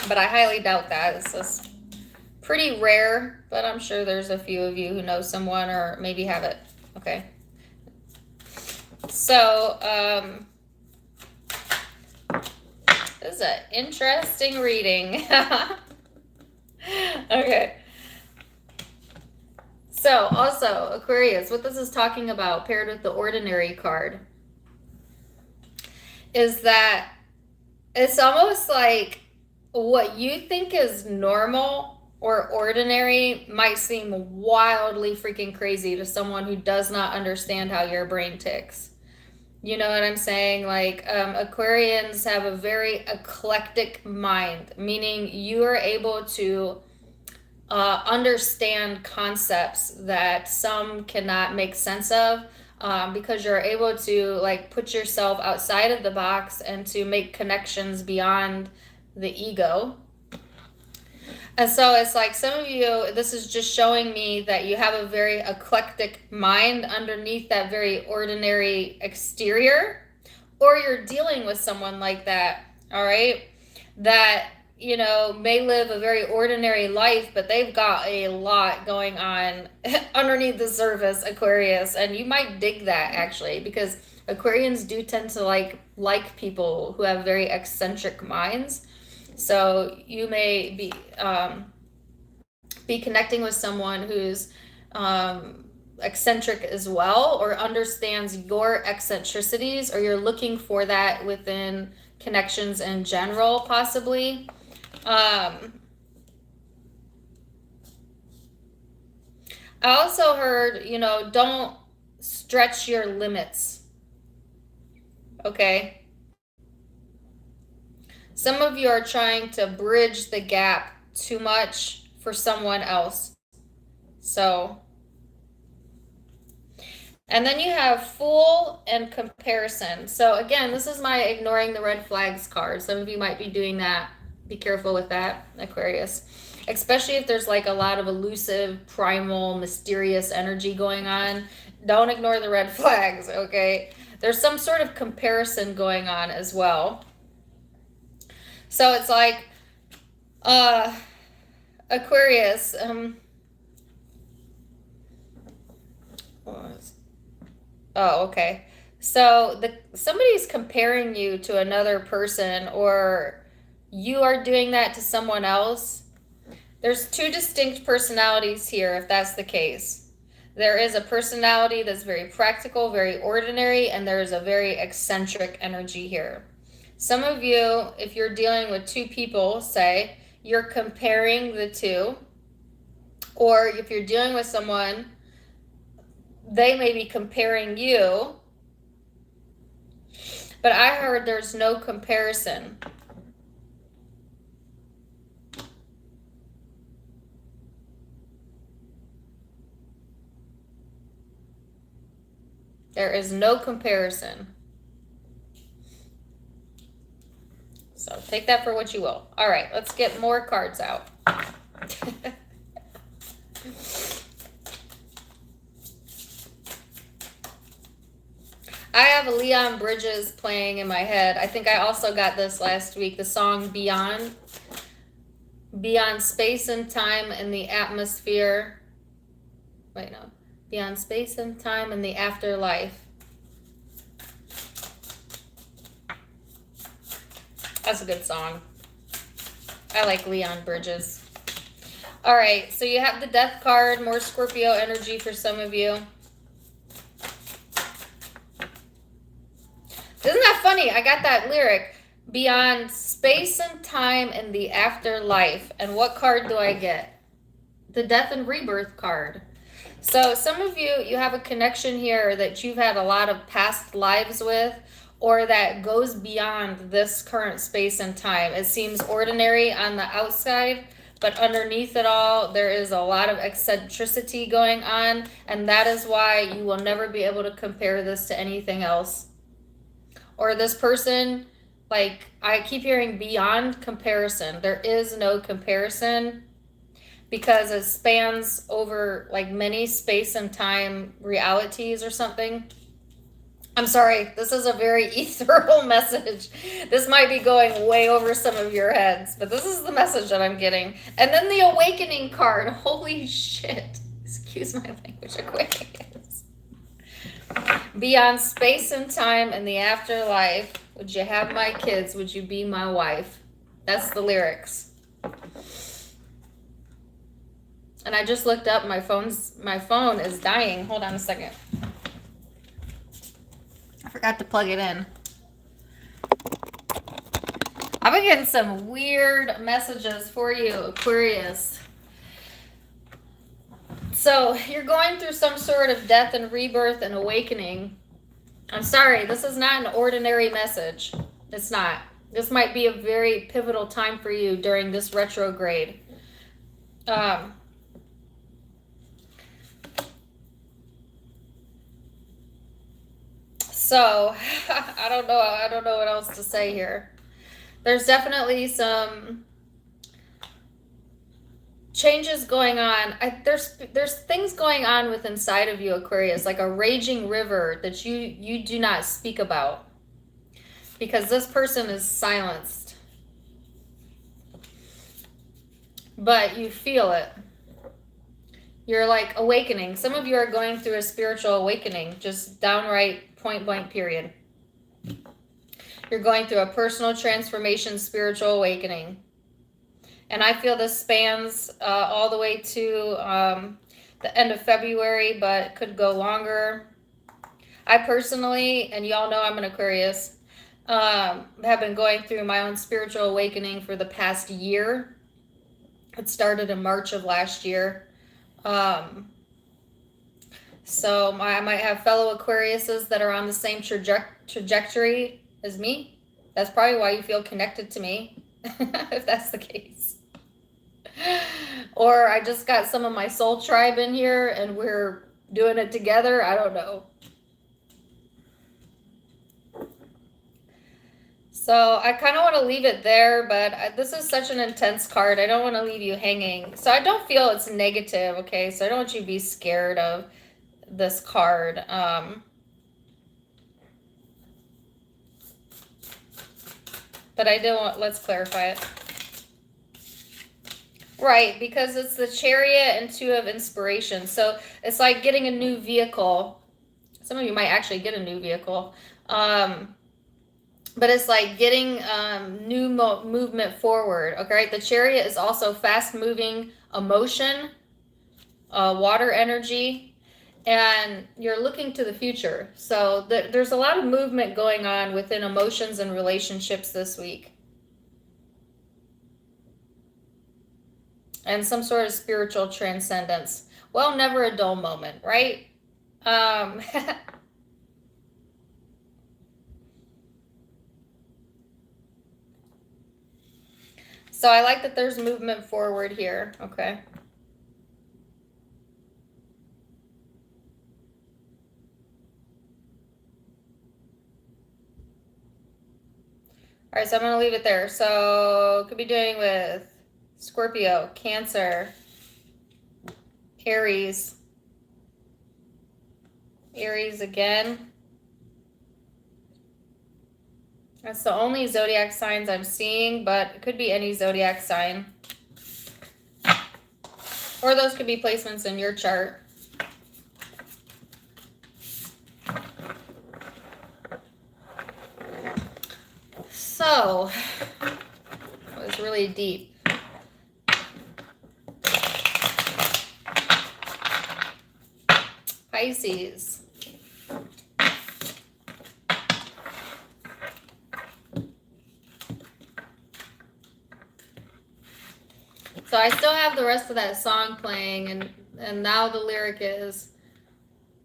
But I highly doubt that. It's just pretty rare, but I'm sure there's a few of you who know someone or maybe have it. Okay. So, this is an interesting reading. Okay. So, also, Aquarius, what this is talking about, paired with the ordinary card, is that it's almost like what you think is normal or ordinary might seem wildly freaking crazy to someone who does not understand how your brain ticks. You know what I'm saying? Like, Aquarians have a very eclectic mind, meaning you are able to understand concepts that some cannot make sense of, because you're able to like put yourself outside of the box and to make connections beyond the ego. And so it's like some of you, this is just showing me that you have a very eclectic mind underneath that very ordinary exterior, or you're dealing with someone like that, all right, that you know, may live a very ordinary life, but they've got a lot going on underneath the surface, Aquarius. And you might dig that actually, because Aquarians do tend to like people who have very eccentric minds. So you may be connecting with someone who's eccentric as well, or understands your eccentricities, or you're looking for that within connections in general, possibly. I also heard, you know, don't stretch your limits. Okay? Some of you are trying to bridge the gap too much for someone else. So, and then you have Fool and Comparison. So again, this is my ignoring the red flags card. Some of you might be doing that. Be careful with that, Aquarius. Especially if there's like a lot of elusive, primal, mysterious energy going on. Don't ignore the red flags, okay? There's some sort of comparison going on as well. So it's like, Aquarius, oh, okay. So somebody's comparing you to another person, or you are doing that to someone else. There's two distinct personalities here, if that's the case. There is a personality that's very practical, very ordinary, and there is a very eccentric energy here. Some of you, if you're dealing with two people, say, you're comparing the two, or if you're dealing with someone, they may be comparing you, but I heard there's no comparison. There is no comparison. So take that for what you will. All right, let's get more cards out. I have Leon Bridges playing in my head. I think I also got this last week. The song Beyond Space and Time and the Atmosphere. Wait, no. Beyond Space and Time and the Afterlife. That's a good song. I like Leon Bridges. All right, so you have the Death card, more Scorpio energy for some of you. Isn't that funny? I got that lyric. Beyond space and time and the afterlife. And what card do I get? The Death and Rebirth card. So some of you, you have a connection here that you've had a lot of past lives with, or that goes beyond this current space and time. It seems ordinary on the outside, but underneath it all, there is a lot of eccentricity going on, and that is why you will never be able to compare this to anything else. Or this person, like, I keep hearing beyond comparison. There is no comparison, because it spans over like many space and time realities or something. I'm sorry, this is a very ethereal message. This might be going way over some of your heads, but this is the message that I'm getting. And then the Awakening card. Holy shit. Excuse my language, Aquarius. Beyond space and time and the afterlife, would you have my kids? Would you be my wife? That's the lyrics. And I just looked up, my phone is dying. Hold on a second. I forgot to plug it in. I've been getting some weird messages for you, Aquarius. So you're going through some sort of death and rebirth and awakening. I'm sorry, this is not an ordinary message. It's not. This might be a very pivotal time for you during this retrograde. So I don't know what else to say here. There's definitely some changes going on. There's things going on with inside of you, Aquarius, like a raging river that you do not speak about, because this person is silenced. but you feel it. You're like awakening. Some of you are going through a spiritual awakening, just downright point blank period. You're going through a personal transformation, spiritual awakening. And I feel this spans all the way to the end of February, but could go longer. I personally, and y'all know I'm an Aquarius, have been going through my own spiritual awakening for the past year. It started in March of last year. So I might have fellow Aquariuses that are on the same trajectory as me. That's probably why you feel connected to me, if that's the case. Or I just got some of my soul tribe in here and we're doing it together. I don't know. So I kind of want to leave it there, but this is such an intense card. I don't want to leave you hanging. So I don't feel it's negative, okay? So I don't want you to be scared of this card. But I do want, let's clarify it. Right, because it's the Chariot and Two of Inspiration. So it's like getting a new vehicle. Some of you might actually get a new vehicle. But it's like getting new movement forward. Okay, the Chariot is also fast-moving emotion, water energy, and you're looking to the future. So there's a lot of movement going on within emotions and relationships this week. And some sort of spiritual transcendence. Well, never a dull moment, right? So I like that there's movement forward here, okay? All right, so I'm going to leave it there. So could be doing with Scorpio, Cancer, Aries. Aries again. That's the only zodiac signs I'm seeing, but it could be any zodiac sign. Or those could be placements in your chart. So, it was really deep. Pisces. So I still have the rest of that song playing, and now the lyric is,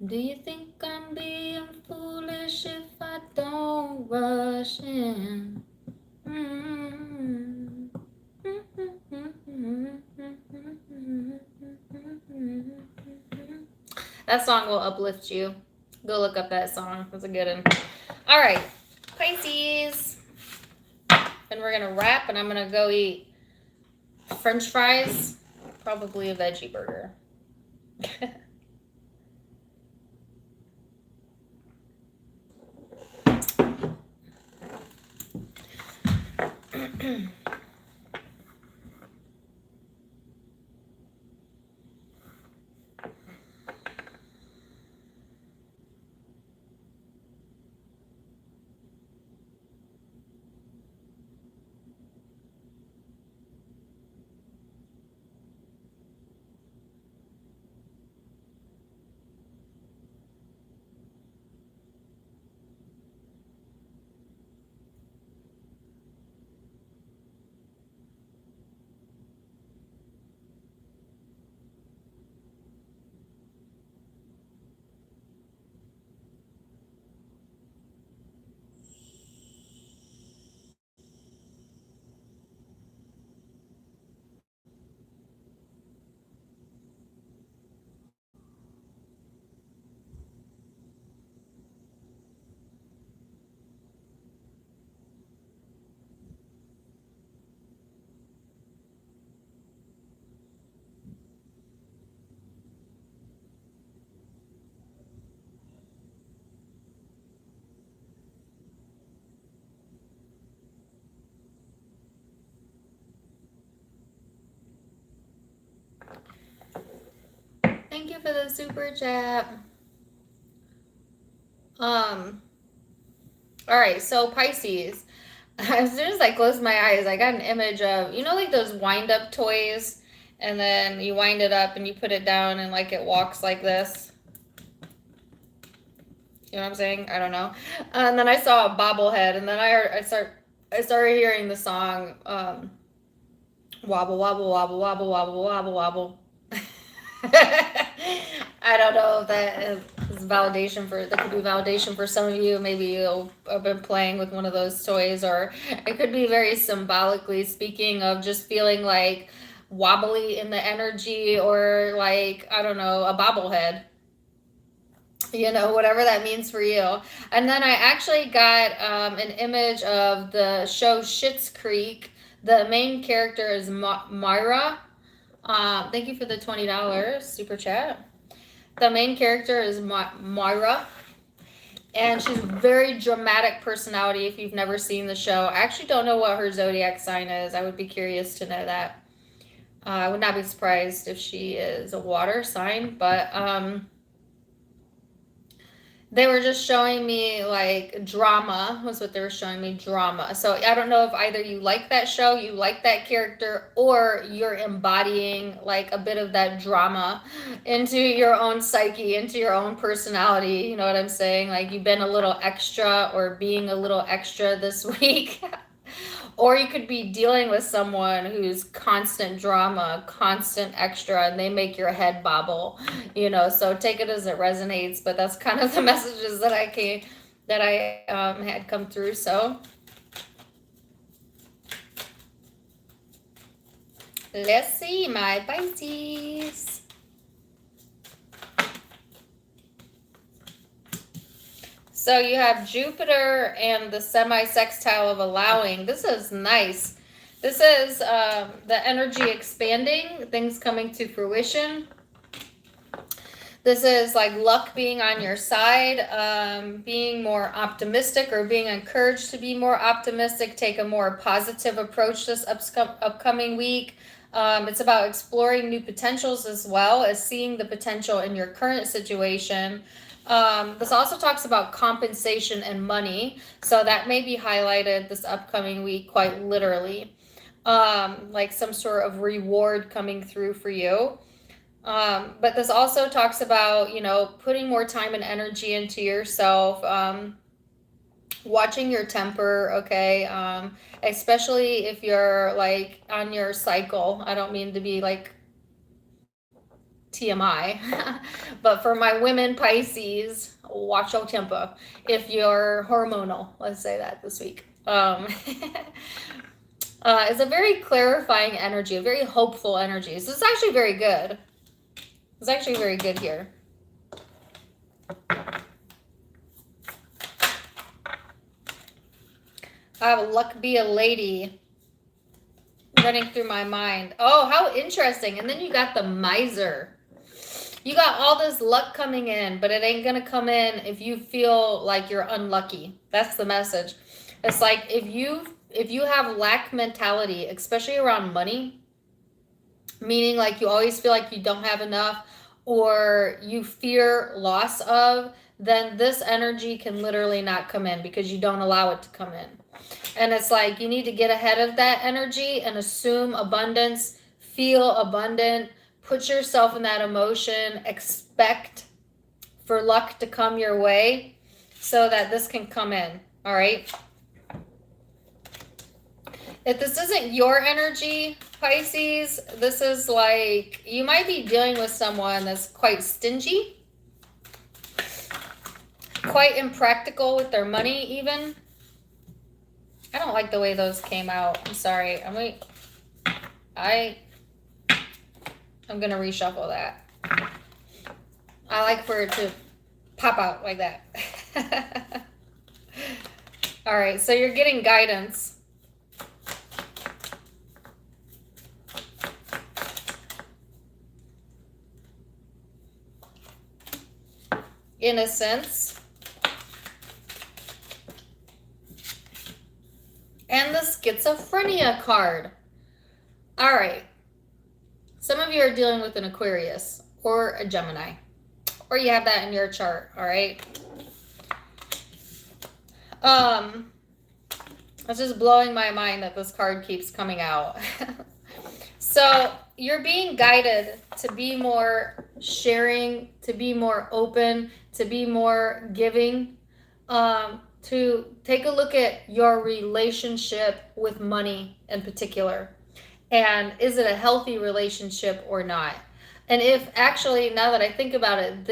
do you think I'm being foolish if I don't rush in? That song will uplift you. Go look up that song. It's a good one. All right, Pisces. And we're going to wrap, and I'm going to go eat French fries, probably a veggie burger. for the super chat. All right, so Pisces. As soon as I closed my eyes, I got an image of, you know, like those wind-up toys, and then you wind it up and you put it down and like it walks like this. You know what I'm saying? I don't know. And then I saw a bobblehead, and then I started hearing the song, wobble, wobble, wobble, wobble, wobble, wobble, wobble. I don't know if that is validation that could be validation for some of you. Maybe you've been playing with one of those toys, or it could be very symbolically speaking of just feeling like wobbly in the energy, or like, I don't know, a bobblehead. You know, whatever that means for you. And then I actually got an image of the show Schitt's Creek. The main character is Myra. Thank you for the $20 super chat. The main character is Myra, and she's a very dramatic personality if you've never seen the show. I actually don't know what her zodiac sign is. I would be curious to know that. I would not be surprised if she is a water sign, but they were just showing me like drama was what they were showing me, drama. So I don't know if either you like that show, you like that character, or you're embodying like a bit of that drama into your own psyche, into your own personality. You know what I'm saying? Like you've been a little extra or being a little extra this week. Or you could be dealing with someone who's constant drama, constant extra, and they make your head bobble, you know. So take it as it resonates, but that's kind of the messages that I had come through. So let's see, my Pisces. So you have Jupiter and the semi-sextile of allowing. This is nice. This is the energy expanding, things coming to fruition. This is like luck being on your side, being more optimistic or being encouraged to be more optimistic. Take a more positive approach this upcoming week. It's about exploring new potentials as well as seeing the potential in your current situation. This also talks about compensation and money, so that may be highlighted this upcoming week quite literally, like some sort of reward coming through for you. But this also talks about, you know, putting more time and energy into yourself, watching your temper, okay, especially if you're like on your cycle. I don't mean to be like TMI, but for my women Pisces, watch your temper if you're hormonal. Let's say that this week. It's a very clarifying energy, a very hopeful energy. So it's actually very good. It's actually very good here. I have luck be a lady running through my mind. Oh, how interesting. And then you got the miser. You got all this luck coming in, but it ain't gonna come in if you feel like you're unlucky. That's the message. It's like if you have lack mentality, especially around money, meaning like you always feel like you don't have enough or you fear loss of, then this energy can literally not come in because you don't allow it to come in. And it's like you need to get ahead of that energy and assume abundance, feel abundant, put yourself in that emotion, expect for luck to come your way so that this can come in, all right? If this isn't your energy, Pisces, this is like, you might be dealing with someone that's quite stingy, quite impractical with their money even. I don't like the way those came out. I'm sorry. I'm going to reshuffle that. I like for it to pop out like that. All right, so you're getting guidance. Innocence. And the schizophrenia card. All right. Some of you are dealing with an Aquarius or a Gemini, or you have that in your chart. All right. It's just blowing my mind that this card keeps coming out. So you're being guided to be more sharing, to be more open, to be more giving, to take a look at your relationship with money in particular. And is it a healthy relationship or not? And if actually, now that I think about it,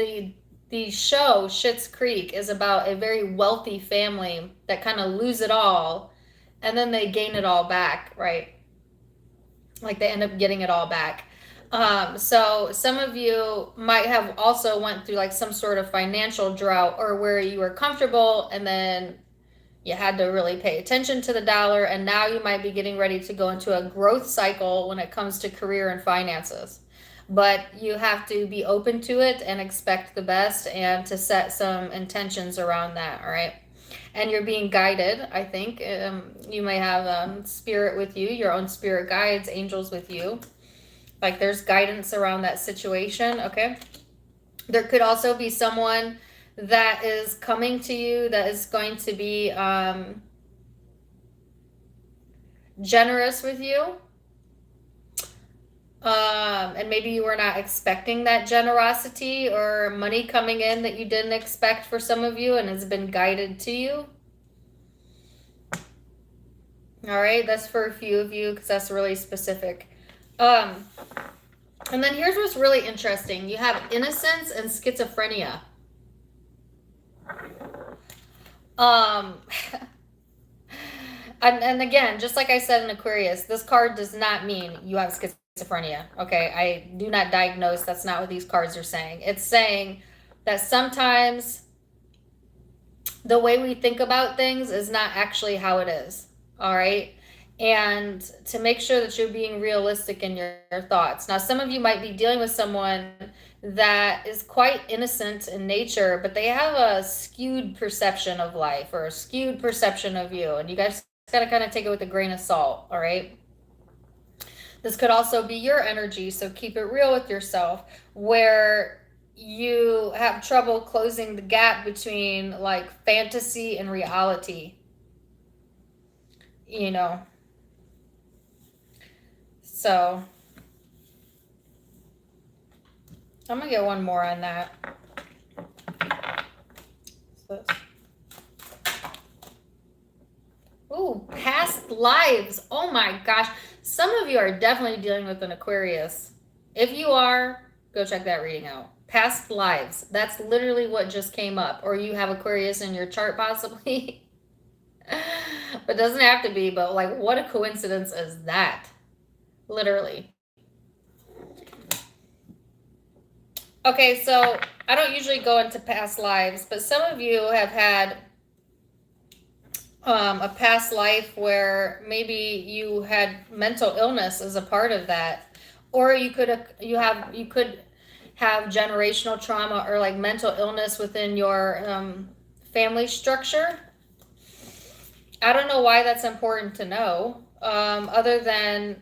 the show Schitt's Creek is about a very wealthy family that kind of lose it all and then they gain it all back, right? Like they end up getting it all back. So some of you might have also went through like some sort of financial drought, or where you were comfortable and then you had to really pay attention to the dollar, and now you might be getting ready to go into a growth cycle when it comes to career and finances. But you have to be open to it and expect the best, and to set some intentions around that, all right? And you're being guided, I think. You may have spirit with you, your own spirit guides, angels with you. Like there's guidance around that situation, okay? There could also be someone that is coming to you that is going to be generous with you. And maybe you were not expecting that generosity or money coming in that you didn't expect for some of you, and has been guided to you. All right, that's for a few of you because that's really specific. And then here's what's really interesting. You have innocence and schizophrenia. And again, just like I said in Aquarius, this card does not mean you have schizophrenia. Okay, I do not diagnose. That's not what these cards are saying. It's saying that sometimes the way we think about things is not actually how it is. All right. And to make sure that you're being realistic in your thoughts. Now, some of you might be dealing with someone that is quite innocent in nature, but they have a skewed perception of life, or a skewed perception of you. And you guys got to kind of take it with a grain of salt. All right. This could also be your energy. So keep it real with yourself, where you have trouble closing the gap between like fantasy and reality. You know, so I'm gonna get one more on that. Ooh, past lives. Oh my gosh. Some of you are definitely dealing with an Aquarius. If you are, go check that reading out. Past lives. That's literally what just came up. Or you have Aquarius in your chart possibly. But doesn't have to be, but like what a coincidence is that? Literally. Okay, so I don't usually go into past lives, but some of you have had a past life where maybe you had mental illness as a part of that, or you could have generational trauma or like mental illness within your family structure. I don't know why that's important to know, other than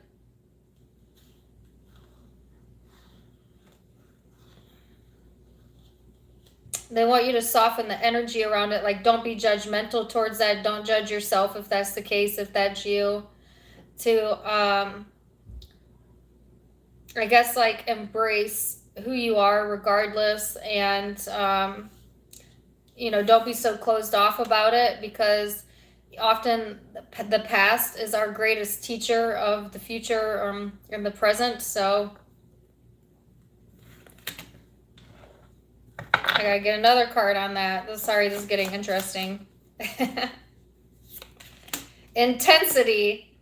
they want you to soften the energy around it. Like, don't be judgmental towards that. Don't judge yourself if that's the case, if that's you. To, I guess, like, embrace who you are regardless. And, you know, don't be so closed off about it, because often the past is our greatest teacher of the future and the present. So I gotta get another card on that. Sorry, this is getting interesting. Intensity.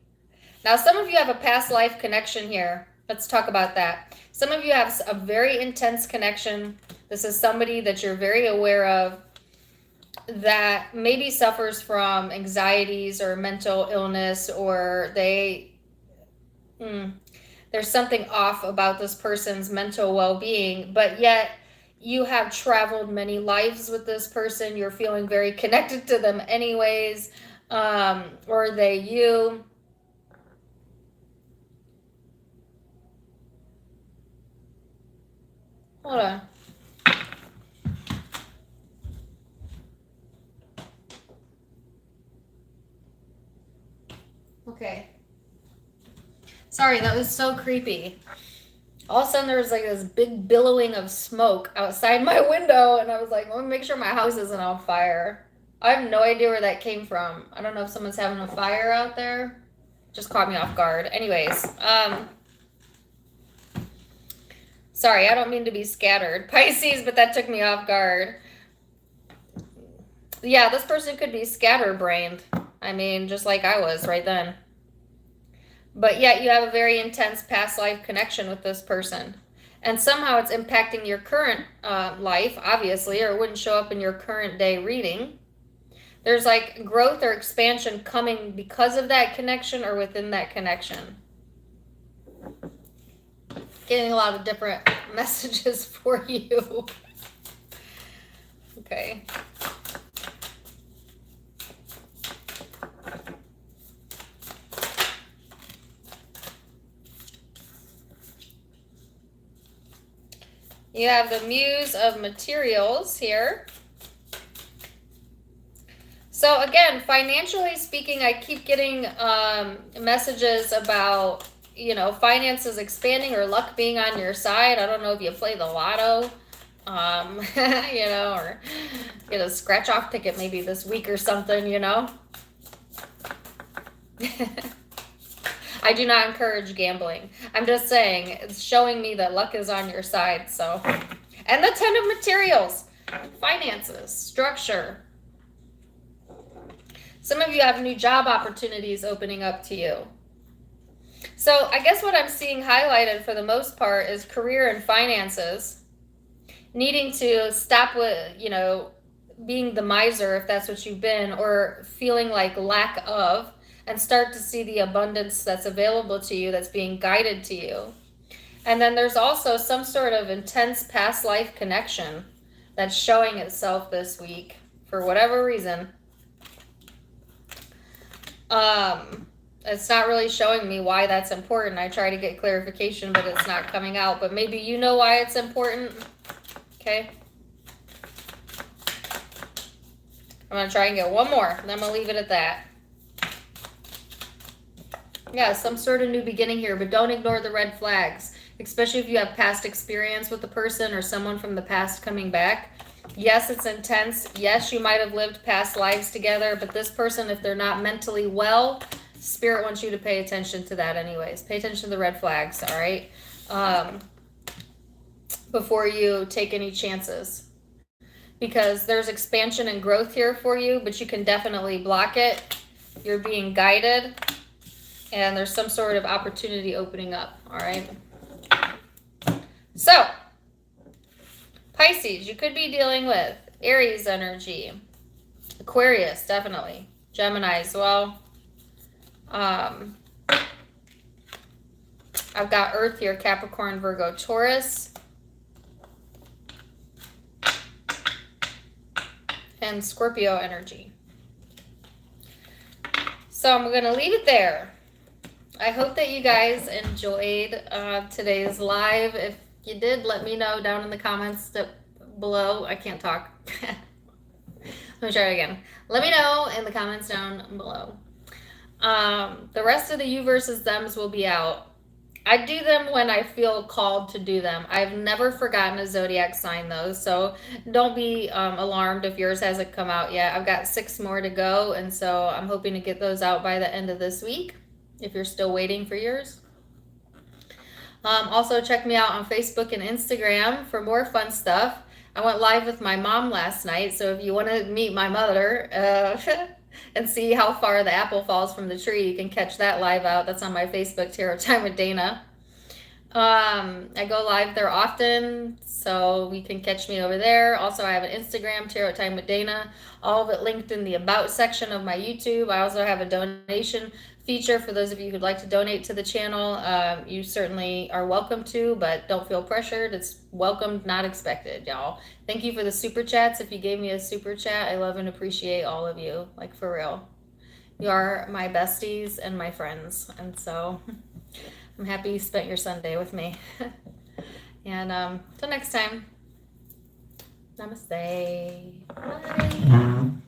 Now, some of you have a past life connection here. Let's talk about that. Some of you have a very intense connection. This is somebody that you're very aware of that maybe suffers from anxieties or mental illness, or there's something off about this person's mental well-being, but yet you have traveled many lives with this person. You're feeling very connected to them anyways, or they you. Hold on. Okay. Sorry, that was so creepy. All of a sudden there was like this big billowing of smoke outside my window, and I was like, let me make sure my house isn't on fire. I have no idea where that came from. I don't know if someone's having a fire out there. Just caught me off guard. Anyways, sorry, I don't mean to be scattered, Pisces, but that took me off guard. Yeah, this person could be scatterbrained. I mean, just like I was right then. But yet you have a very intense past life connection with this person. And somehow it's impacting your current life, obviously, or it wouldn't show up in your current day reading. There's like growth or expansion coming because of that connection or within that connection. Getting a lot of different messages for you. Okay. You have the Muse of Materials here. So again, financially speaking, I keep getting messages about, you know, finances expanding or luck being on your side. I don't know if you play the lotto, you know, or get a scratch-off ticket maybe this week or something, you know. I do not encourage gambling. I'm just saying, it's showing me that luck is on your side, so. And the 10 of Materials, finances, structure. Some of you have new job opportunities opening up to you. So I guess what I'm seeing highlighted for the most part is career and finances. Needing to stop with, you know, being the miser if that's what you've been, or feeling like lack of, and start to see the abundance that's available to you, that's being guided to you. And then there's also some sort of intense past life connection that's showing itself this week for whatever reason. It's not really showing me why that's important. I try to get clarification, but it's not coming out. But maybe you know why it's important. Okay. I'm going to try and get one more, and then I'm going to leave it at that. Yeah, some sort of new beginning here, but don't ignore the red flags, especially if you have past experience with the person or someone from the past coming back. Yes, it's intense. Yes, you might have lived past lives together, but this person, if they're not mentally well, Spirit wants you to pay attention to that anyways. Pay attention to the red flags, all right? Before you take any chances. Because there's expansion and growth here for you, but you can definitely block it. You're being guided. And there's some sort of opportunity opening up, all right? So, Pisces, you could be dealing with Aries energy. Aquarius, definitely. Gemini as well. I've got Earth here, Capricorn, Virgo, Taurus. And Scorpio energy. So I'm going to leave it there. I hope that you guys enjoyed today's live. If you did, let me know down in the comments below. I can't talk. Let me try it again. Let me know in the comments down below. The rest of the you versus thems will be out. I do them when I feel called to do them. I've never forgotten a zodiac sign though, so don't be alarmed if yours hasn't come out yet. I've got 6 more to go, and so I'm hoping to get those out by the end of this week, if you're still waiting for yours. Also, check me out on Facebook and Instagram for more fun stuff. I went live with my mom last night, so if you want to meet my mother and see how far the apple falls from the tree, you can catch that live out. That's on my Facebook, Tarot Time with Dana. I go live there often, so you can catch me over there. Also, I have an Instagram, Tarot Time with Dana. All of it linked in the About section of my YouTube. I also have a donation feature for those of you who'd like to donate to the channel. You certainly are welcome to, but don't feel pressured. It's welcomed, not expected, y'all. Thank you for the super chats. If you gave me a super chat, I love and appreciate all of you, like for real. You are my besties and my friends, and so I'm happy you spent your Sunday with me. And till next time, namaste. Bye.